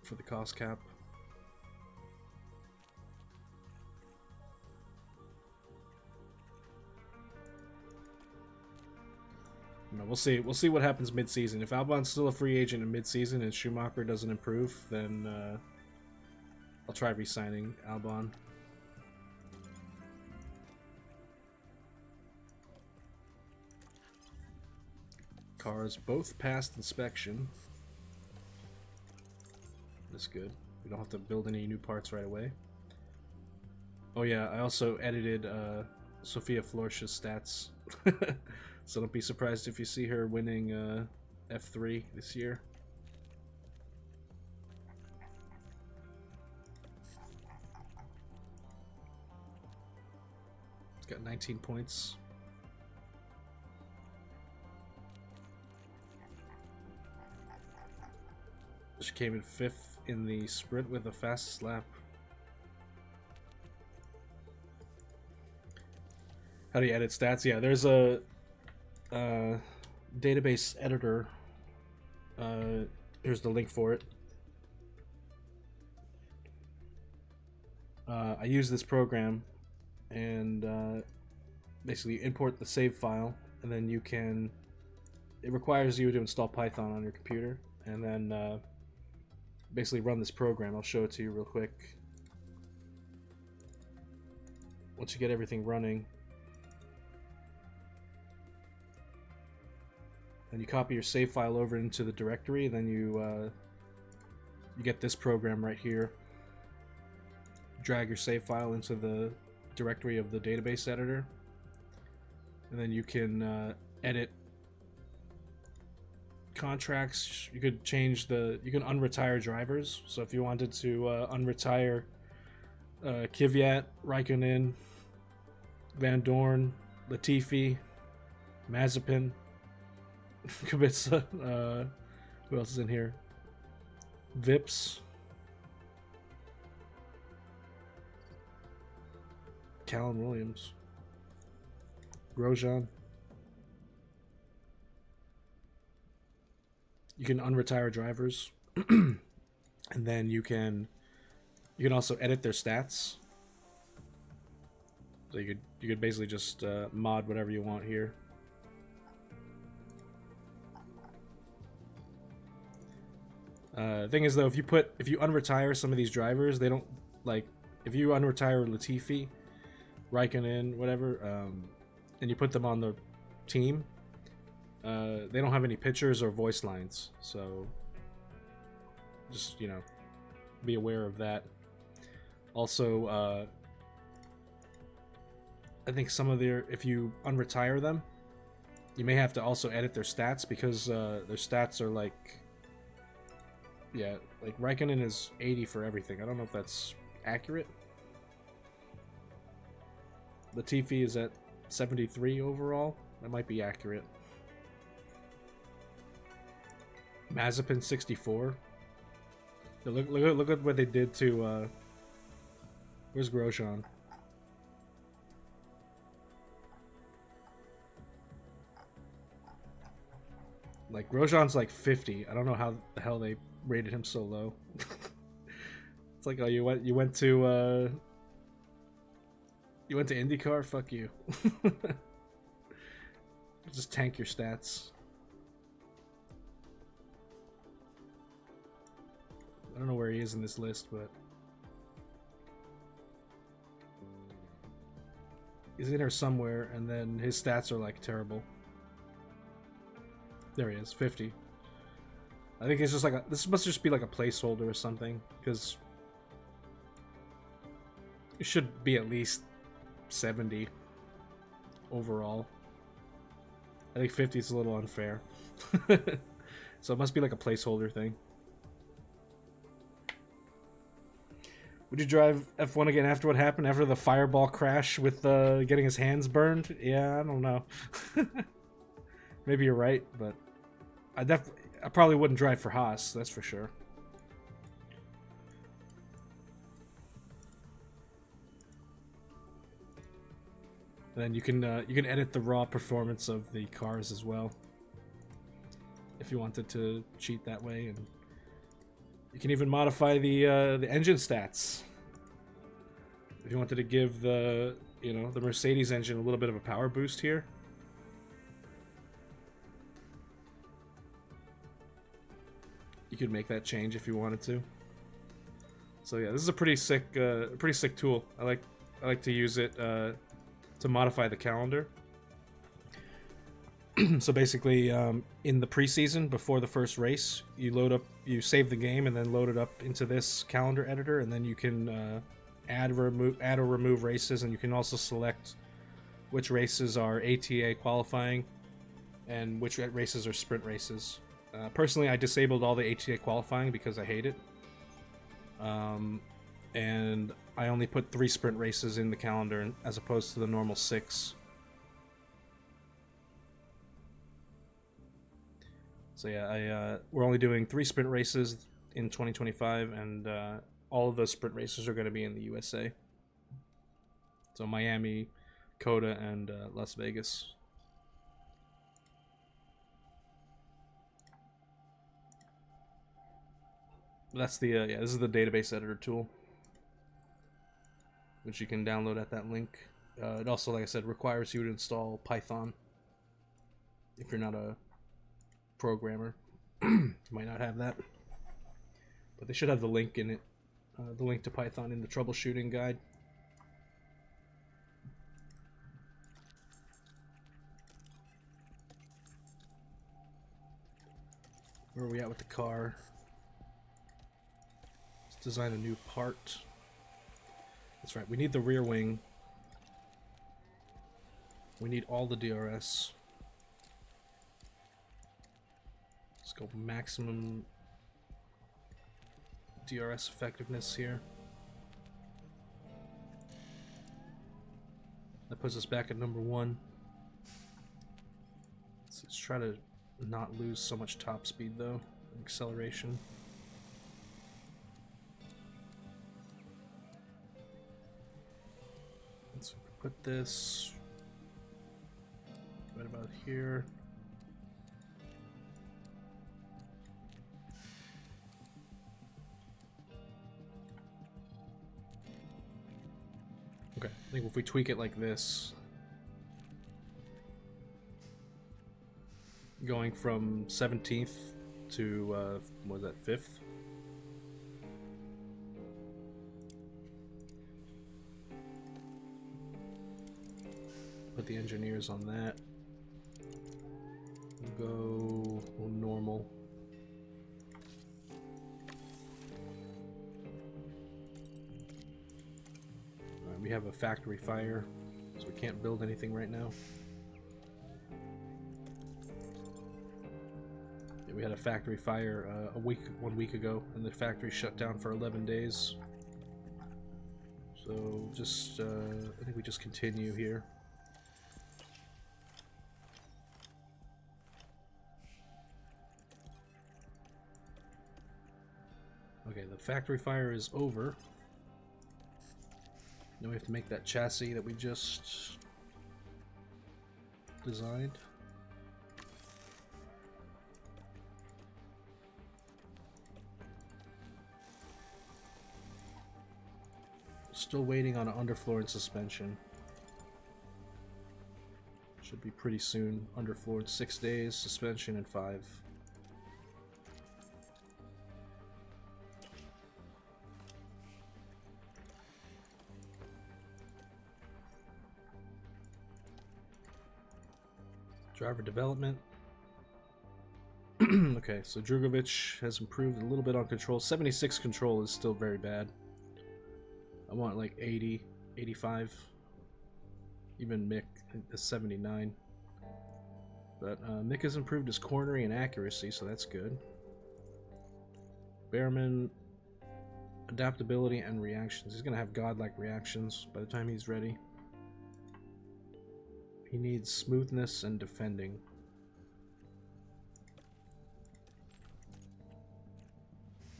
for the cost cap. No, we'll see. We'll see what happens mid-season. If Albon's still a free agent in mid-season and Schumacher doesn't improve, then I'll try re-signing Albon. Cars both passed inspection. That's good. We don't have to build any new parts right away. Oh yeah, I also edited Sophia Florsch's stats. So don't be surprised if you see her winning F3 this year. It's got 19 points. She came in 5th in the sprint with the fastest lap. How do you edit stats? Yeah, there's a database editor. Here's the link for it. I use this program and basically import the save file, and then you can. It requires you to install Python on your computer, and then basically run this program. I'll show it to you real quick. Once you get everything running, and you copy your save file over into the directory, then you get this program right here. Drag your save file into the directory of the database editor, and then you can edit contracts. You could change you can unretire drivers. So if you wanted to unretire Kvyat, Raikkonen, Van Dorn, Latifi, Mazepin, Kubica, who else is in here? Vips, Callum Williams, Grosjean. You can unretire drivers, and then you can also edit their stats. So you could basically just mod whatever you want here. Thing is though, if you unretire some of these drivers, they don't like. If you unretire Latifi, Raikkonen, whatever, and you put them on the team. They don't have any pictures or voice lines, so just, be aware of that. Also, I think some of if you unretire them, you may have to also edit their stats, because their stats are like Raikkonen is 80 for everything. I don't know if that's accurate. Latifi is at 73 overall. That might be accurate. Mazepin 64. Look at what they did to where's Grosjean? Like Grosjean's like 50. I don't know how the hell they rated him so low. It's like, oh, you went to IndyCar? Fuck you. Just tank your stats. I don't know where he is in this list, but he's in there somewhere, and then his stats are like terrible. There he is, 50. I think it's just like this must just be like a placeholder or something, because it should be at least 70 overall. I think 50 is a little unfair. So it must be like a placeholder thing. Would you drive F1 again after what happened? After the fireball crash with getting his hands burned? Yeah, I don't know. Maybe you're right, but I probably wouldn't drive for Haas, that's for sure. And then you can edit the raw performance of the cars as well, if you wanted to cheat that way, and you can even modify the engine stats. If you wanted to give the the Mercedes engine a little bit of a power boost here. You could make that change if you wanted to. So yeah, this is a pretty sick tool. I like to use it to modify the calendar. So basically, in the preseason before the first race, you save the game and then load it up into this calendar editor, and then you can add or remove races, and you can also select which races are ATA qualifying and which races are sprint races. Personally, I disabled all the ATA qualifying because I hate it. And I only put 3 sprint races in the calendar as opposed to the normal 6. So yeah, we're only doing 3 sprint races in 2025, and all of those sprint races are going to be in the USA. So Miami, Coda, and Las Vegas. That's the yeah. This is the database editor tool, which you can download at that link. It also, like I said, requires you to install Python. If you're not a programmer, you might not have that, but they should have the link in it. The link to Python in the troubleshooting guide. Where are we at with the car? Design a new part. That's right, we need the rear wing. We need all the DRS. Let's go maximum DRS effectiveness here. That puts us back at number 1. Let's try to not lose so much top speed though, acceleration. Let's put this right about here. Okay, I think if we tweak it like this, going from 17th to what was that, 5th? Put the engineers on that. Go normal. Alright, we have a factory fire, so we can't build anything right now. Yeah, we had a factory fire 1 week ago, and the factory shut down for 11 days. So just, I think we just continue here. Okay, the factory fire is over. Now we have to make that chassis that we just designed. Still waiting on an underfloor and suspension. Should be pretty soon. Underfloor in 6 days, suspension in 5. Driver development. Okay, so Drugovich has improved a little bit on control. 76 control is still very bad. I want like 80, 85. Even Mick is 79. But Mick has improved his cornering and accuracy, so that's good. Behrman, adaptability and reactions. He's going to have godlike reactions by the time he's ready. He needs smoothness and defending.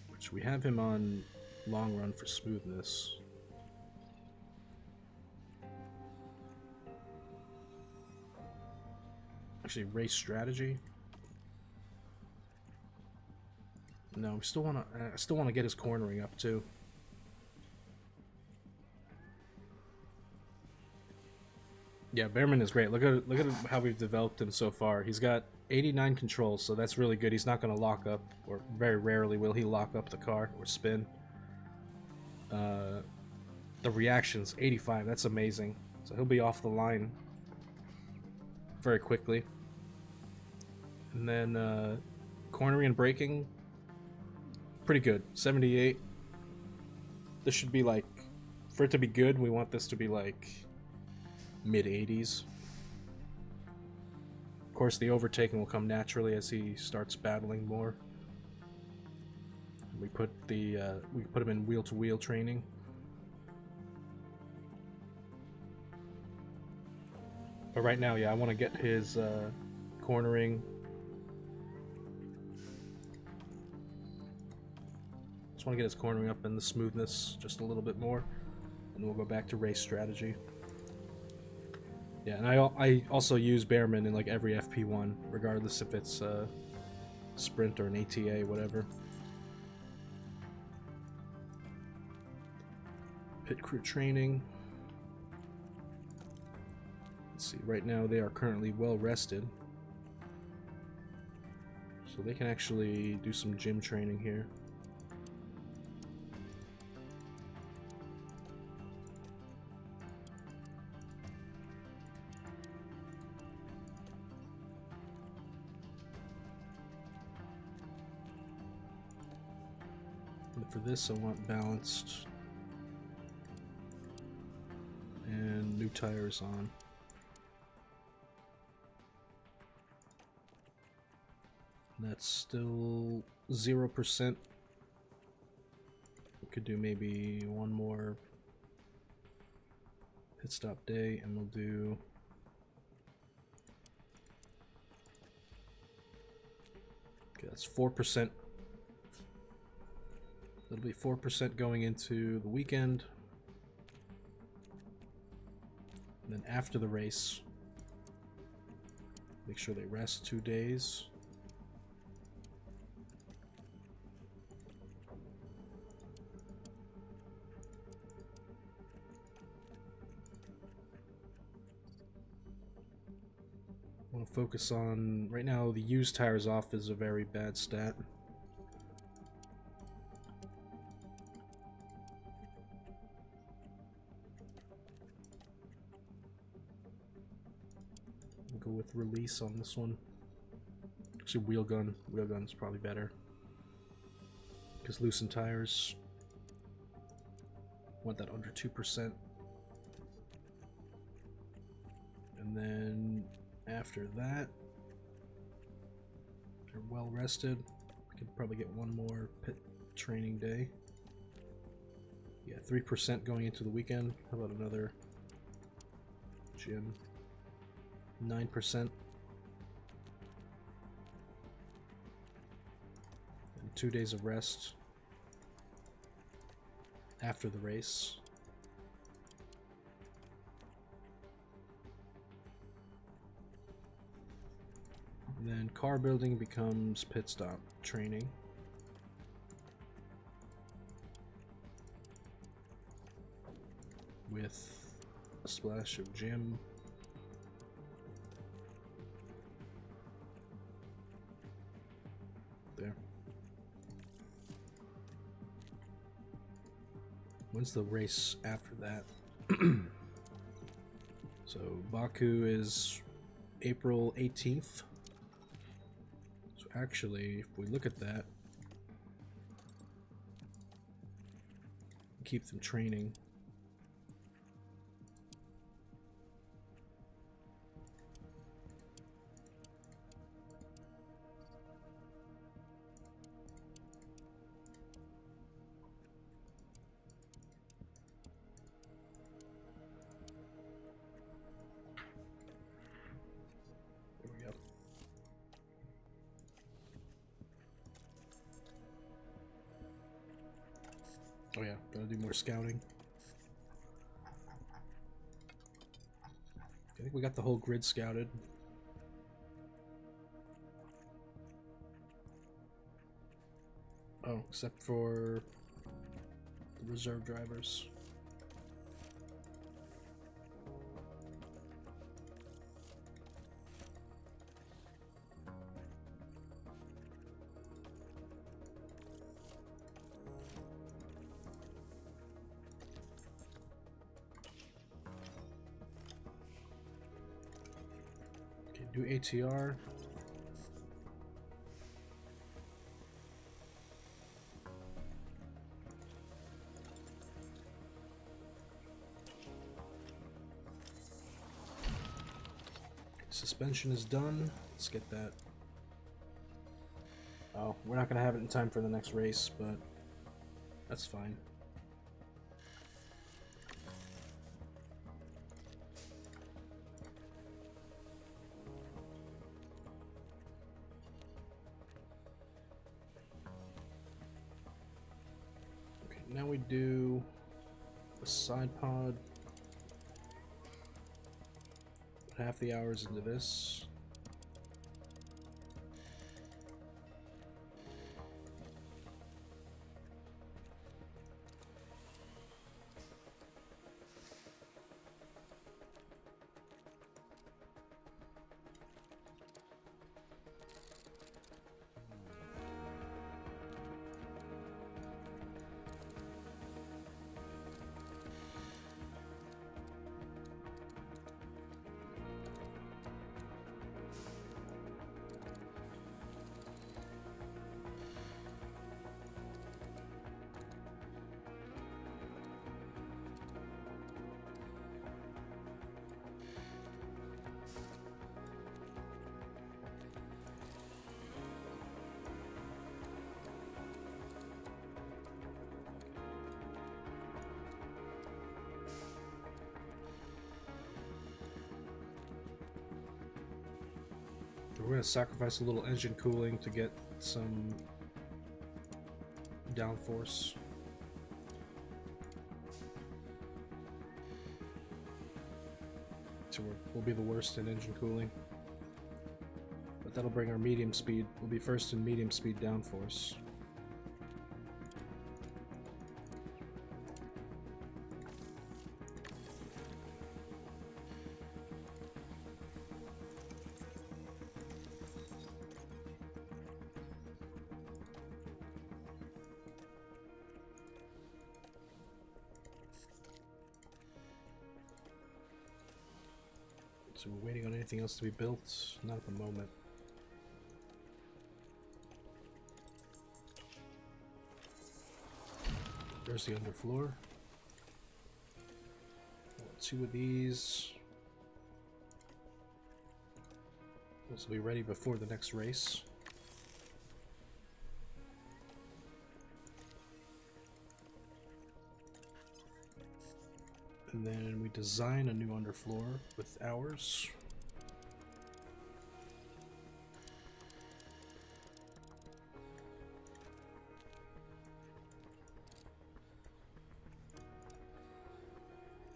Which we have him on long run for smoothness. Actually, race strategy. No, we still want to. I still want to get his cornering up too. Yeah, Behrman is great. Look at how we've developed him so far. He's got 89 controls, so that's really good. He's not going to lock up, or very rarely will he lock up the car or spin. The reactions, 85. That's amazing. So he'll be off the line very quickly. And then cornering and braking, pretty good. 78. This should be like, for it to be good, we want this to be like mid-80s. Of course, the overtaking will come naturally as he starts battling more. We put him in wheel-to-wheel training. But right now, yeah, I want to get his cornering. Just want to get his cornering up and the smoothness just a little bit more, and we'll go back to race strategy. Yeah, and I also use Behrman in like every FP1, regardless if it's a sprint or an ATA, whatever. Pit crew training. Let's see, right now they are currently well rested, so they can actually do some gym training here. For this, I want balanced and new tires on. That's still 0%. We could do maybe one more pit stop day, and we'll do okay, that's 4%. That'll be 4% going into the weekend. And then after the race, make sure they rest 2 days. I want to focus on, right now, the used tires off is a very bad stat. Go with release on this one. Actually, wheel gun's probably better, because loosened tires, want that under 2%. And then after that, they're well rested. We could probably get one more pit training day. Yeah, 3% going into the weekend. How about another gym? 9%. And 2 days of rest after the race. And then car building becomes pit stop training. With a splash of gym. There. When's the race after that? So Baku is April 18th. So actually, if we look at that, keep them training. There we go. Oh yeah, gotta do more scouting. I think we got the whole grid scouted. Oh, except for the reserve drivers. Okay, do ATR. Suspension is done. Let's get that. Oh, we're not gonna have it in time for the next race, but that's fine. Okay, now we do a side pod. Half the hours into this. We're going to sacrifice a little engine cooling to get some downforce. So we'll be the worst in engine cooling. But that'll bring our medium speed. We'll be first in medium speed downforce. So we're waiting on anything else to be built? Not at the moment. There's the underfloor. 2 of these. This will be ready before the next race. And then we design a new underfloor with ours.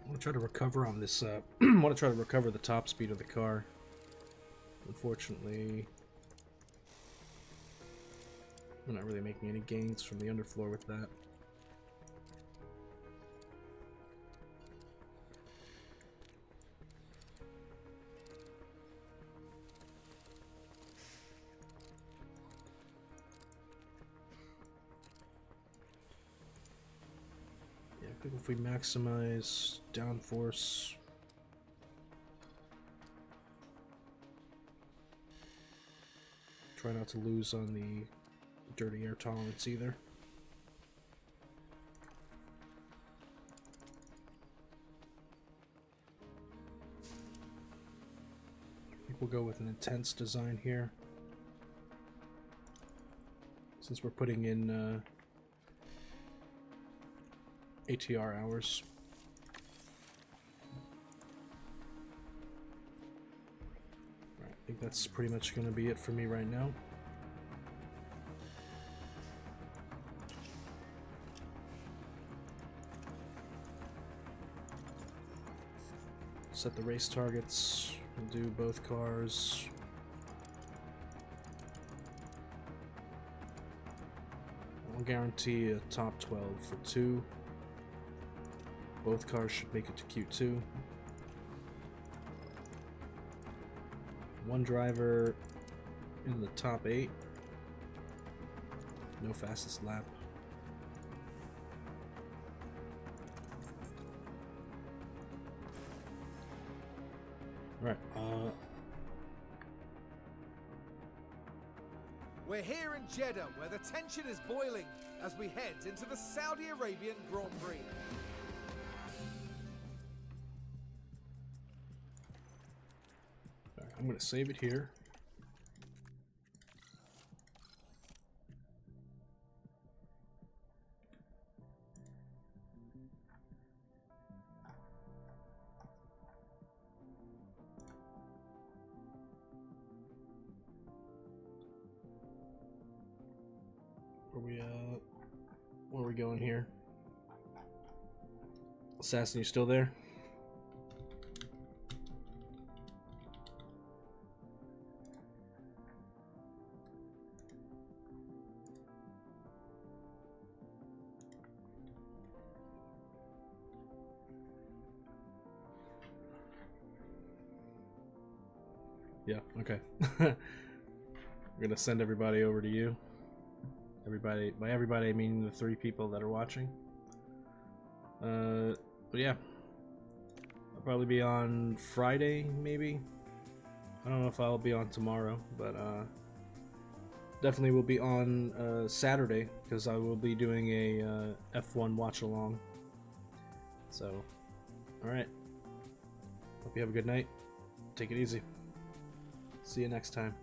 I want to try to recover on this. I want to try to recover the top speed of the car. Unfortunately, we're not really making any gains from the underfloor with that. I think if we maximize downforce, Try not to lose on the dirty air tolerance either. I think we'll go with an intense design here, since we're putting in ATR hours. Right, I think that's pretty much going to be it for me right now. Set the race targets. We'll do both cars. I'll guarantee a top 12 for 2. Both cars should make it to Q2. One driver in the top 8. No fastest lap. Right. We're here in Jeddah, where the tension is boiling as we head into the Saudi Arabian Grand Prix. Right, I'm going to save it here. Where are we going here? Assassin, you still there? Yeah, okay. We're gonna send everybody over to you. Everybody, by everybody I mean the 3 people that are watching. But yeah, I'll probably be on Friday, maybe. I don't know if I'll be on tomorrow, but definitely will be on Saturday, because I will be doing a F1 watch along. So, alright. Hope you have a good night. Take it easy. See you next time.